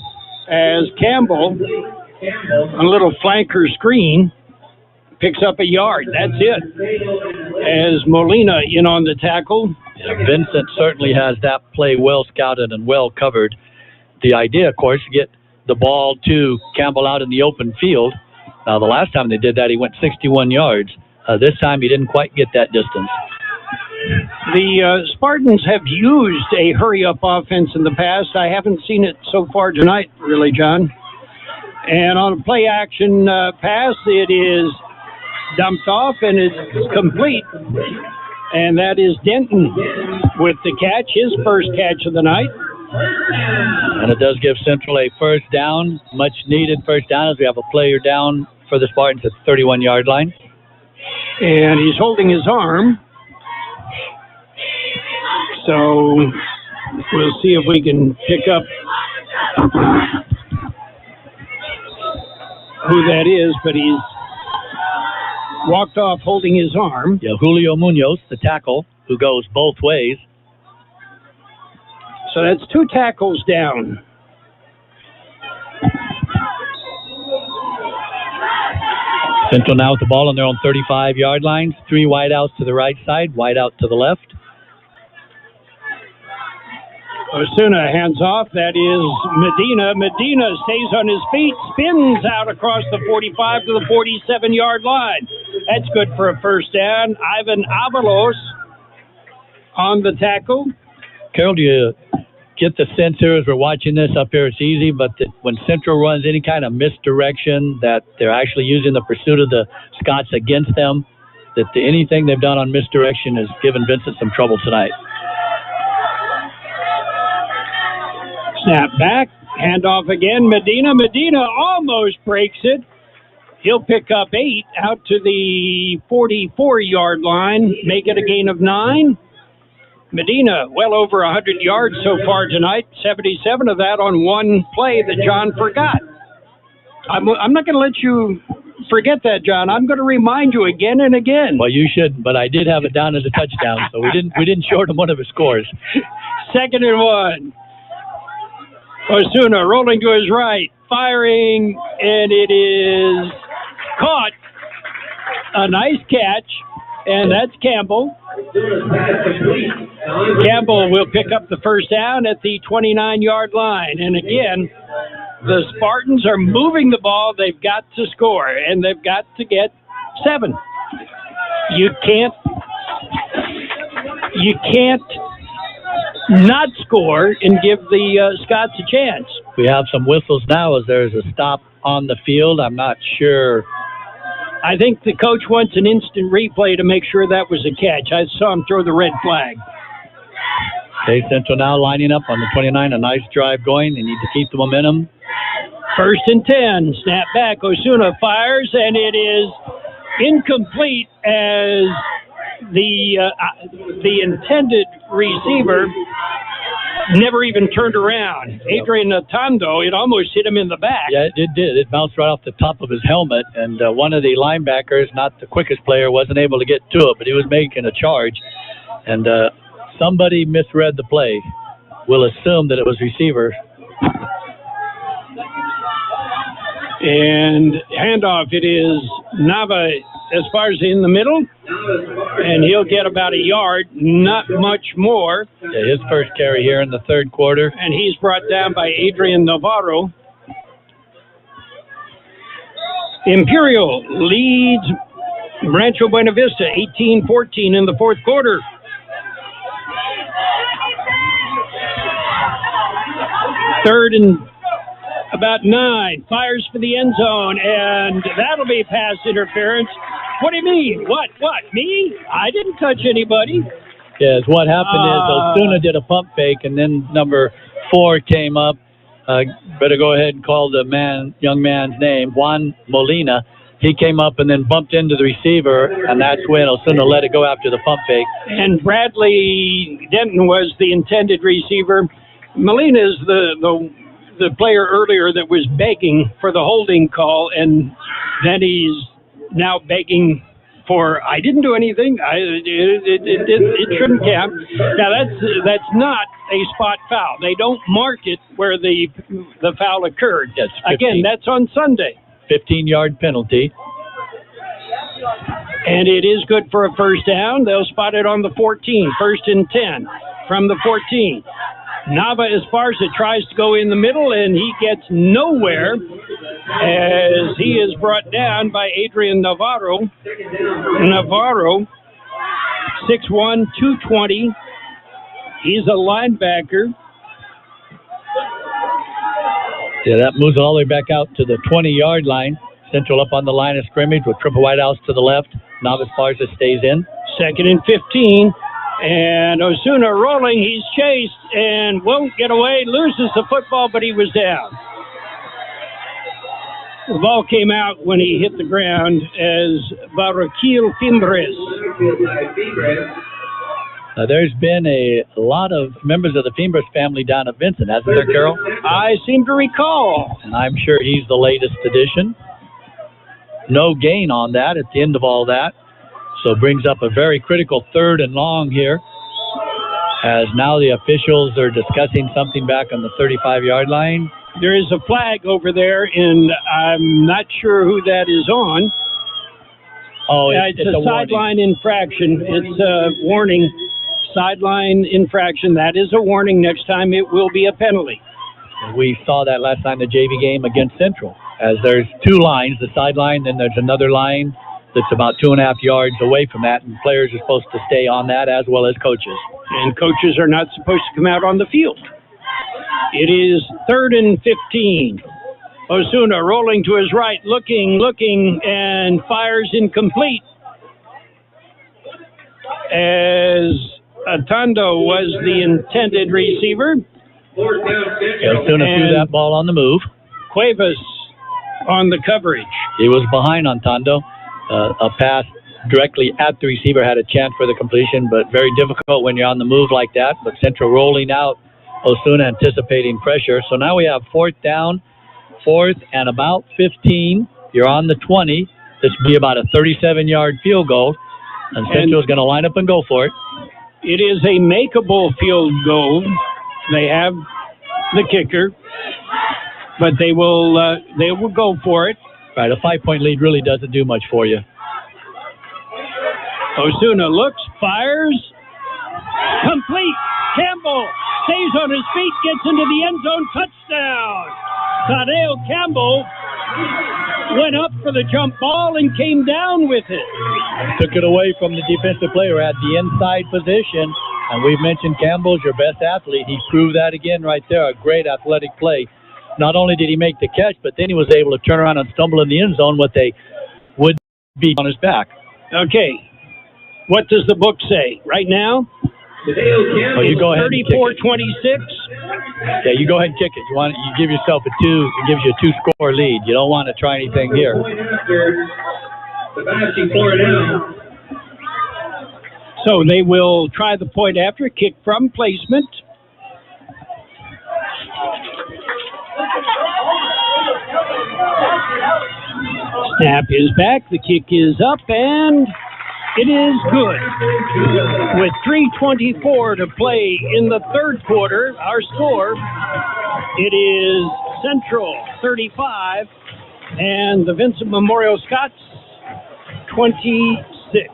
as Campbell, a little flanker screen, picks up a yard. That's it. As Molina in on the tackle. Yeah, Vincent certainly has that play well scouted and well covered. The idea, of course, to get the ball to Campbell out in the open field. Now, the last time they did that, he went 61 yards. This time he didn't quite get that distance. The Spartans have used a hurry-up offense in the past. I haven't seen it so far tonight, really, John. And on a play-action pass, it is dumped off and it's complete. And that is Denton with the catch, his first catch of the night. And it does give Central a first down, much-needed first down, as we have a player down for the Spartans at the 31-yard line. And he's holding his arm. So we'll see if we can pick up who that is, but he's walked off holding his arm. Yeah, Julio Munoz, the tackle, who goes both ways. So that's 2 tackles down. Central now with the ball on their own 35-yard lines. 3 wideouts to the right side, wideout to the left. Osuna hands off. That is Medina. Medina stays on his feet, spins out across the 45 to the 47-yard line. That's good for a first down. Ivan Avalos on the tackle. Carol, do you get the sense here as we're watching this up here, it's easy, but when Central runs any kind of misdirection, that they're actually using the pursuit of the Scotts against them, that anything they've done on misdirection has given Vincent some trouble tonight. Snap back, handoff again, Medina. Medina almost breaks it. He'll pick up 8 out to the 44-yard line, make it a gain of 9. Medina, well over 100 yards so far tonight, 77 of that on one play that John forgot. I'm not going to let you forget that, John. I'm going to remind you again and again. Well, you shouldn't, but I did have it down as a touchdown, so we didn't short him one of his scores. 2nd and 1. Osuna rolling to his right, firing, and it is caught. A nice catch, and that's Campbell. Campbell will pick up the first down at the 29-yard line. And again, the Spartans are moving the ball. They've got to score, and they've got to get 7. You can't not score and give the Scots a chance. We have some whistles now as there's a stop on the field. I'm not sure. I think the coach wants an instant replay to make sure that was a catch. I saw him throw the red flag. Okay, Central now lining up on the 29. A nice drive going. They need to keep the momentum. 1st and 10. Snap back. Osuna fires, and it is incomplete as the intended receiver never even turned around. Adrian Natando, it almost hit him in the back. Yeah, it did. It bounced right off the top of his helmet, and one of the linebackers, not the quickest player, wasn't able to get to it, but he was making a charge, and somebody misread the play. We'll assume that it was receiver. And handoff, it is Nava as far as in the middle, and he'll get about a yard, not much more. Yeah, his first carry here in the 3rd quarter. And he's brought down by Adrian Navarro. Imperial leads Rancho Buena Vista 18-14 in the 4th quarter. Third and about 9, fires for the end zone, and that'll be pass interference. What do you mean? What? Me? I didn't touch anybody. Yes, what happened is Osuna did a pump fake, and then number 4 came up. Better go ahead and call the young man's name, Juan Molina. He came up and then bumped into the receiver, and that's when Osuna let it go after the pump fake. And Bradley Denton was the intended receiver. Molina is the player earlier that was begging for the holding call, and then he's now begging for, I didn't do anything. It shouldn't count. Now that's not a spot foul. They don't mark it where the foul occurred. Yes, again, that's on Sunday. 15-yard penalty. And it is good for a first down. They'll spot it on the 14, 1st and 10 from the 14. Nava Esparza tries to go in the middle, and he gets nowhere as he is brought down by Adrian Navarro. Navarro, 6'1", 220. He's a linebacker. Yeah, that moves all the way back out to the 20-yard line. Central up on the line of scrimmage with triple white house to the left. Nava Esparza stays in. 2nd and 15. And Osuna rolling, he's chased and won't get away, loses the football, but he was down. The ball came out when he hit the ground as Barraquil Fimbres. There's been a lot of members of the Fimbres family down at Vincent, hasn't there, Carol? I seem to recall. And I'm sure he's the latest addition. No gain on that at the end of all that. So brings up a very critical 3rd and long here, as now the officials are discussing something back on the 35-yard line. There is a flag over there, and I'm not sure who that is on. Oh, it's a sideline infraction. It's a warning. Sideline infraction. That is a warning. Next time it will be a penalty. We saw that last time in the JV game against Central, as there's 2 lines, the sideline, then there's another line that's about 2.5 yards away from that, and players are supposed to stay on that as well as coaches. And coaches are not supposed to come out on the field. It is 3rd and 15. Osuna rolling to his right, looking, and fires incomplete. As Atondo was the intended receiver. Osuna threw that ball on the move. Cuevas on the coverage. He was behind on Tondo. A pass directly at the receiver had a chance for the completion, but very difficult when you're on the move like that. But Central rolling out, Osuna anticipating pressure. So now we have 4th down, 4th and about 15. You're on the 20. This will be about a 37-yard field goal, and Centro's going to line up and go for it. It is a makeable field goal. They have the kicker, but they will go for it. Right, a 5-point lead really doesn't do much for you. Osuna looks, fires, complete. Campbell stays on his feet, gets into the end zone, touchdown. Tadeo Campbell went up for the jump ball and came down with it. Took it away from the defensive player at the inside position, and we've mentioned Campbell's your best athlete. He proved that again right there, a great athletic play. Not only did he make the catch, but then he was able to turn around and stumble in the end zone with a would-be on his back. Okay, what does the book say right now? Oh, you go ahead. 34-26. Yeah, you go ahead and kick it. You give yourself it gives you a 2-score lead. You don't want to try anything here. So they will try the point after, kick from placement. Snap is back, the kick is up, and it is good. With 3:24 to play in the third quarter, our score, it is Central 35 and the Vincent Memorial Scotts 26.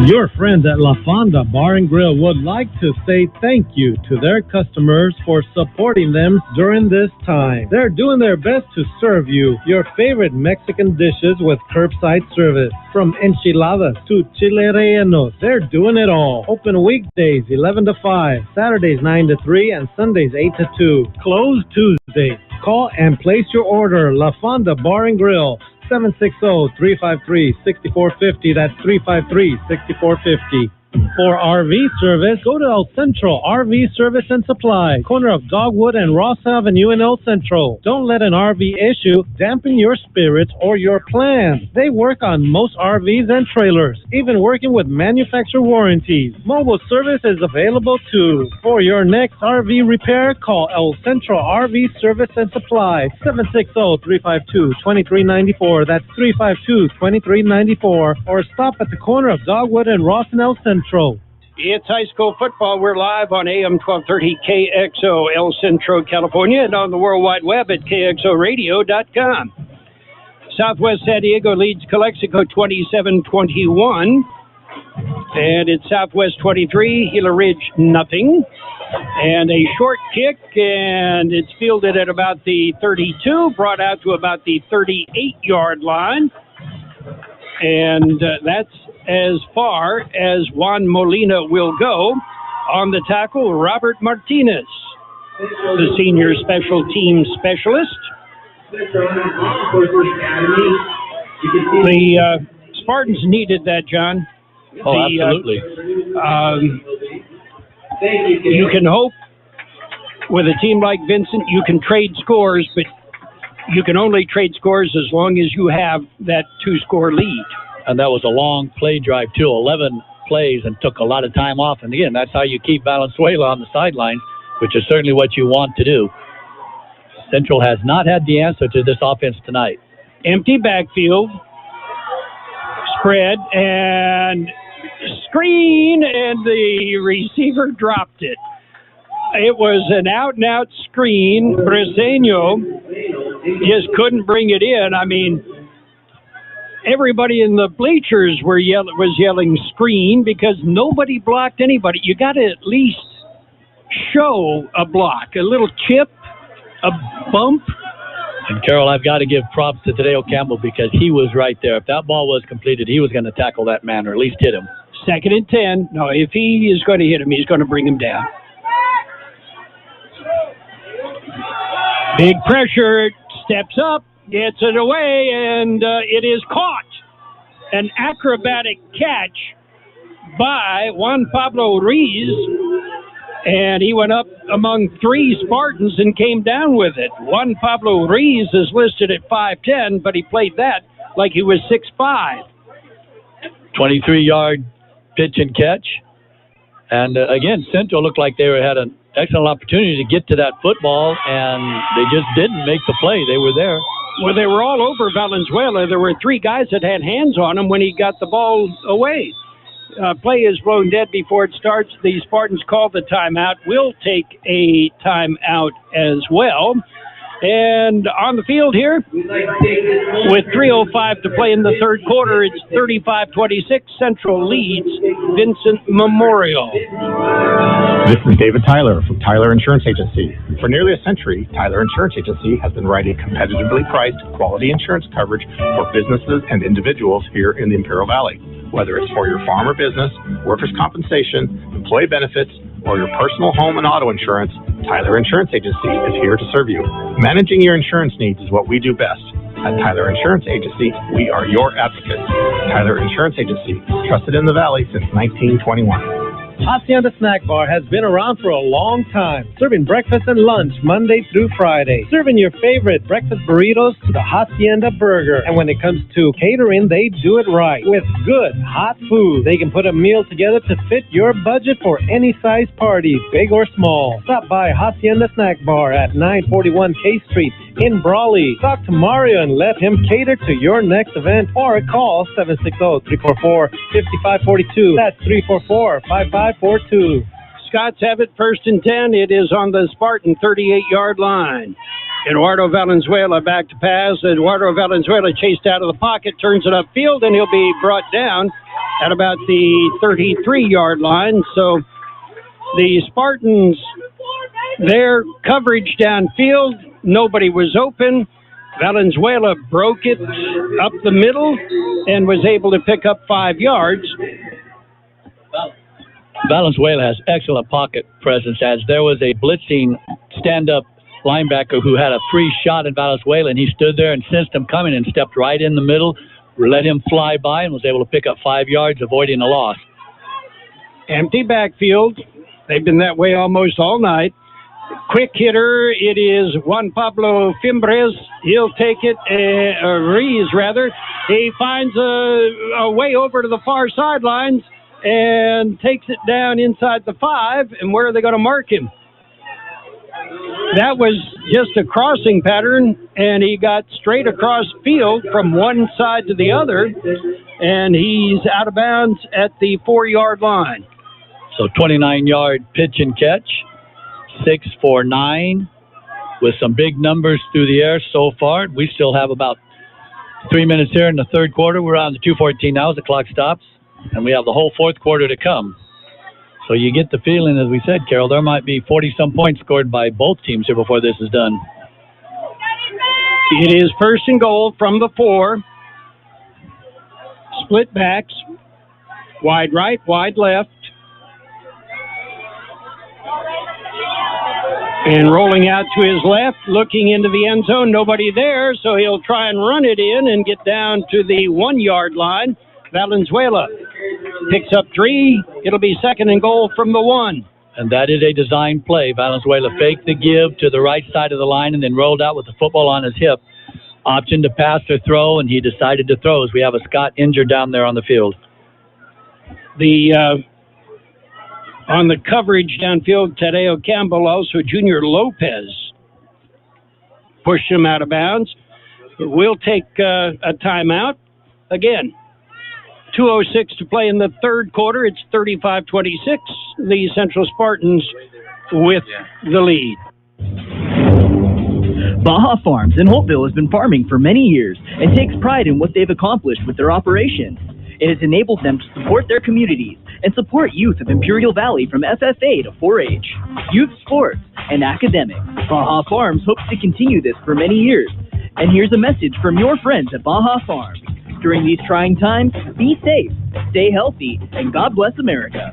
Your friends at La Fonda Bar and Grill would like to say thank you to their customers for supporting them during this time. They're doing their best to serve you your favorite Mexican dishes with curbside service. From enchiladas to chile rellenos, they're doing it all. Open weekdays 11 to 5, Saturdays 9 to 3, and Sundays 8 to 2. Closed Tuesdays. Call and place your order. La Fonda Bar and Grill. 760-353-6450. That's 353-6450. For RV service, go to El Centro RV Service and Supply, corner of Dogwood and Ross Avenue in El Centro. Don't let an RV issue dampen your spirits or your plans. They work on most RVs and trailers, even working with manufacturer warranties. Mobile service is available too. For your next RV repair, call El Centro RV Service and Supply, 760-352-2394. That's 352-2394. Or stop at the corner of Dogwood and Ross and El Centro. It's high school football. We're live on AM 1230 KXO, El Centro, California, and on the World Wide Web at KXORadio.com. Southwest San Diego leads Calexico 27-21. And it's Southwest 23, Gila Ridge nothing. And a short kick, and it's fielded at about the 32, brought out to about the 38-yard line. And that's as far as Juan Molina will go. On the tackle, Robert Martinez, the senior special team specialist. The Spartans needed that, John. Oh, absolutely. You can hope with a team like Vincent, you can trade scores, but you can only trade scores as long as you have that 2-score lead. And that was a long play drive, too, 11 plays, and took a lot of time off. And again, that's how you keep Valenzuela on the sidelines, which is certainly what you want to do. Central has not had the answer to this offense tonight. Empty backfield, spread, and screen, and the receiver dropped it. It was an out-and-out screen. Briseño just couldn't bring it in. I mean, everybody in the bleachers was yelling screen because nobody blocked anybody. You got to at least show a block, a little chip, a bump. And, Carol, I've got to give props to Tadeo Campbell because he was right there. If that ball was completed, he was going to tackle that man or at least hit him. 2nd and 10. No, if he is going to hit him, he's going to bring him down. Big pressure, steps up, gets it away, and it is caught. An acrobatic catch by Juan Pablo Ruiz, and he went up among 3 Spartans and came down with it. Juan Pablo Ruiz is listed at 5'10", but he played that like he was 6'5". 23-yard pitch and catch. And again, Centro looked like they had an excellent opportunity to get to that football, and they just didn't make the play. They were there. Well, they were all over Valenzuela. There were 3 guys that had hands on him when he got the ball away. Play is blown dead before it starts. The Spartans call the timeout. We'll take a timeout as well. And on the field here, with 3:05 to play in the third quarter, it's 35-26. Central leads Vincent Memorial. This is David Tyler from Tyler Insurance Agency. For nearly a century, Tyler Insurance Agency has been writing competitively priced quality insurance coverage for businesses and individuals here in the Imperial Valley. Whether it's for your farm or business, workers' compensation, employee benefits, or your personal home and auto insurance, Tyler Insurance Agency is here to serve you. Managing your insurance needs is what we do best. At Tyler Insurance Agency, we are your advocates. Tyler Insurance Agency, trusted in the Valley since 1921. Hacienda Snack Bar has been around for a long time, serving breakfast and lunch Monday through Friday, serving your favorite breakfast burritos to the Hacienda Burger. And when it comes to catering, they do it right with good, hot food. They can put a meal together to fit your budget for any size party, big or small. Stop by Hacienda Snack Bar at 941 K Street in Brawley. Talk to Mario and let him cater to your next event, or call 760-344-5542. That's 344-5542. Scots have it 1st and 10. It is on the Spartan 38-yard line. Eduardo Valenzuela back to pass. Eduardo Valenzuela chased out of the pocket, turns it upfield, and he'll be brought down at about the 33-yard line. So the Spartans, their coverage downfield, nobody was open. Valenzuela broke it up the middle and was able to pick up 5 yards. Valenzuela has excellent pocket presence, as there was a blitzing stand-up linebacker who had a free shot at Valenzuela, and he stood there and sensed him coming and stepped right in the middle, let him fly by, and was able to pick up 5 yards, avoiding a loss. Empty backfield. They've been that way almost all night. Quick hitter, it is Juan Pablo Fimbres. He'll take it, Rees rather. He finds a way over to the far sidelines and takes it down inside the 5. And where are they going to mark him? That was just a crossing pattern, and he got straight across field from one side to the other, and he's out of bounds at the 4-yard line. So 29-yard pitch and catch. 6 for 9 with some big numbers through the air so far. We still have about 3 minutes here in the third quarter. We're on the 2:14 now as the clock stops, and we have the whole fourth quarter to come. So you get the feeling, as we said, Carol, there might be 40-some points scored by both teams here before this is done. It is 1st and goal from the 4. Split backs. Wide right, wide left. And rolling out to his left, looking into the end zone, nobody there, so he'll try and run it in and get down to the 1-yard line. Valenzuela picks up 3. It'll be 2nd and goal from the 1. And that is a design play. Valenzuela faked the give to the right side of the line and then rolled out with the football on his hip. Option to pass or throw, and he decided to throw as we have a Scot injured down there on the field. On the coverage downfield, Tadeo Campbell, also Junior Lopez, pushed him out of bounds. We'll take a timeout. Again, 2:06 to play in the third quarter. It's 35-26. The Central Spartans with the lead. Baja Farms in Holtville has been farming for many years and takes pride in what they've accomplished with their operations. It has enabled them to support their communities and support youth of Imperial Valley from FFA to 4-H, youth sports, and academics. Baja Farms hopes to continue this for many years. And here's a message from your friends at Baja Farms. During these trying times, be safe, stay healthy, and God bless America.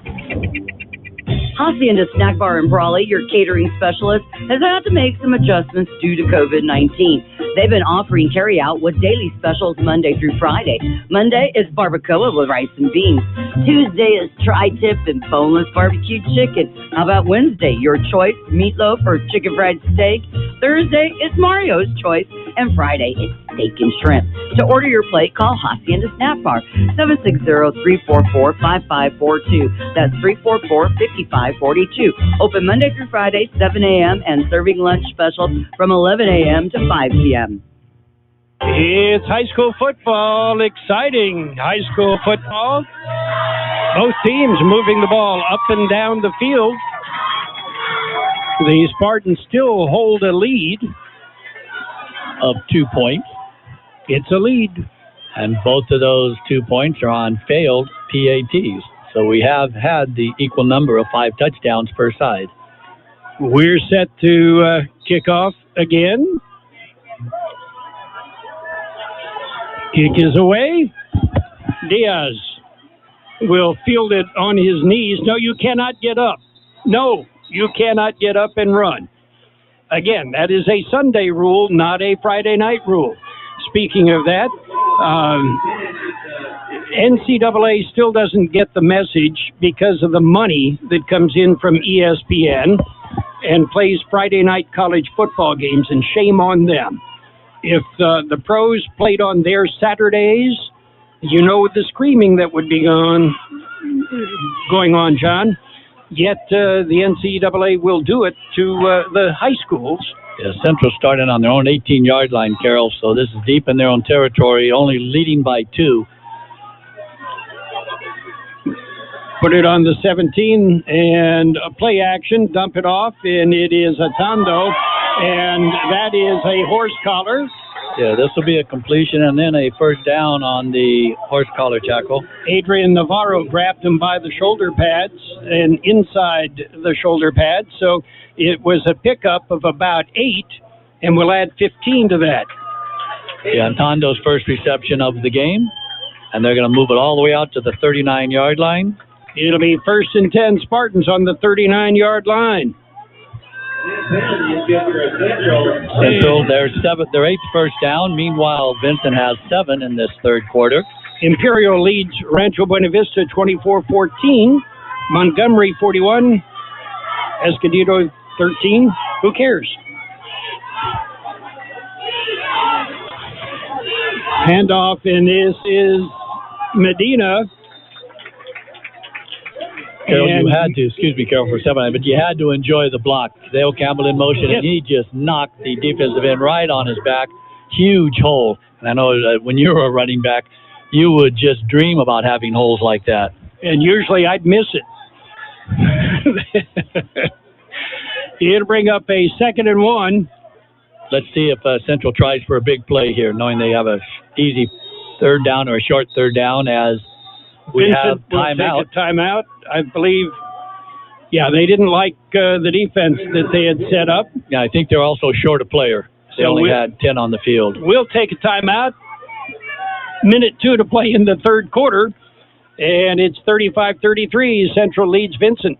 Hacienda Snack Bar in Brawley, your catering specialist, has had to make some adjustments due to COVID-19. They've been offering carry-out with daily specials Monday through Friday. Monday is barbacoa with rice and beans. Tuesday is tri-tip and boneless barbecued chicken. How about Wednesday? Your choice, meatloaf or chicken fried steak. Thursday is Mario's choice. And Friday is steak and shrimp. To order your plate, call Hacienda Snack Bar, 760-344-5542. That's 344-5542. Open Monday through Friday, 7 a.m. and serving lunch specials from 11 a.m. to 5 p.m. It's high school football, exciting high school football. Both teams moving the ball up and down the field. The Spartans still hold a lead of 2 points. It's a lead. And both of those 2 points are on failed PATs. So we have had the equal number of 5 touchdowns per side. We're set to kick off again. Kick is away. Diaz will field it on his knees. No, you cannot get up. No, you cannot get up and run. Again, that is a Sunday rule, not a Friday night rule. Speaking of that, NCAA still doesn't get the message because of the money that comes in from ESPN and plays Friday night college football games, and shame on them. If the pros played on their Saturdays, you know the screaming that would be going on, John. Yet the NCAA will do it to the high schools. Yeah, Centro started on their own 18-yard line, Carol, so this is deep in their own territory, only leading by 2. Put it on the 17 and a play action, dump it off, and it is Atondo, and that is a horse collar. Yeah, this will be a completion and then a first down on the horse collar tackle. Adrian Navarro grabbed him by the shoulder pads and inside the shoulder pads, so it was a pickup of about 8, and we'll add 15 to that. Yeah, Atondo's first reception of the game, and they're going to move it all the way out to the 39-yard line. It'll be 1st and 10 Spartans on the 39-yard line. Central, their 8th first down. Meanwhile, Vincent has 7 in this third quarter. Imperial leads Rancho Buena Vista 24-14. Montgomery 41. Escondido 13. Who cares? Handoff, and this is Medina. Carol, you had to, excuse me, Carol, for 7, but you had to enjoy the block. Dale Campbell in motion, and he just knocked the defensive end right on his back. Huge hole. And I know when you were a running back, you would just dream about having holes like that. And usually I'd miss it. It'll bring up a 2nd and 1. Let's see if Central tries for a big play here, knowing they have a easy third down or a short third down as we have timeout. Timeout, I believe. Yeah, they didn't like the defense that they had set up. Yeah, I think they're also short a player. They only had 10 on the field. We'll take a timeout. Minute 2 to play in the third quarter, and it's 35-33. Central leads Vincent.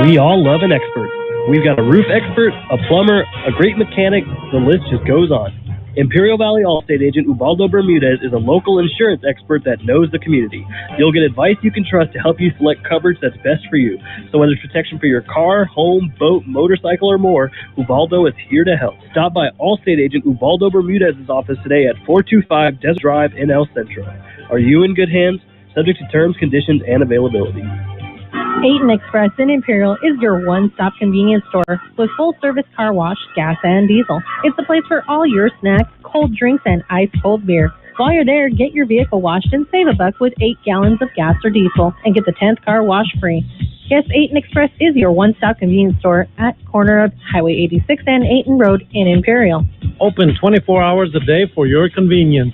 We all love an expert. We've got a roof expert, a plumber, a great mechanic. The list just goes on. Imperial Valley Allstate agent Ubaldo Bermudez is a local insurance expert that knows the community. You'll get advice you can trust to help you select coverage that's best for you. So whether it's protection for your car, home, boat, motorcycle, or more, Ubaldo is here to help. Stop by Allstate agent Ubaldo Bermudez's office today at 425 Desert Drive in El Centro. Are you in good hands? Subject to terms, conditions, and availability. Aten Express in Imperial is your one-stop convenience store with full-service car wash, gas, and diesel. It's a place for all your snacks, cold drinks, and ice-cold beer. While you're there, get your vehicle washed and save $1 with 8 gallons of gas or diesel and get the 10th car wash free. Yes, Aten Express is your one-stop convenience store at corner of Highway 86 and Aten Road in Imperial. Open 24 hours a day for your convenience.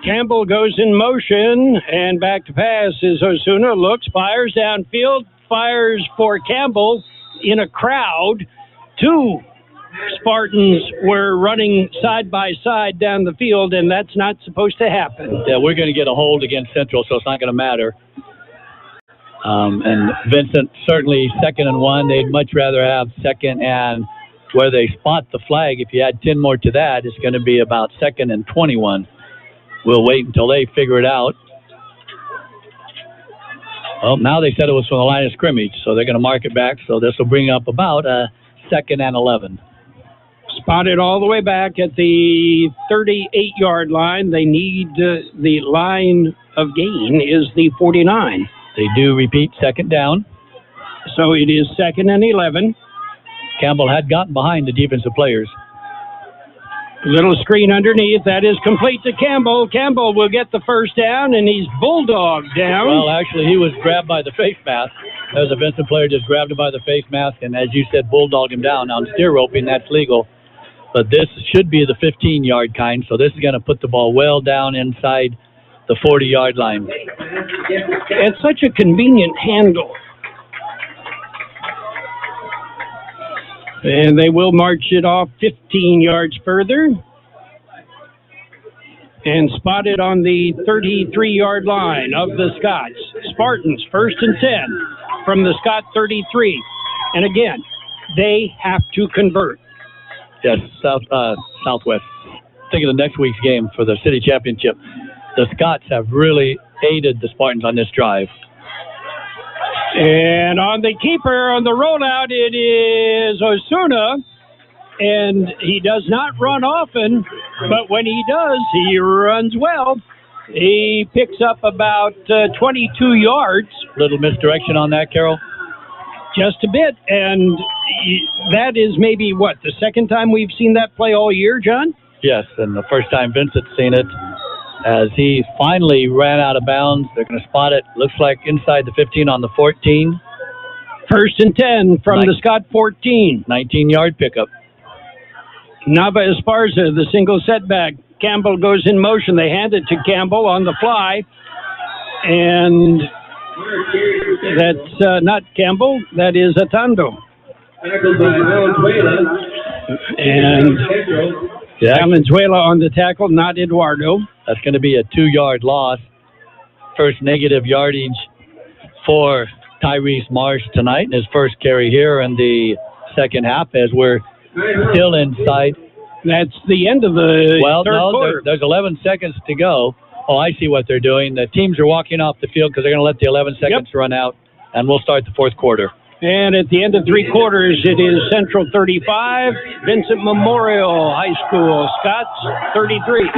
Campbell goes in motion, and back to pass is Osuna. Looks, fires downfield, fires for Campbell in a crowd. 2 Spartans were running side by side down the field, and that's not supposed to happen. Yeah, we're going to get a hold against Central, so it's not going to matter. And Vincent, certainly 2nd and 1. They'd much rather have 2nd and where they spot the flag. If you add 10 more to that, it's going to be about 2nd and 21. We'll wait until they figure it out. Well, now they said it was from the line of scrimmage, so they're going to mark it back. So this will bring up about 2nd and 11. Spotted all the way back at the 38-yard line. They need the line of gain is the 49. They do repeat 2nd down. So it is 2nd and 11. Campbell had gotten behind the defensive players. Little screen underneath. That is complete to Campbell. Campbell will get the first down, and he's bulldogged down. Well, actually, he was grabbed by the face mask. There's a Vincent player just grabbed him by the face mask, and as you said, bulldogged him down. On steer roping, that's legal. But this should be the 15-yard kind, so this is going to put the ball well down inside the 40-yard line. It's such a convenient handle. And they will march it off 15 yards further. And spot it on the 33-yard line of the Scotts. Spartans, 1st and 10 from the Scott 33. And again, they have to convert. Yes, Southwest. Think of the next week's game for the city championship. The Scotts have really aided the Spartans on this drive. And on the keeper, on the rollout, it is Osuna. And he does not run often, but when he does, he runs well. He picks up about 22 yards. Little misdirection on that, Carol? Just a bit. And that is maybe, the second time we've seen that play all year, John? Yes, and the first time Vincent's seen it. As he finally ran out of bounds, they're going to spot it. Looks like inside the 15 on the 14. 1st and 10 from the Scott 14. 19-yard pickup. Nava Esparza, the single setback. Campbell goes in motion. They hand it to Campbell on the fly. And that's not Campbell. That is Atondo. And Valenzuela on the tackle, not Eduardo. That's going to be a 2-yard loss. First negative yardage for Tyrese Marsh tonight in his first carry here in the second half as we're still inside. That's the end of the third quarter. There's 11 seconds to go. Oh, I see what they're doing. The teams are walking off the field because they're going to let the 11 seconds run out, and we'll start the fourth quarter. And at the end of 3 quarters, it is Central 35, Vincent Memorial High School, Scotts 33.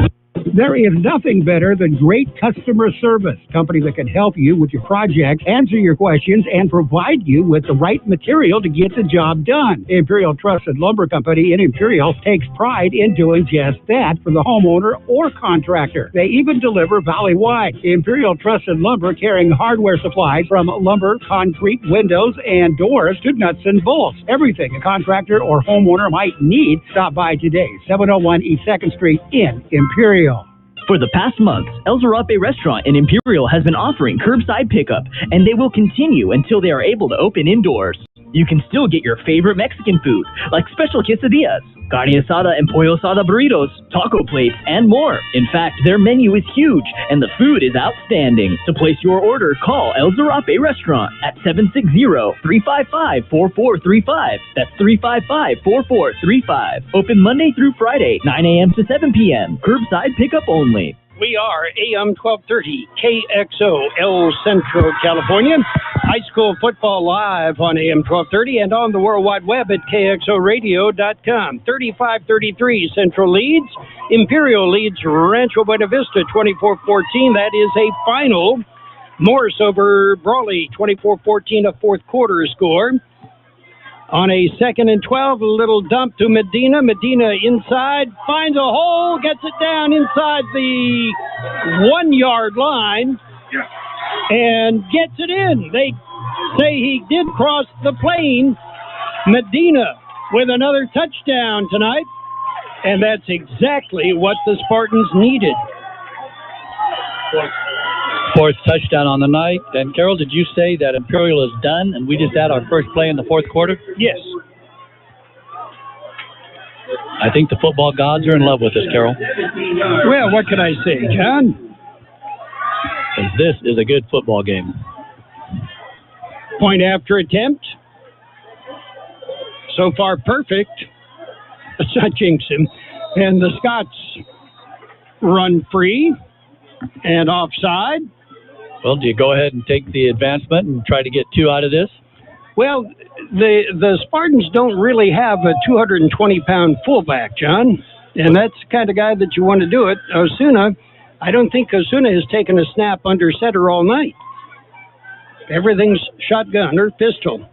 There is nothing better than great customer service. Company that can help you with your project, answer your questions, and provide you with the right material to get the job done. Imperial Trusted Lumber Company in Imperial takes pride in doing just that for the homeowner or contractor. They even deliver valley-wide. Imperial Trusted Lumber carrying hardware supplies from lumber, concrete, windows, and doors to nuts and bolts. Everything a contractor or homeowner might need. Stop by today, 701 East 2nd Street in Imperial. For the past month, El Zarape Restaurant in Imperial has been offering curbside pickup, and they will continue until they are able to open indoors. You can still get your favorite Mexican food, like special quesadillas, carne asada and pollo asada burritos, taco plates, and more. In fact, their menu is huge, and the food is outstanding. To place your order, call El Zarape Restaurant at 760-355-4435. That's 355-4435. Open Monday through Friday, 9 a.m. to 7 p.m. Curbside pickup only. We are AM 1230, KXO, El Centro, California. High school football live on AM 1230 and on the World Wide Web at KXORadio.com. 35-33, Central leads. Imperial leads Rancho Buena Vista 24-14. That is a final. Morris over Brawley 24-14, a fourth quarter score. On a 2nd and 12, a little dump to Medina. Medina inside, finds a hole, gets it down inside the 1-yard line, and gets it in. They say he did cross the plane. Medina with another touchdown tonight, and that's exactly what the Spartans needed. Fourth touchdown on the night. And Carol, did you say that Imperial is done and we just had our first play in the fourth quarter? Yes. I think the football gods are in love with us, Carol. Well, what can I say, John? This is a good football game. Point after attempt. So far, perfect. Let's not jinx him. And the Scots run free and offside. Well, do you go ahead and take the advancement and try to get 2 out of this? Well, the Spartans don't really have a 220-pound fullback, John, and that's the kind of guy that you want to do it. Osuna, I don't think Osuna has taken a snap under center all night. Everything's shotgun or pistol.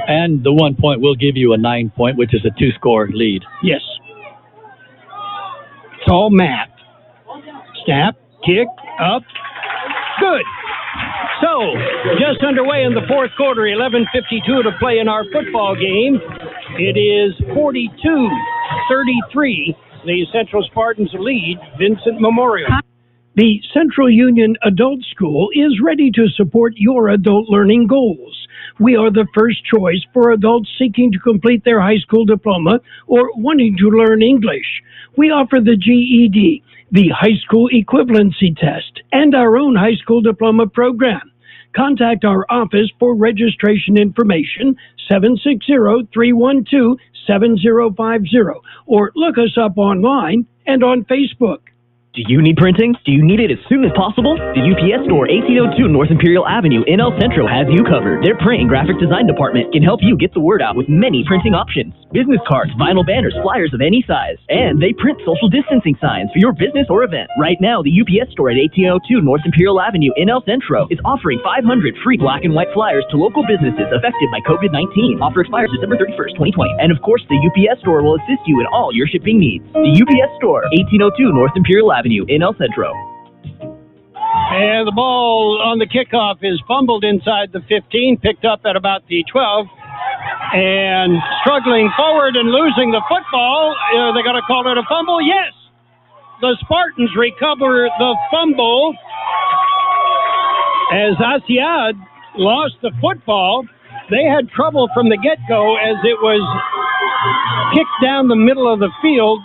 And the 1 point will give you a 9 point, which is a 2-score lead. Yes. all math. Snap, kick, up, good. So, just underway in the fourth quarter, 11:52 to play in our football game. It is 42-33. The Central Spartans lead Vincent Memorial. The Central Union Adult School is ready to support your adult learning goals. We are the first choice for adults seeking to complete their high school diploma or wanting to learn English. We offer the GED, the High School Equivalency Test, and our own high school diploma program. Contact our office for registration information, 760-312-7050, or look us up online and on Facebook. Do you need printing? Do you need it as soon as possible? The UPS Store, 1802 North Imperial Avenue in El Centro has you covered. Their print and graphic design department can help you get the word out with many printing options. Business cards, vinyl banners, flyers of any size. And they print social distancing signs for your business or event. Right now, the UPS Store at 1802 North Imperial Avenue in El Centro is offering 500 free black and white flyers to local businesses affected by COVID-19. Offer expires December 31st, 2020. And of course, the UPS Store will assist you in all your shipping needs. The UPS Store, 1802 North Imperial Avenue in El Centro. And the ball on the kickoff is fumbled inside the 15, picked up at about the 12, and struggling forward and losing the football. They're going to call it a fumble? Yes! The Spartans recover the fumble as Asiad lost the football. They had trouble from the get-go as it was kicked down the middle of the field,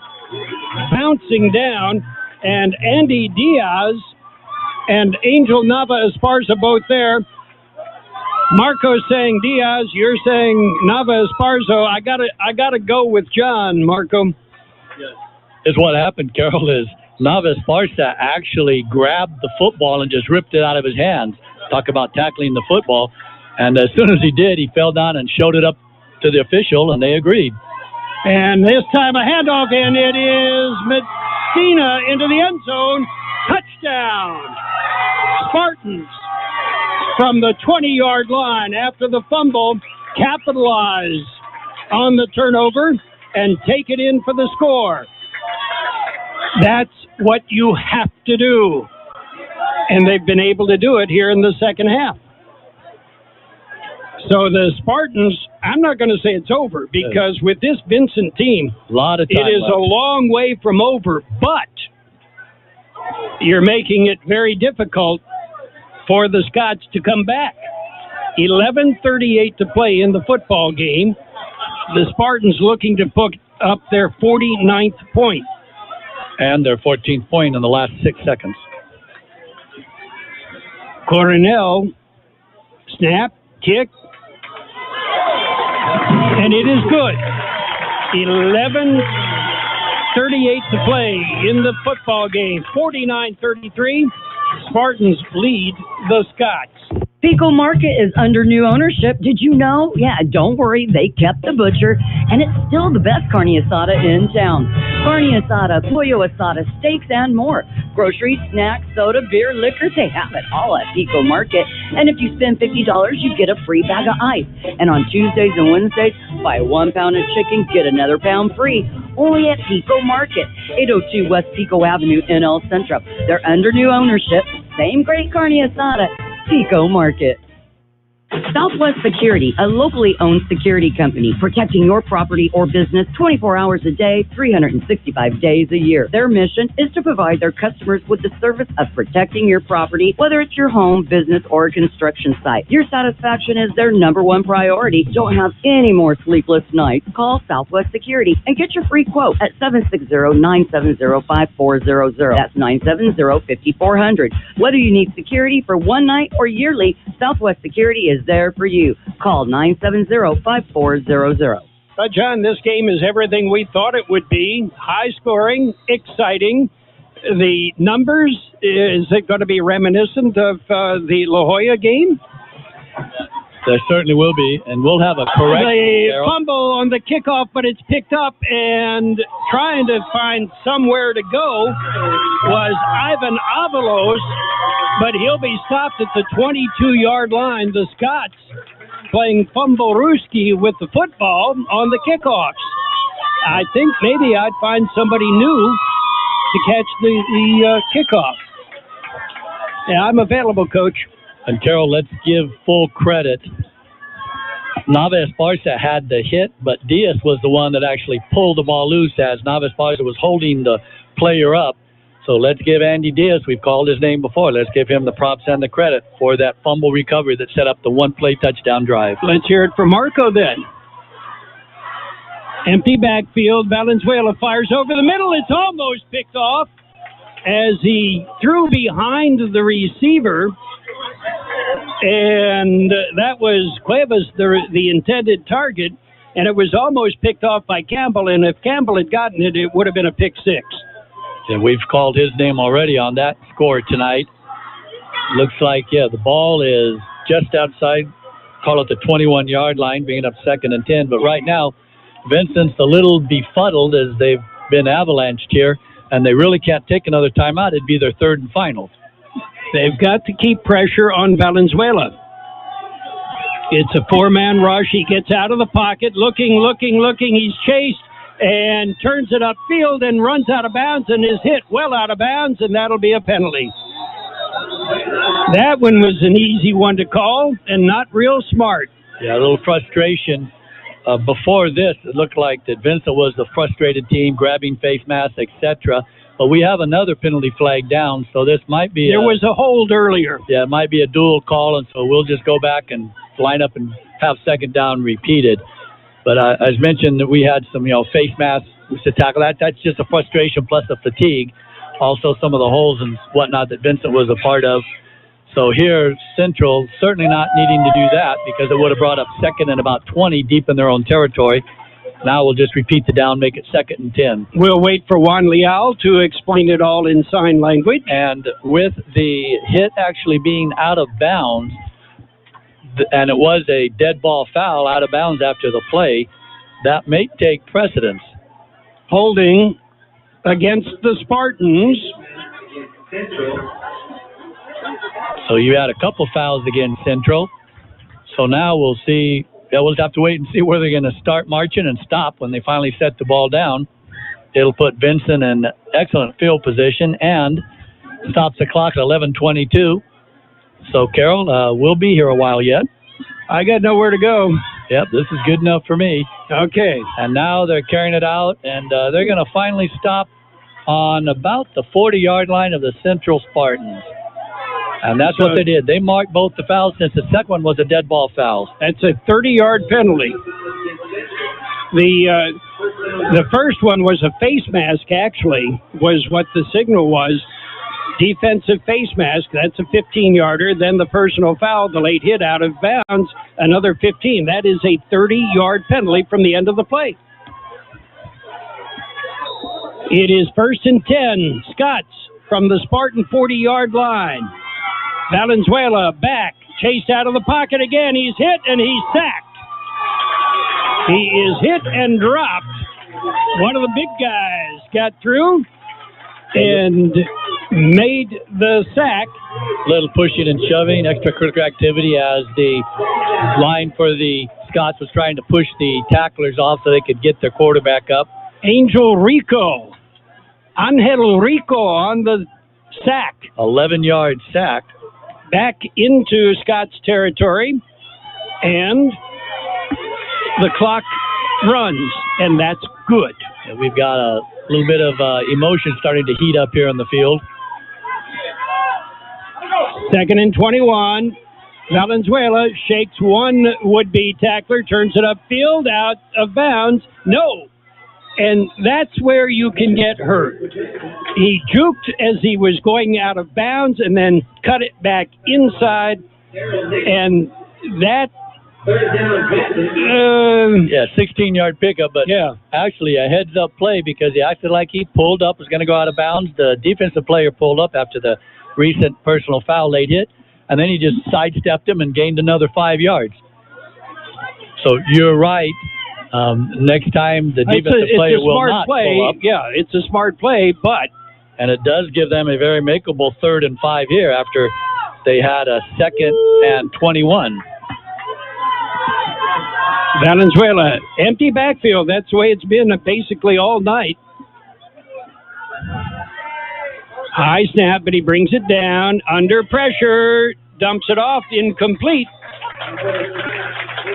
bouncing down. And Andy Diaz and Angel Nava Esparza both there. Marco's saying Diaz, you're saying Nava Esparza. I gotta go with John, Marco. Is what happened, Carol, is Nava Esparza actually grabbed the football and just ripped it out of his hands. Talk about tackling the football. And as soon as he did, he fell down and showed it up to the official, and they agreed. And this time a handoff, and it is Medina into the end zone. Touchdown! Spartans from the 20-yard line after the fumble capitalize on the turnover and take it in for the score. That's what you have to do. And they've been able to do it here in the second half. So the Spartans, I'm not going to say it's over, because with this Vincent team, a lot of time it is left. a long way from over, but you're making it very difficult for the Scots to come back. 11:38 to play in the football game. The Spartans looking to put up their 49th point. And their 14th point in the last 6 seconds. Coronel, snap, kick, and it is good. 11:38 to play in the football game. 49-33. Spartans lead the Scots. Pico Market is under new ownership. Did you know? Yeah, don't worry. They kept the butcher, and it's still the best carne asada in town. Carne asada, pollo asada, steaks, and more. Groceries, snacks, soda, beer, liquor, they have it all at Pico Market. And if you spend $50, you get a free bag of ice. And on Tuesdays and Wednesdays, buy 1 pound of chicken, get another pound free. Only at Pico Market, 802 West Pico Avenue in El Centro. They're under new ownership. Same great carne asada. Pico Market. Southwest Security, a locally owned security company protecting your property or business 24 hours a day, 365 days a year. Their mission is to provide their customers with the service of protecting your property, whether it's your home, business, or a construction site. Your satisfaction is their #1 priority. Don't have any more sleepless nights. Call Southwest Security and get your free quote at 760-970-5400. That's 970-5400. Whether you need security for one night or yearly, Southwest Security is there for you. Call 970-5400. John, this game is everything we thought it would be. High scoring, exciting. The numbers, is it going to be reminiscent of the La Jolla game? There certainly will be, and we'll have a correct... The fumble on the kickoff, but it's picked up, and trying to find somewhere to go was Ivan Avalos, but he'll be stopped at the 22-yard line. The Scots playing Fumbleruski with the football on the kickoffs. I think maybe I'd find somebody new to catch the kickoff. Yeah, I'm available, Coach. And Carol, let's give full credit. Nava Esparza had the hit, but Diaz was the one that actually pulled the ball loose as Nava Esparza was holding the player up. So let's give Andy Diaz, we've called his name before, let's give him the props and the credit for that fumble recovery that set up the one-play touchdown drive. Let's hear it from Marco then. Empty backfield. Valenzuela fires over the middle. It's almost picked off as he threw behind the receiver. And that was Cuevas, the intended target. And it was almost picked off by Campbell. And if Campbell had gotten it, it would have been a pick six. And we've called his name already on that score tonight. Looks like, the ball is just outside, call it the 21-yard line, being up 2nd and 10. But right now, Vincent's a little befuddled as they've been avalanched here, and they really can't take another timeout. It'd be their 3rd and final. They've got to keep pressure on Valenzuela. It's a 4-man rush. He gets out of the pocket, looking. He's chased and turns it upfield and runs out of bounds and is hit well out of bounds, and that'll be a penalty. That one was an easy one to call and not real smart. Yeah, a little frustration. Before this, it looked like that Vincent was the frustrated team, grabbing face masks, etc. But we have another penalty flag down, so this might be... There was a hold earlier. Yeah, it might be a dual call, and so we'll just go back and line up and have 2nd down repeated. But as mentioned, that we had some, face masks to tackle. That's just a frustration plus a fatigue. Also, some of the holes and whatnot that Vincent was a part of. So here, Central certainly not needing to do that because it would have brought up 2nd and about 20 deep in their own territory. Now we'll just repeat the down, make it 2nd and 10. We'll wait for Juan Leal to explain it all in sign language. And with the hit actually being out of bounds, and it was a dead ball foul out of bounds after the play, that may take precedence. Holding against the Spartans. So you had a couple fouls against Centro. So now we'll see. We'll have to wait and see where they're going to start marching and stop when they finally set the ball down. It'll put Vincent in excellent field position and stops the clock at 11:22. So, Carol, we'll be here a while yet. I got nowhere to go. Yep, this is good enough for me. Okay. And now they're carrying it out, and they're going to finally stop on about the 40-yard line of the Central Spartans. And that's what they did. They marked both the fouls since the second one was a dead ball foul. That's a 30-yard penalty. The first one was a face mask, actually, was what the signal was. Defensive face mask, that's a 15-yarder. Then the personal foul, the late hit out of bounds, another 15. That is a 30-yard penalty from the end of the play. It is 1st and 10. Scotts from the Spartan 40-yard line. Valenzuela back, chased out of the pocket again. He's hit and he's sacked. He is hit and dropped. One of the big guys got through and made the sack. Little pushing and shoving, extracurricular activity as the line for the Scots was trying to push the tacklers off so they could get their quarterback up. Angel Rico. Angel Rico on the sack. 11-yard sack. Back into Scott's territory. And the clock runs, and that's good. And we've got a little bit of emotion starting to heat up here on the field. 2nd and 21. Valenzuela shakes one would-be tackler, turns it upfield, out of bounds. No. And that's where you can get hurt. He juked as he was going out of bounds and then cut it back inside. And that... 16-yard pickup, but actually a heads-up play because he acted like he pulled up, was going to go out of bounds. The defensive player pulled up after the recent personal foul late hit, and then he just sidestepped him and gained another 5 yards. So you're right. Next time the defensive player will not pull up. Yeah, it's a smart play, but... And it does give them a very makeable 3rd and 5 here after they had a 2nd and 21. Valenzuela, empty backfield. That's the way it's been basically all night. High snap, but he brings it down. Under pressure. Dumps it off. Incomplete.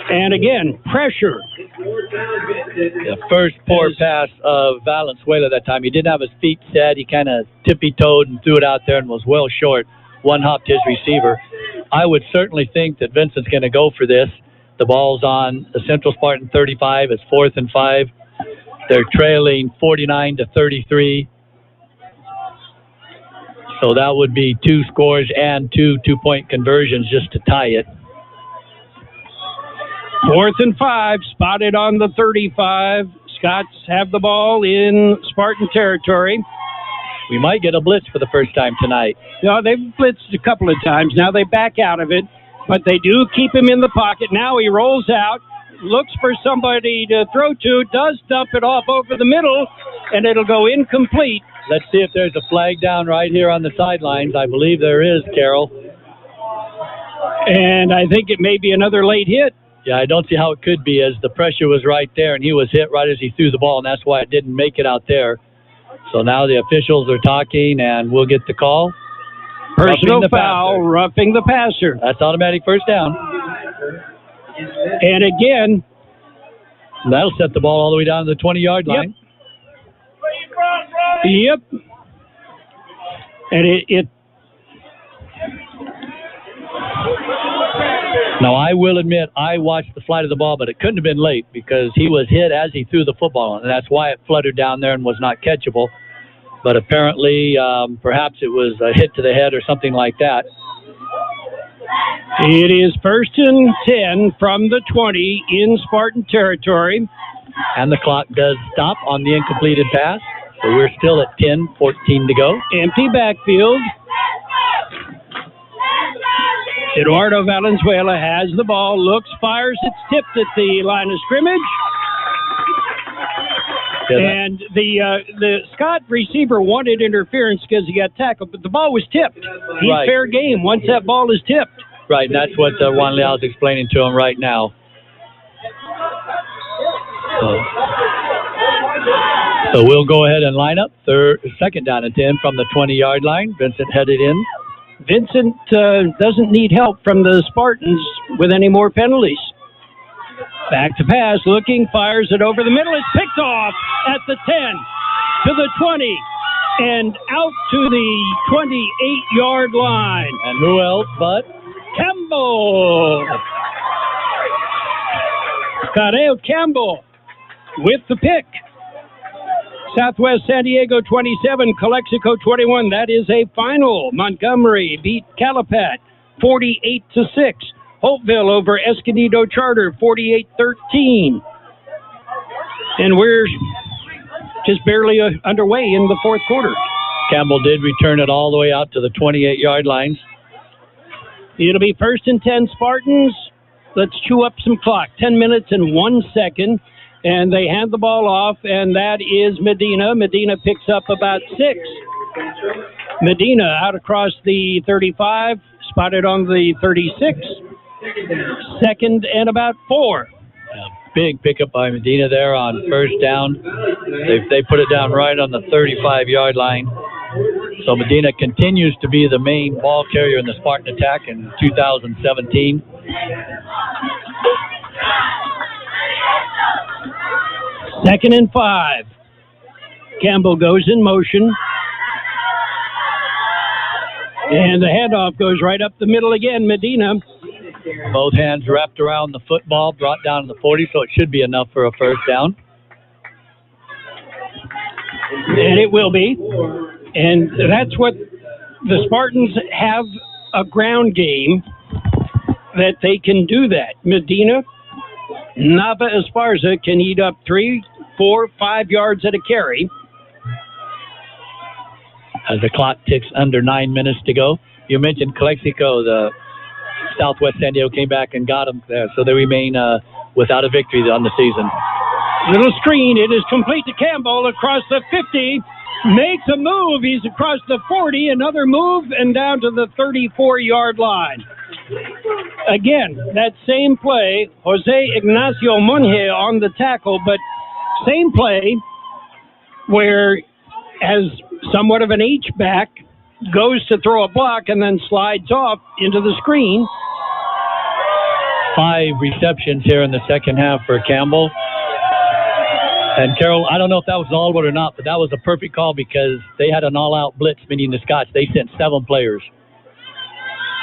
And again, pressure. The first poor pass of Valenzuela that time. He didn't have his feet set. He kind of tippy-toed and threw it out there and was well short. One-hopped his receiver. I would certainly think that Vincent's going to go for this. The ball's on the Central Spartan 35. It's 4th and 5. They're trailing 49-33. So that would be 2 scores and 2 two-point conversions just to tie it. 4th and 5, spotted on the 35. Scotts have the ball in Spartan territory. We might get a blitz for the first time tonight. No, they've blitzed a couple of times. Now they back out of it, but they do keep him in the pocket. Now he rolls out, looks for somebody to throw to, does dump it off over the middle, and it'll go incomplete. Let's see if there's a flag down right here on the sidelines. I believe there is, Carol. And I think it may be another late hit. Yeah, I don't see how it could be, as the pressure was right there, and he was hit right as he threw the ball, and that's why it didn't make it out there. So now the officials are talking, and we'll get the call. Personal foul, roughing the passer. That's automatic first down. And again, that'll set the ball all the way down to the 20-yard line. Yep. And it Now, I will admit, I watched the flight of the ball, but it couldn't have been late because he was hit as he threw the football, and that's why it fluttered down there and was not catchable. But apparently, perhaps it was a hit to the head or something like that. It is 1st and 10 from the 20 in Spartan territory. And the clock does stop on the incompleted pass. So we're still at 10-14 to go. Empty backfield. Eduardo Valenzuela has the ball, looks, fires, it's tipped at the line of scrimmage. And the Scott receiver wanted interference because he got tackled, but the ball was tipped. He's right. Fair game once that ball is tipped. Right, and that's what Juan Leal's explaining to him right now. So we'll go ahead and line up. 2nd down and 10 from the 20-yard line. Vincent headed in. Vincent doesn't need help from the Spartans with any more penalties. Back to pass, looking, fires it over the middle. It's picked off at the 10, to the 20, and out to the 28-yard line. And who else but Campbell. Careo Campbell with the pick. Southwest San Diego 27, Calexico 21. That is a final. Montgomery beat Calapat 48-6. Holtville over Escondido Charter 48-13. And we're just barely underway in the 4th quarter. Campbell did return it all the way out to the 28-yard lines. It'll be 1st and 10 Spartans. Let's chew up some clock. 10 minutes and 1 second. And they hand the ball off, and that is Medina. Medina picks up about 6. Medina out across the 35, spotted on the 36. 2nd and about 4. Big pickup by Medina there on 1st down. They put it down right on the 35-yard line. So Medina continues to be the main ball carrier in the Spartan attack in 2017. Second and 5. Campbell goes in motion. And the handoff goes right up the middle again. Medina. Both hands wrapped around the football, brought down to the 40, so it should be enough for a 1st down. And it will be. And that's what the Spartans have, a ground game that they can do that. Medina, Nava Esparza can eat up 3, 4, 5 yards at a carry. As the clock ticks under 9 minutes to go. You mentioned Calexico, the Southwest San Diego came back and got them there, so they remain without a victory on the season. Little screen, it is complete to Campbell across the 50, makes a move, he's across the 40, another move, and down to the 34-yard line. Again, that same play, Jose Ignacio Monje on the tackle, but same play where as somewhat of an H-back, goes to throw a block and then slides off into the screen. 5 receptions here in the second half for Campbell. And Carol, I don't know if that was an all-out or not, but that was a perfect call because they had an all-out blitz, meaning the Scotts. They sent 7 players.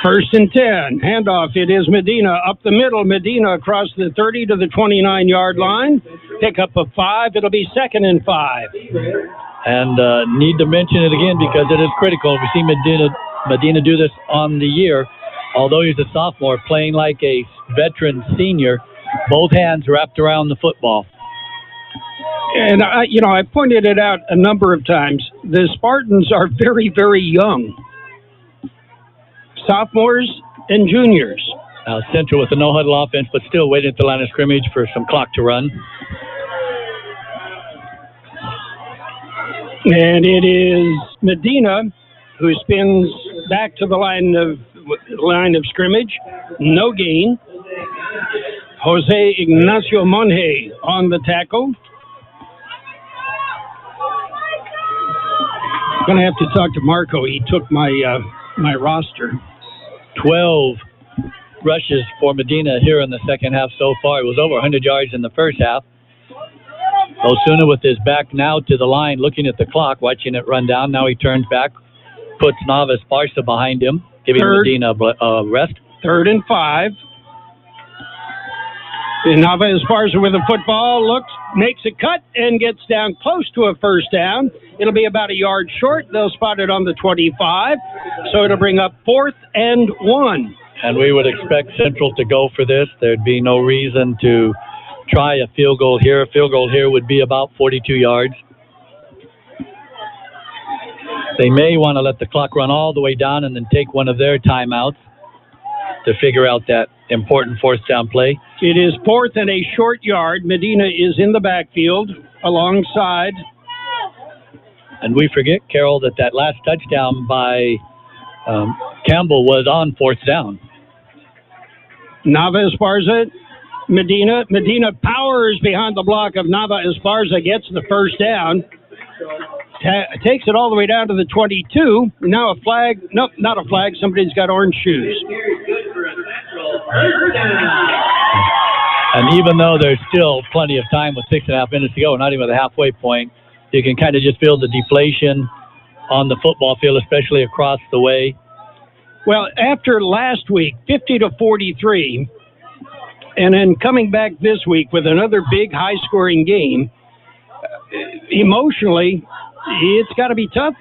1st and 10. Handoff. It is Medina up the middle. Medina across the 30 to the 29-yard line. Pick up of 5. It'll be 2nd and 5. And need to mention it again because it is critical. We see Medina do this on the year. Although he's a sophomore, playing like a veteran senior, both hands wrapped around the football. And, I pointed it out a number of times. The Spartans are very, very young. Sophomores and juniors. Centro with the no-huddle offense, but still waiting at the line of scrimmage for some clock to run. And it is Medina who spins back to the line of scrimmage. No gain. Jose Ignacio Monje on the tackle. Going to have to talk to Marco. He took my roster. 12 rushes for Medina here in the second half so far. It was over 100 yards in the first half. Osuna with his back now to the line, looking at the clock, watching it run down. Now he turns back, puts Nava Esparza behind him, giving Medina a rest. 3rd and 5. And Nava Esparza with the football, makes a cut, and gets down close to a first down. It'll be about a yard short. They'll spot it on the 25. So it'll bring up 4th and 1. And we would expect Central to go for this. There'd be no reason to try a field goal here. A field goal here would be about 42 yards. They may want to let the clock run all the way down and then take one of their timeouts to figure out that important 4th down play. It is 4th and a short yard. Medina is in the backfield alongside. And we forget, Carol, that last touchdown by Campbell was on 4th down. Nava Esparza, Medina powers behind the block of Nava Esparza, gets the first down. Takes it all the way down to the 22. Now a flag. Nope, not a flag. Somebody's got orange shoes. And even though there's still plenty of time with 6.5 minutes to go, not even the halfway point, you can kind of just feel the deflation on the football field, especially across the way. Well, after last week, 50-43, and then coming back this week with another big high-scoring game, emotionally, it's got to be tough.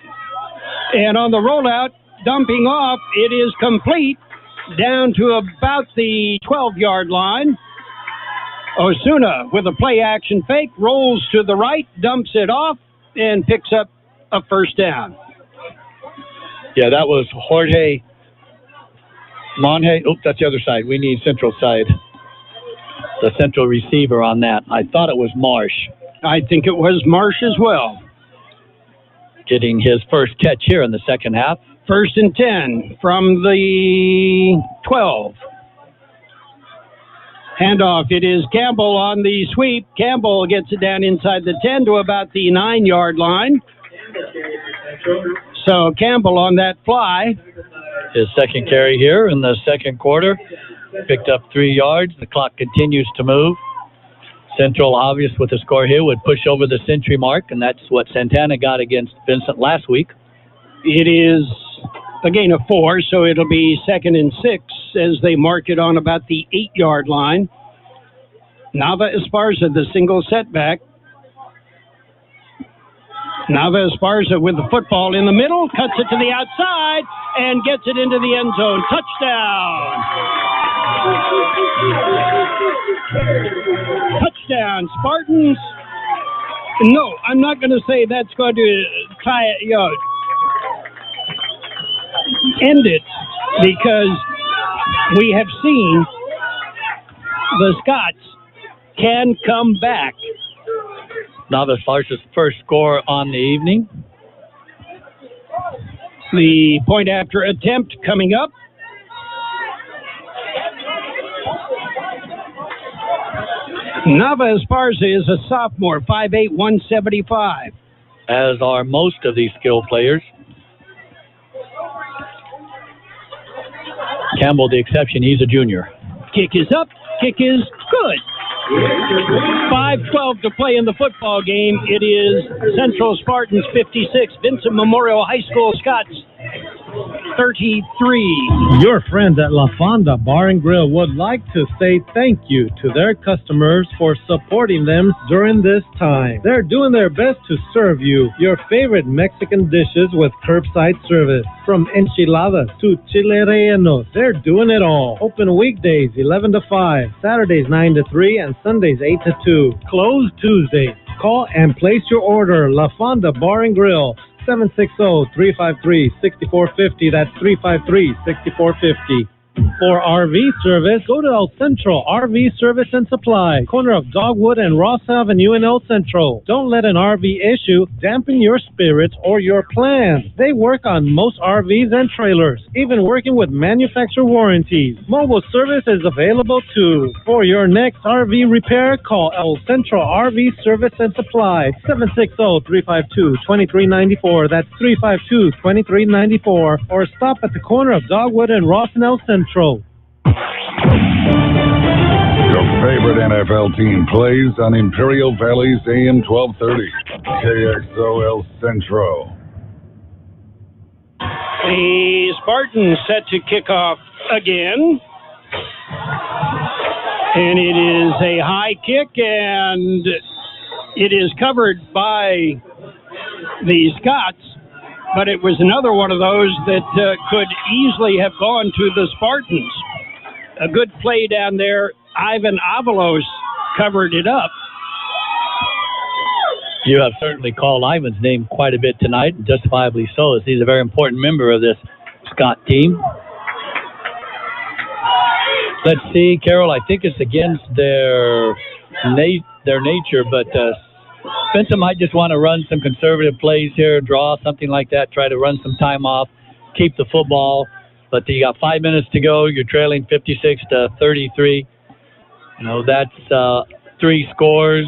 And on the rollout, dumping off, it is complete down to about the 12-yard line. Osuna with a play-action fake, rolls to the right, dumps it off, and picks up a first down. Yeah, that was Jorge Monje. Oh, that's the other side. We need Central side. The Central receiver on that. I thought it was Marsh. I think it was Marsh as well. Getting his first catch here in the second half. 1st and 10 from the 12. Handoff. It is Campbell on the sweep. Campbell gets it down inside the 10 to about the 9-yard line. So Campbell on that fly. His second carry here in the second quarter. Picked up 3 yards. The clock continues to move. Central, obvious with the score here, would push over the century mark, and that's what Santana got against Vincent last week. It is a gain of 4, so it'll be 2nd and 6 as they mark it on about the 8-yard line. Nava Esparza, the single setback. Nava Esparza with the football in the middle, cuts it to the outside, and gets it into the end zone. Touchdown! Touchdown, Spartans. No, I'm not going to say that's going to end it, because we have seen the Scotts can come back. Nava Esparza's first score on the evening. The point after attempt coming up. Nava Esparza is a sophomore, 5'8", 175. As are most of these skilled players. Campbell the exception. He's a junior. Kick is up. Kick is good. 5:12 to play in the football game. It is Central Spartans 56, Vincent Memorial High School Scotts 33. Your friends at La Fonda Bar and Grill would like to say thank you to their customers for supporting them during this time. They're doing their best to serve you your favorite Mexican dishes with curbside service. From enchiladas to chile rellenos, they're doing it all. Open weekdays 11 to 5, Saturdays 9 to 3, and Sundays 8 to 2. Closed Tuesdays. Call and place your order. La Fonda Bar and Grill, 760-353-6450. That's 353-6450. For RV service, go to El Centro RV Service and Supply, corner of Dogwood and Ross Avenue in El Centro. Don't let an RV issue dampen your spirits or your plans. They work on most RVs and trailers, even working with manufacturer warranties. Mobile service is available too. For your next RV repair, call El Centro RV Service and Supply, 760-352-2394. That's 352-2394. Or stop at the corner of Dogwood and Ross and El Centro. Your favorite NFL team plays on Imperial Valley's AM 1230, KXO El Centro. The Spartans set to kick off again. And it is a high kick, and it is covered by the Scotts. But it was another one of those that could easily have gone to the Spartans. A good play down there. Ivan Avalos covered it up. You have certainly called Ivan's name quite a bit tonight, and justifiably so, as he's a very important member of this Scott team. Let's see, Carol, I think it's against their nature, but Vincent might just want to run some conservative plays here, draw something like that, try to run some time off, keep the football. But you got 5 minutes to go. You're trailing 56-33. You know, that's 3 scores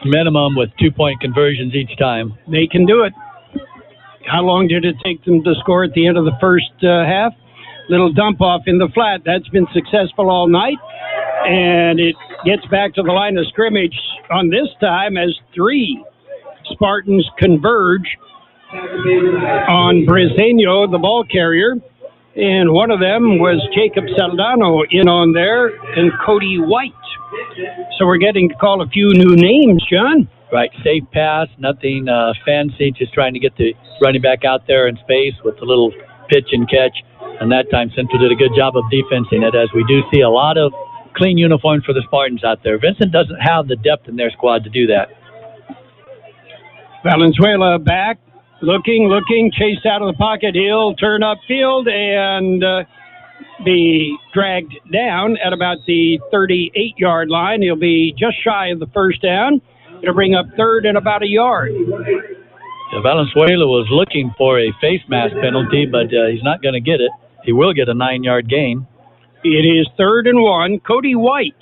minimum with 2-point conversions each time. They can do it. How long did it take them to score at the end of the first half? Little dump off in the flat. That's been successful all night. And it gets back to the line of scrimmage on this time as 3 Spartans converge on Briseño, the ball carrier. And one of them was Jacob Saldano in on there and Cody White. So we're getting to call a few new names, John. Right, safe pass, nothing fancy, just trying to get the running back out there in space with a little pitch and catch. And that time, Centro did a good job of defensing it, as we do see a lot of clean uniforms for the Spartans out there. Vincent doesn't have the depth in their squad to do that. Valenzuela back, looking, chased out of the pocket. He'll turn upfield and be dragged down at about the 38-yard line. He'll be just shy of the first down. It'll bring up third and about a yard. Valenzuela was looking for a face mask penalty, but he's not going to get it. He will get a 9-yard gain. It is 3rd and 1. Cody White,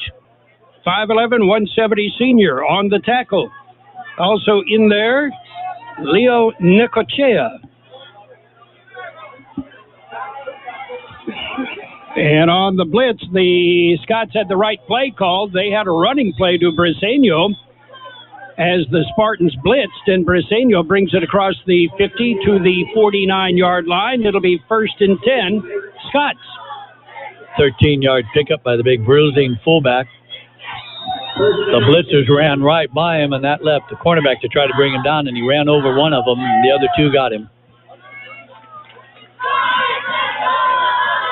5'11", 170 senior on the tackle. Also in there, Leo Necochea. And on the blitz, the Scots had the right play called. They had a running play to Briseño as the Spartans blitzed, and Briseño brings it across the 50 to the 49-yard line. It'll be 1st and 10, Scots. 13-yard pickup by the big bruising fullback. The blitzers ran right by him, and that left the cornerback to try to bring him down, and he ran over one of them, and the other 2 got him.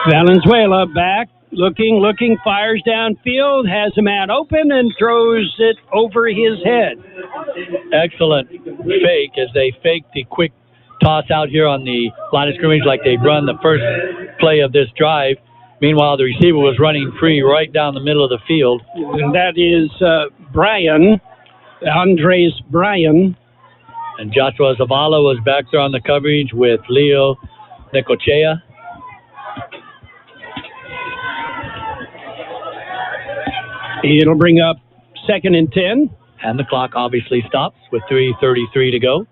Valenzuela back, looking, fires downfield, has a man open, and throws it over his head. Excellent fake as they fake the quick toss out here on the line of scrimmage like they've run the first play of this drive. Meanwhile, the receiver was running free right down the middle of the field. And that is Andres Bryan. And Joshua Zavala was back there on the coverage with Leo Necochea. It'll bring up 2nd and 10. And the clock obviously stops with 3:33 to go.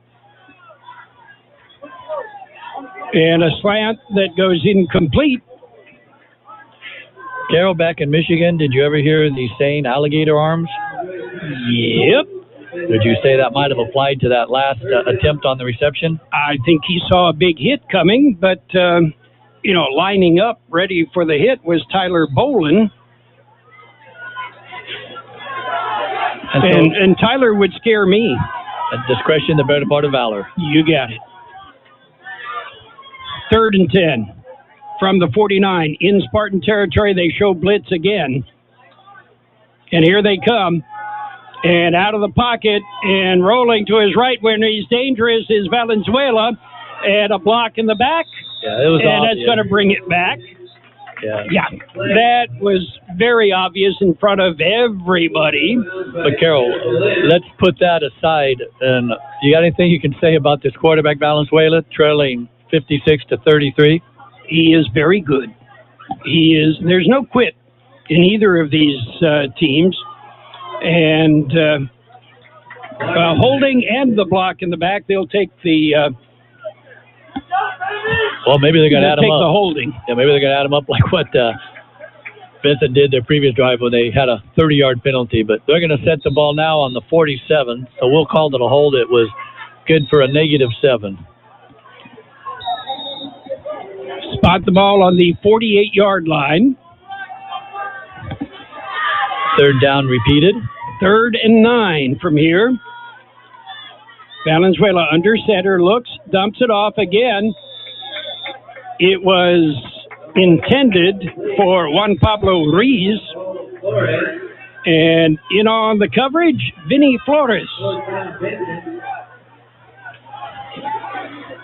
And a slant that goes incomplete Carol, back in Michigan, did you ever hear the saying alligator arms? Yep. Would you say that might have applied to that last attempt on the reception? I think he saw a big hit coming, but, lining up ready for the hit was Tyler Bolin. And Tyler would scare me. At discretion, the better part of valor. You got it. 3rd and 10 from the 49. In Spartan territory, they show blitz again. And here they come. And out of the pocket and rolling to his right when he's dangerous is Valenzuela. And a block in the back. Yeah, it was and obvious. That's going to bring it back. Yeah, that was very obvious in front of everybody. But, Carol, let's put that aside. And you got anything you can say about this quarterback, Valenzuela, trailing 56-33? He is very good. There's no quit in either of these teams. And holding and the block in the back, they'll take the... well, maybe they're going to add them up. Take the holding. Yeah, maybe they're going to add them up like what Vincent did their previous drive when they had a 30-yard penalty. But they're going to set the ball now on the 47, so we'll call it a hold. It was good for a -7. Spot the ball on the 48-yard line. 3rd down repeated. 3rd and 9 from here. Valenzuela under center, looks, dumps it off again. It was intended for Juan Pablo Ruiz. And in on the coverage, Vinny Flores.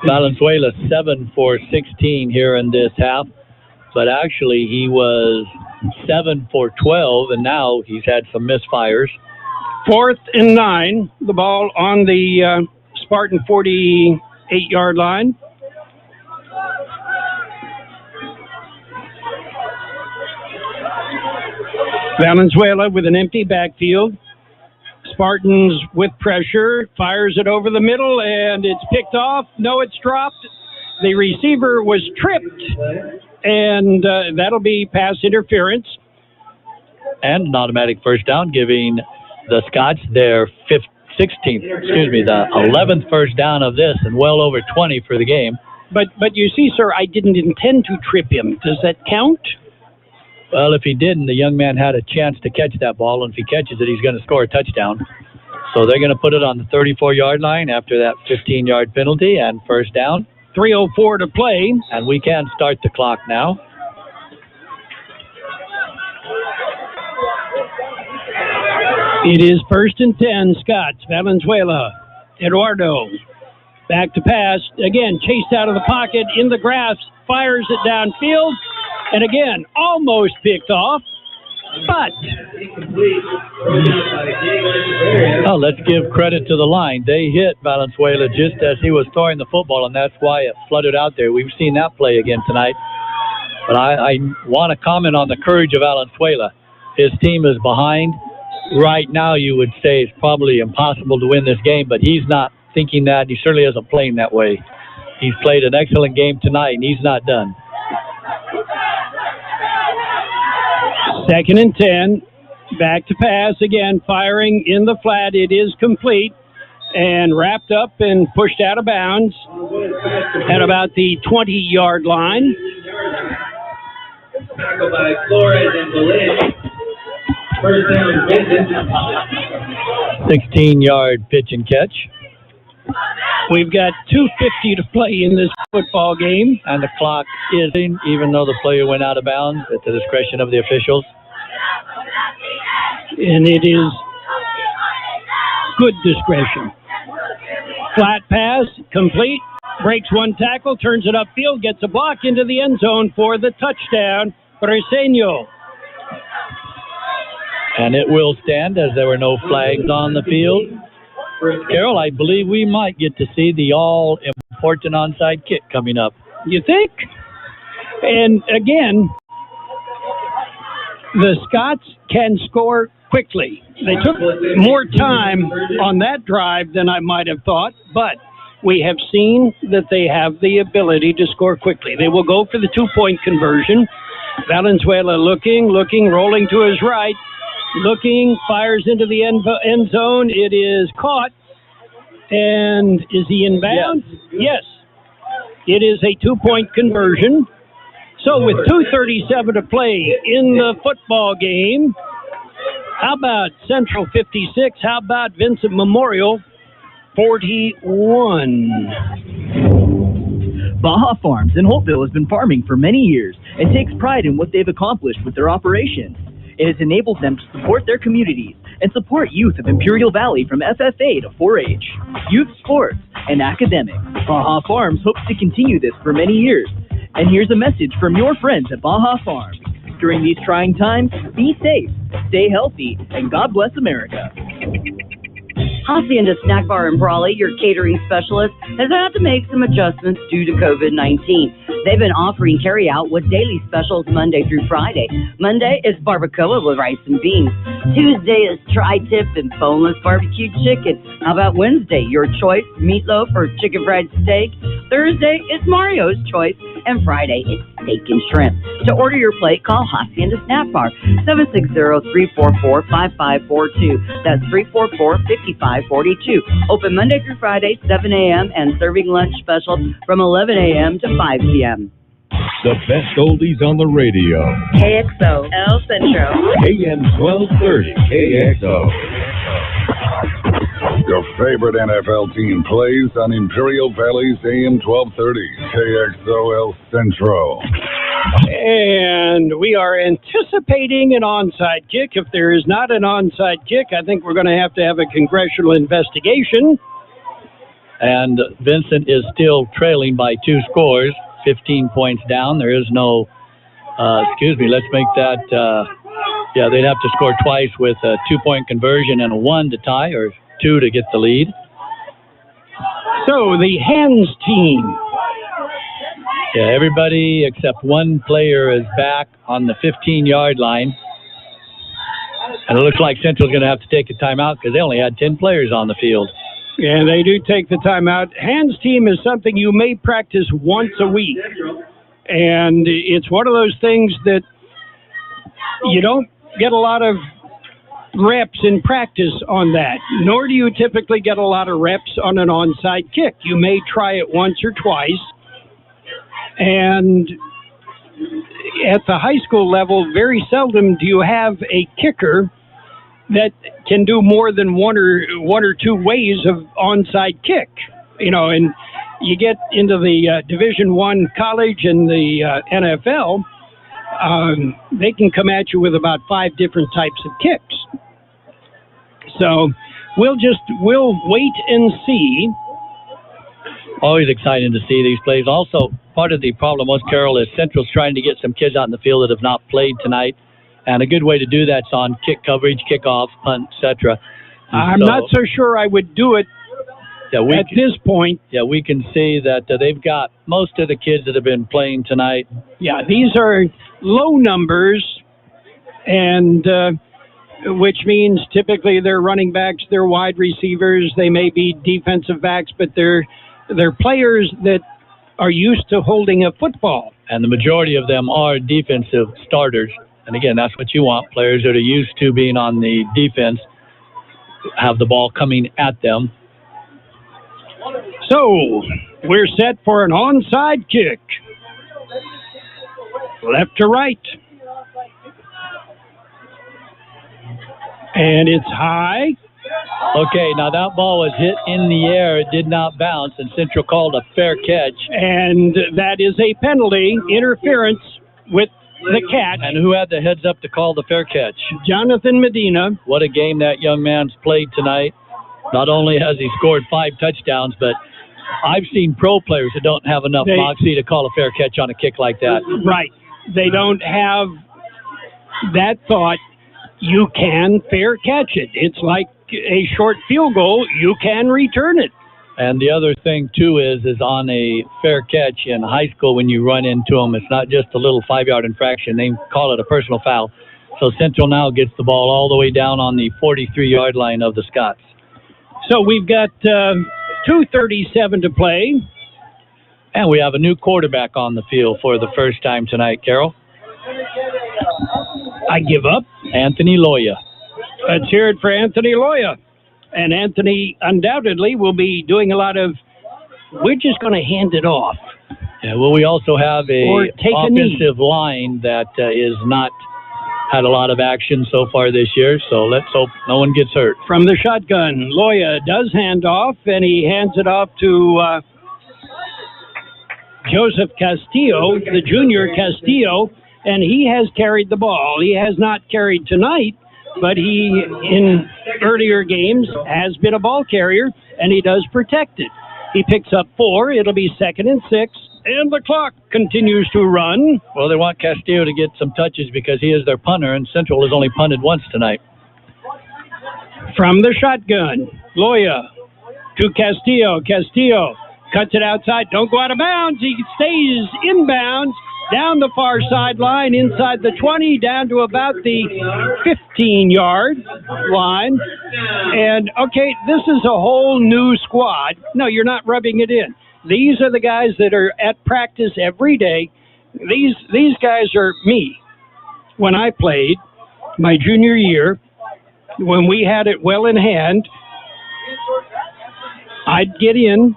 Valenzuela 7 for 16 here in this half. But actually he was 7 for 12, and now he's had some misfires. 4th and 9, the ball on the Spartan 48-yard line. Valenzuela with an empty backfield. Spartans with pressure, fires it over the middle, and it's picked off. No, it's dropped. The receiver was tripped, and that'll be pass interference. And an automatic first down, giving the Scots their 11th first down of this, and well over 20 for the game. But you see, sir, I didn't intend to trip him. Does that count? Well, if he didn't, the young man had a chance to catch that ball, and if he catches it, he's going to score a touchdown. So they're going to put it on the 34-yard line after that 15-yard penalty and first down. 3:04 to play. And we can start the clock now. It is 1st and 10, Scots. Valenzuela. Eduardo. Back to pass. Again, chased out of the pocket, in the grass, fires it downfield. And again, almost picked off. But let's give credit to the line. They hit Valenzuela just as he was throwing the football, and that's why it fluttered out there. We've seen that play again tonight. But I want to comment on the courage of Valenzuela. His team is behind. Right now, you would say it's probably impossible to win this game, but he's not thinking that. He certainly isn't playing that way. He's played an excellent game tonight, and he's not done. 2nd and 10, back to pass again, firing in the flat. It is complete and wrapped up and pushed out of bounds at about the 20-yard line. Tackle by Flores and Glen. First down, Vincent. 16-yard pitch and catch. We've got 2:50 to play in this football game. And the clock is in, even though the player went out of bounds, at the discretion of the officials. And it is good discretion. Flat pass, complete, breaks one tackle, turns it upfield, gets a block into the end zone for the touchdown. Briseño. And it will stand as there were no flags on the field. Carol, I believe we might get to see the all-important onside kick coming up. You think? And again, the Scots can score quickly. They took more time on that drive than I might have thought, but we have seen that they have the ability to score quickly. They will go for the 2-point conversion. Valenzuela looking, rolling to his right. Looking, fires into the end zone. It is caught. And is he in bounds? Yes. It is a 2-point conversion. So with 2:37 to play in the football game, how about Central 56? How about Vincent Memorial 41? Baja Farms in Holtville has been farming for many years and takes pride in what they've accomplished with their operations. It has enabled them to support their communities and support youth of Imperial Valley from FFA to 4-H, youth sports, and academics. Baja Farms hopes to continue this for many years. And here's a message from your friends at Baja Farms. During these trying times, be safe, stay healthy, and God bless America. Hacienda Snack Bar in Brawley, your catering specialist, has had to make some adjustments due to COVID-19. They've been offering carry-out with daily specials Monday through Friday. Monday is barbacoa with rice and beans. Tuesday is tri-tip and boneless barbecued chicken. How about Wednesday? Your choice, meatloaf or chicken fried steak. Thursday is Mario's choice. And Friday is steak and shrimp. To order your plate, call Hacienda Snack Bar, 760-344-5542. That's 344-5542. Open Monday through Friday, 7 a.m. and serving lunch specials from 11 a.m. to 5 p.m. The best oldies on the radio. KXO, El Centro. AM 1230, KXO. Your favorite NFL team plays on Imperial Valley's AM 1230, KXO El Centro. And we are anticipating an onside kick. If there is not an onside kick, I think we're going to have a congressional investigation. And Vincent is still trailing by 2 scores, 15 points down. There is no, let's make that, they'd have to score twice with a 2-point conversion and a 1 to tie, or 2 to get the lead. So the hands team. Yeah, everybody except one player is back on the 15-yard line. And it looks like Central's going to have to take a timeout because they only had 10 players on the field. Yeah, they do take the timeout. Hands team is something you may practice once a week. And it's one of those things that you don't get a lot of reps in practice on that, nor do you typically get a lot of reps on an onside kick. You may try it once or twice. And at the high school level, very seldom do you have a kicker that can do more than one or two ways of onside kick. And you get into the Division I college and the NFL, they can come at you with about 5 different types of kicks. So we'll wait and see. Always exciting to see these plays. Also, part of the problem was, Carol, is Central's trying to get some kids out in the field that have not played tonight. And a good way to do that's on kick coverage, kickoff, punt, etc. I'm not so sure I would do it at this point. Yeah, we can see that they've got most of the kids that have been playing tonight. Yeah, these are low numbers, and which means typically they're running backs, they're wide receivers, they may be defensive backs, but they're players that are used to holding a football. And the majority of them are defensive starters. And again, that's what you want. Players that are used to being on the defense have the ball coming at them. So, we're set for an onside kick. Left to right. And it's high. Okay, now that ball was hit in the air. It did not bounce, and Central called a fair catch. And that is a penalty, interference with the catch. And who had the heads up to call the fair catch? Jonathan Medina. What a game that young man's played tonight. Not only has he scored 5 touchdowns, but I've seen pro players that don't have enough moxie to call a fair catch on a kick like that. Right. They don't have that thought, you can fair catch it. It's like a short field goal, you can return it. And the other thing, too, is on a fair catch in high school when you run into them, it's not just a little 5-yard infraction. They call it a personal foul. So Central now gets the ball all the way down on the 43-yard line of the Scotts. So we've got 2:37 to play. And we have a new quarterback on the field for the first time tonight, Carol. I give up. Anthony Loya. Let's hear it for Anthony Loya. And Anthony undoubtedly will be doing a lot of, we're just going to hand it off. Yeah, well, we also have a offensive line that is not had a lot of action so far this year, so let's hope no one gets hurt. From the shotgun, Loya does hand off, and he hands it off to Joseph Castillo, the junior Castillo, and he has carried the ball. He has not carried tonight, but he, in earlier games, has been a ball carrier, and he does protect it. He picks up 4. It'll be 2nd and 6. And the clock continues to run. Well, they want Castillo to get some touches because he is their punter, and Central has only punted once tonight. From the shotgun, Loya to Castillo. Castillo cuts it outside. Don't go out of bounds. He stays inbounds down the far sideline, inside the 20, down to about the 15-yard line. And, okay, this is a whole new squad. No, you're not rubbing it in. These are the guys that are at practice every day. These guys are me. When I played my junior year, when we had it well in hand, I'd get in.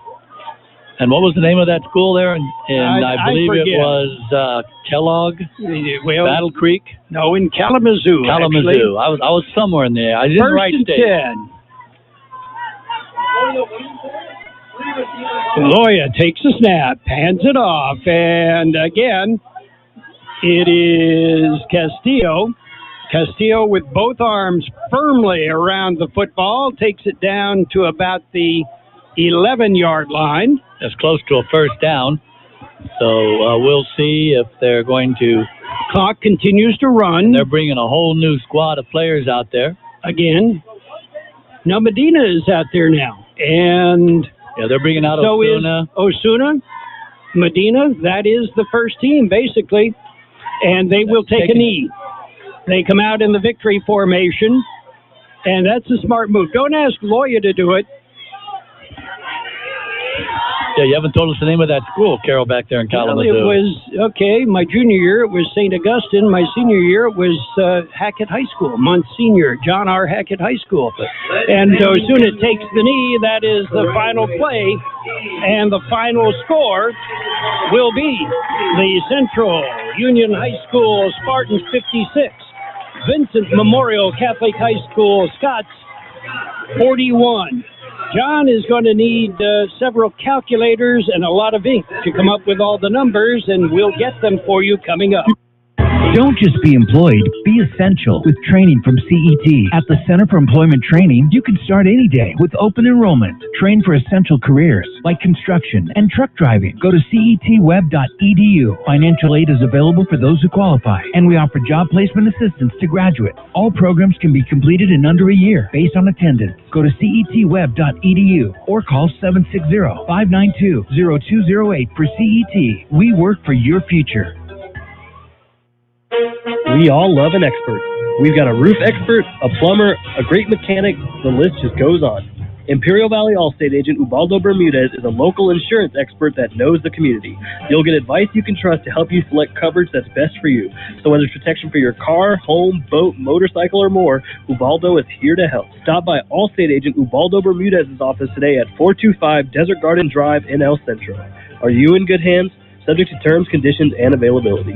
And what was the name of that school there? And I believe it was Kellogg, Battle Creek. No, in Kalamazoo. Kalamazoo. Actually. I was somewhere in there. I didn't write First and state. 10. Loya takes a snap, hands it off, and again, it is Castillo. Castillo with both arms firmly around the football, takes it down to about the 11-yard line. That's close to a first down. So we'll see if they're going to... Clock continues to run. They're bringing a whole new squad of players out there. Again. Now Medina is out there now. And... yeah, they're bringing out Osuna. Osuna, Medina, that is the first team, basically. And they will take a knee. They come out in the victory formation. And that's a smart move. Don't ask Loya to do it. Yeah, you haven't told us the name of that school, Carol, back there in Kalamazoo. Well, it was, okay, my junior year it was St. Augustine. My senior year it was Hackett High School, Monsignor John R. Hackett High School. And Osuna takes the knee. That is the final play. And the final score will be the Central Union High School Spartans 56, Vincent Memorial Catholic High School Scotts 41. John is going to need several calculators and a lot of ink to come up with all the numbers, and we'll get them for you coming up. Don't just be employed, be essential with training from CET. At the Center for Employment Training, you can start any day with open enrollment. Train for essential careers like construction and truck driving. Go to cetweb.edu. Financial aid is available for those who qualify, and we offer job placement assistance to graduates. All programs can be completed in under a year based on attendance. Go to cetweb.edu or call 760-592-0208 for CET. We work for your future. We all love an expert. We've got a roof expert, a plumber, a great mechanic, the list just goes on. Imperial Valley Allstate agent Ubaldo Bermudez is a local insurance expert that knows the community. You'll get advice you can trust to help you select coverage that's best for you. So whether it's protection for your car, home, boat, motorcycle, or more, Ubaldo is here to help. Stop by Allstate agent Ubaldo Bermudez's office today at 425 Desert Garden Drive in El Centro. Are you in good hands? Subject to terms, conditions, and availability.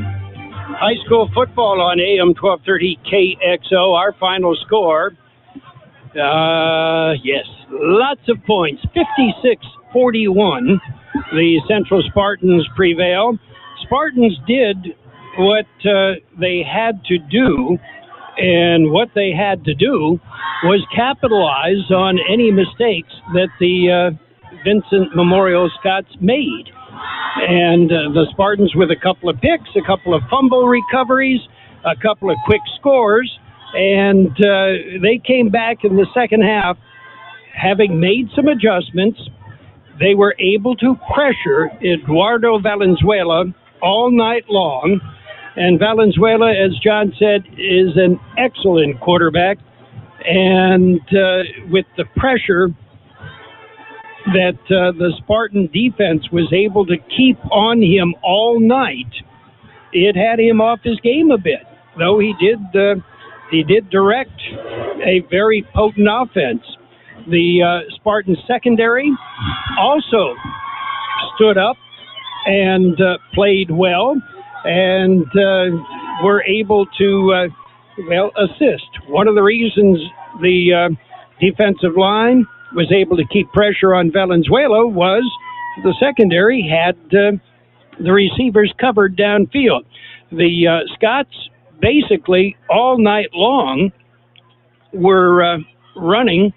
High school football on AM 1230 KXO. Our final score, yes, lots of points, 56-41. The Central Spartans prevail. Spartans did what they had to do, and what they had to do was capitalize on any mistakes that the Vincent Memorial Scotts made. And the Spartans with a couple of picks, a couple of fumble recoveries, a couple of quick scores, and they came back in the second half, having made some adjustments. They were able to pressure Eduardo Valenzuela all night long, and Valenzuela, as John said, is an excellent quarterback, and with the pressure that the Spartan defense was able to keep on him all night, it had him off his game a bit. though he did direct a very potent offense. The Spartan secondary also stood up and played well, and were able to assist. One of the reasons the defensive line was able to keep pressure on Valenzuela was the secondary had the receivers covered downfield. The Scotts basically all night long were running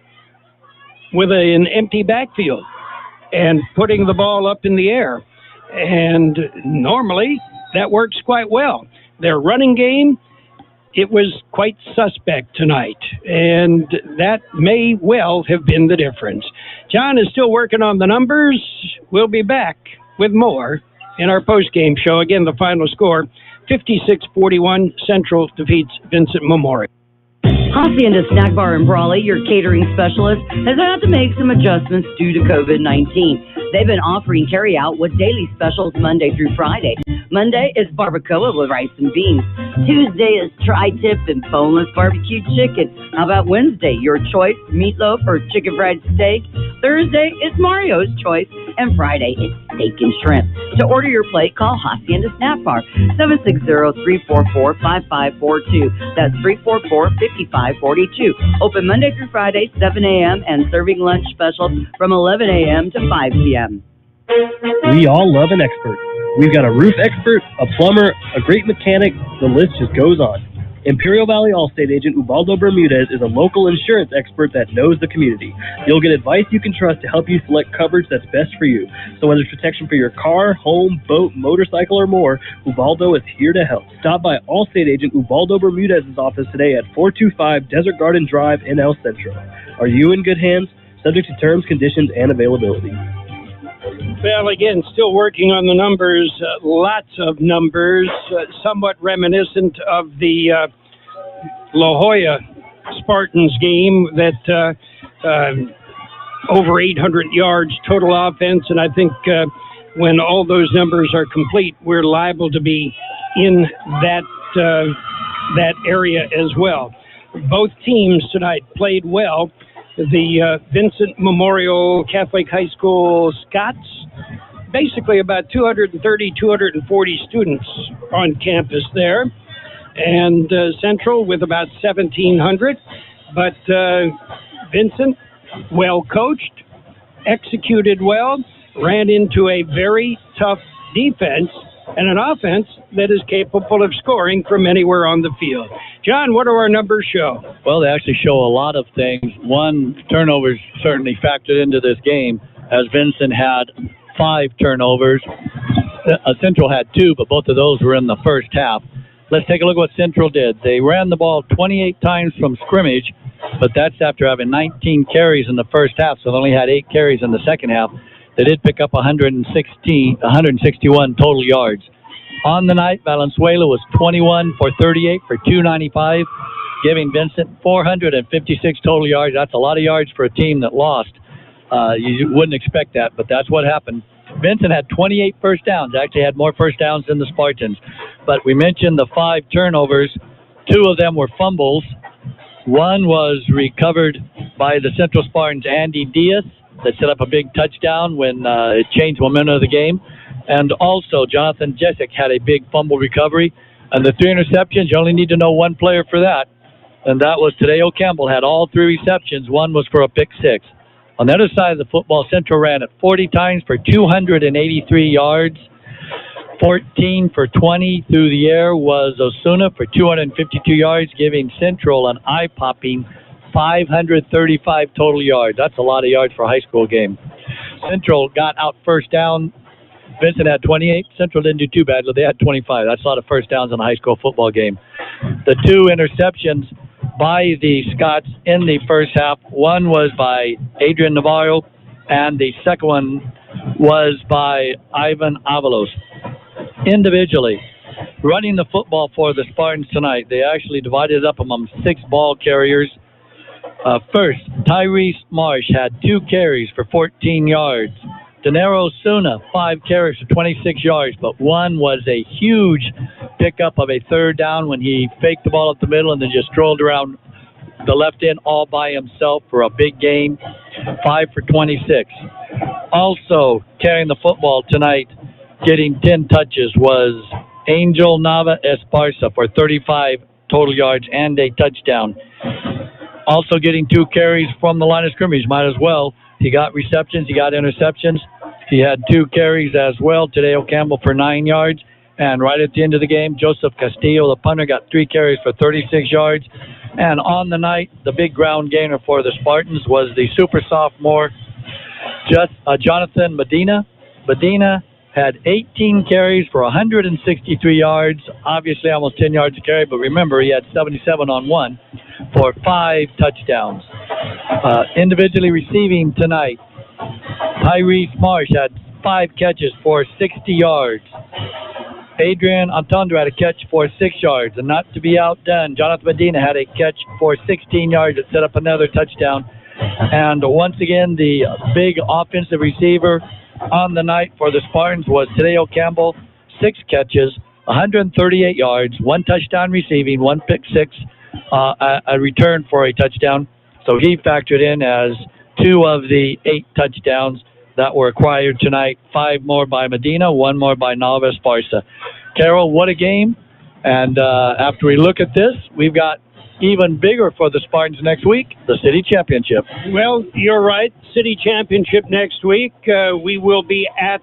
with an empty backfield and putting the ball up in the air. And normally that works quite well. Their running game, it was quite suspect tonight, and that may well have been the difference. John is still working on the numbers. We'll be back with more in our post-game show. Again, the final score, 56-41, Central defeats Vincent Memorial. Hacienda Snack Bar in Brawley, your catering specialist, has had to make some adjustments due to COVID-19. They've been offering carry-out with daily specials Monday through Friday. Monday is barbacoa with rice and beans. Tuesday is tri-tip and boneless barbecue chicken. How about Wednesday? Your choice, meatloaf or chicken fried steak. Thursday is Mario's choice. And Friday is steak and shrimp. To order your plate, call Hacienda Snack Bar, 760-344-5542. That's 344-5542. Open Monday through Friday, 7 a.m. and serving lunch specials from 11 a.m. to 5 p.m. We all love an expert. We've got a roof expert, a plumber, a great mechanic. The list just goes on. Imperial Valley Allstate agent Ubaldo Bermudez is a local insurance expert that knows the community. You'll get advice you can trust to help you select coverage that's best for you. So whether it's protection for your car, home, boat, motorcycle, or more, Ubaldo is here to help. Stop by Allstate agent Ubaldo Bermudez's office today at 425 Desert Garden Drive in El Centro. Are you in good hands? Subject to terms, conditions, and availability. Well, again, still working on the numbers, lots of numbers, somewhat reminiscent of the La Jolla Spartans game that over 800 yards total offense, and I think when all those numbers are complete, we're liable to be in that area as well. Both teams tonight played well. The Vincent Memorial Catholic High School Scotts, basically about 230, 240 students on campus there, and Central with about 1,700. But Vincent, well coached, executed well, ran into a very tough defense and an offense that is capable of scoring from anywhere on the field. John, what do our numbers show? Well, they actually show a lot of things. One, turnovers certainly factored into this game, as Vincent had 5 turnovers. Central had 2, but both of those were in the first half. Let's take a look at what Central did. They ran the ball 28 times from scrimmage, but that's after having 19 carries in the first half, so they only had 8 carries in the second half. They did pick up 161 total yards. On the night, Valenzuela was 21 for 38 for 295, giving Vincent 456 total yards. That's a lot of yards for a team that lost. You wouldn't expect that, but that's what happened. Vincent had 28 first downs, actually had more first downs than the Spartans. But we mentioned the 5 turnovers. 2 of them were fumbles. One was recovered by the Central Spartans' Andy Diaz that set up a big touchdown when it changed momentum of the game. And also, Jonathan Jessic had a big fumble recovery. And the 3 interceptions, you only need to know one player for that. And that was Tadeo Campbell, had all 3 receptions. One was for a pick 6. On the other side of the football, Central ran it 40 times for 283 yards. 14 for 20 through the air was Osuna for 252 yards, giving Central an eye-popping 535 total yards. That's a lot of yards for a high school game. Central got out first down. Vincent had 28. Central didn't do too bad, but they had 25. That's a lot of first downs in a high school football game. The 2 interceptions by the Scotts in the first half, one was by Adrian Navarro, and the second one was by Ivan Avalos. Individually, running the football for the Spartans tonight, they actually divided it up among 6 ball carriers. First, Tyrese Marsh had 2 carries for 14 yards. Denero Suna, 5 carries for 26 yards, but one was a huge pickup of a third down when he faked the ball up the middle and then just strolled around the left end all by himself for a big gain, 5 for 26. Also carrying the football tonight, getting 10 touches, was Angel Nava Esparza for 35 total yards and a touchdown. Also getting 2 carries from the line of scrimmage, might as well. He got receptions, he got interceptions. He had 2 carries as well. Tadeo Campbell for 9 yards. And right at the end of the game, Joseph Castillo, the punter, got 3 carries for 36 yards. And on the night, the big ground gainer for the Spartans was the super sophomore, Jonathan Medina. Medina had 18 carries for 163 yards, obviously almost 10 yards a carry, but remember, he had 77 on one for 5 touchdowns. Individually receiving tonight, Tyrese Marsh had 5 catches for 60 yards. Adrian Antondra had a catch for 6 yards. And not to be outdone, Jonathan Medina had a catch for 16 yards that set up another touchdown. And once again, the big offensive receiver on the night for the Spartans was Tadeo Campbell, 6 catches, 138 yards, 1 touchdown receiving, 1 pick six, a return for a touchdown. So he factored in as 2 of the 8 touchdowns that were acquired tonight. 5 more by Medina, 1 more by Nava Esparza. Carol, what a game. And after we look at this, we've got even bigger for the Spartans next week, the city championship. Well, you're right. City championship next week. We will be at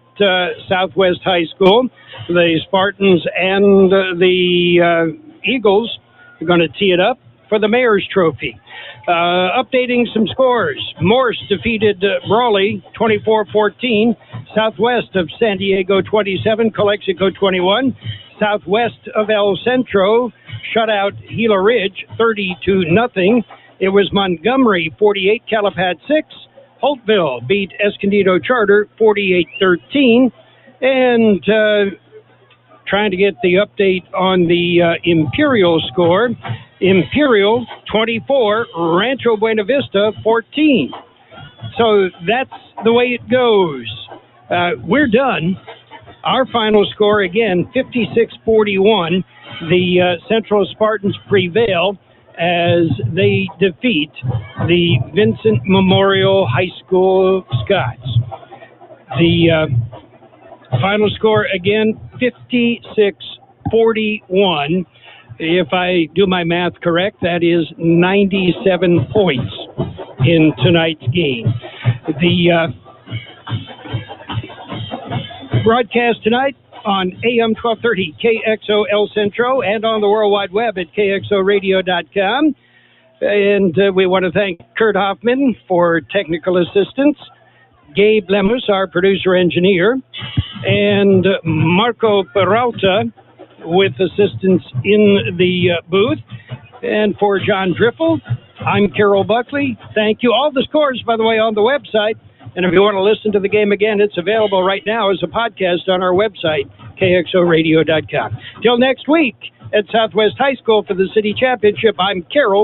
Southwest High School. The Spartans and the Eagles are going to tee it up for the Mayor's Trophy. Updating some scores. Morse defeated Brawley 24-14. Southwest of San Diego 27. Calexico 21. Southwest of El Centro shut out Gila Ridge 30-0. It was Montgomery 48, Calapat 6. Holtville beat Escondido Charter 48-13. And trying to get the update on the Imperial score. Imperial 24, Rancho Buena Vista 14. So that's the way it goes. We're done. Our final score, again, 56-41. The Central Spartans prevail as they defeat the Vincent Memorial High School Scotts. The final score, again, 56-41. If I do my math correct, that is 97 points in tonight's game. The broadcast tonight on AM 1230 KXO El Centro and on the World Wide Web at KXORadio.com. And we want to thank Kurt Hoffman for technical assistance, Gabe Lemus, our producer-engineer, and Marco Peralta with assistance in the booth. And for John Driffel, I'm Carol Buckley. Thank you. All the scores, by the way, on the website. And if you want to listen to the game again, it's available right now as a podcast on our website, KXORadio.com. Till next week at Southwest High School for the City Championship, I'm Carol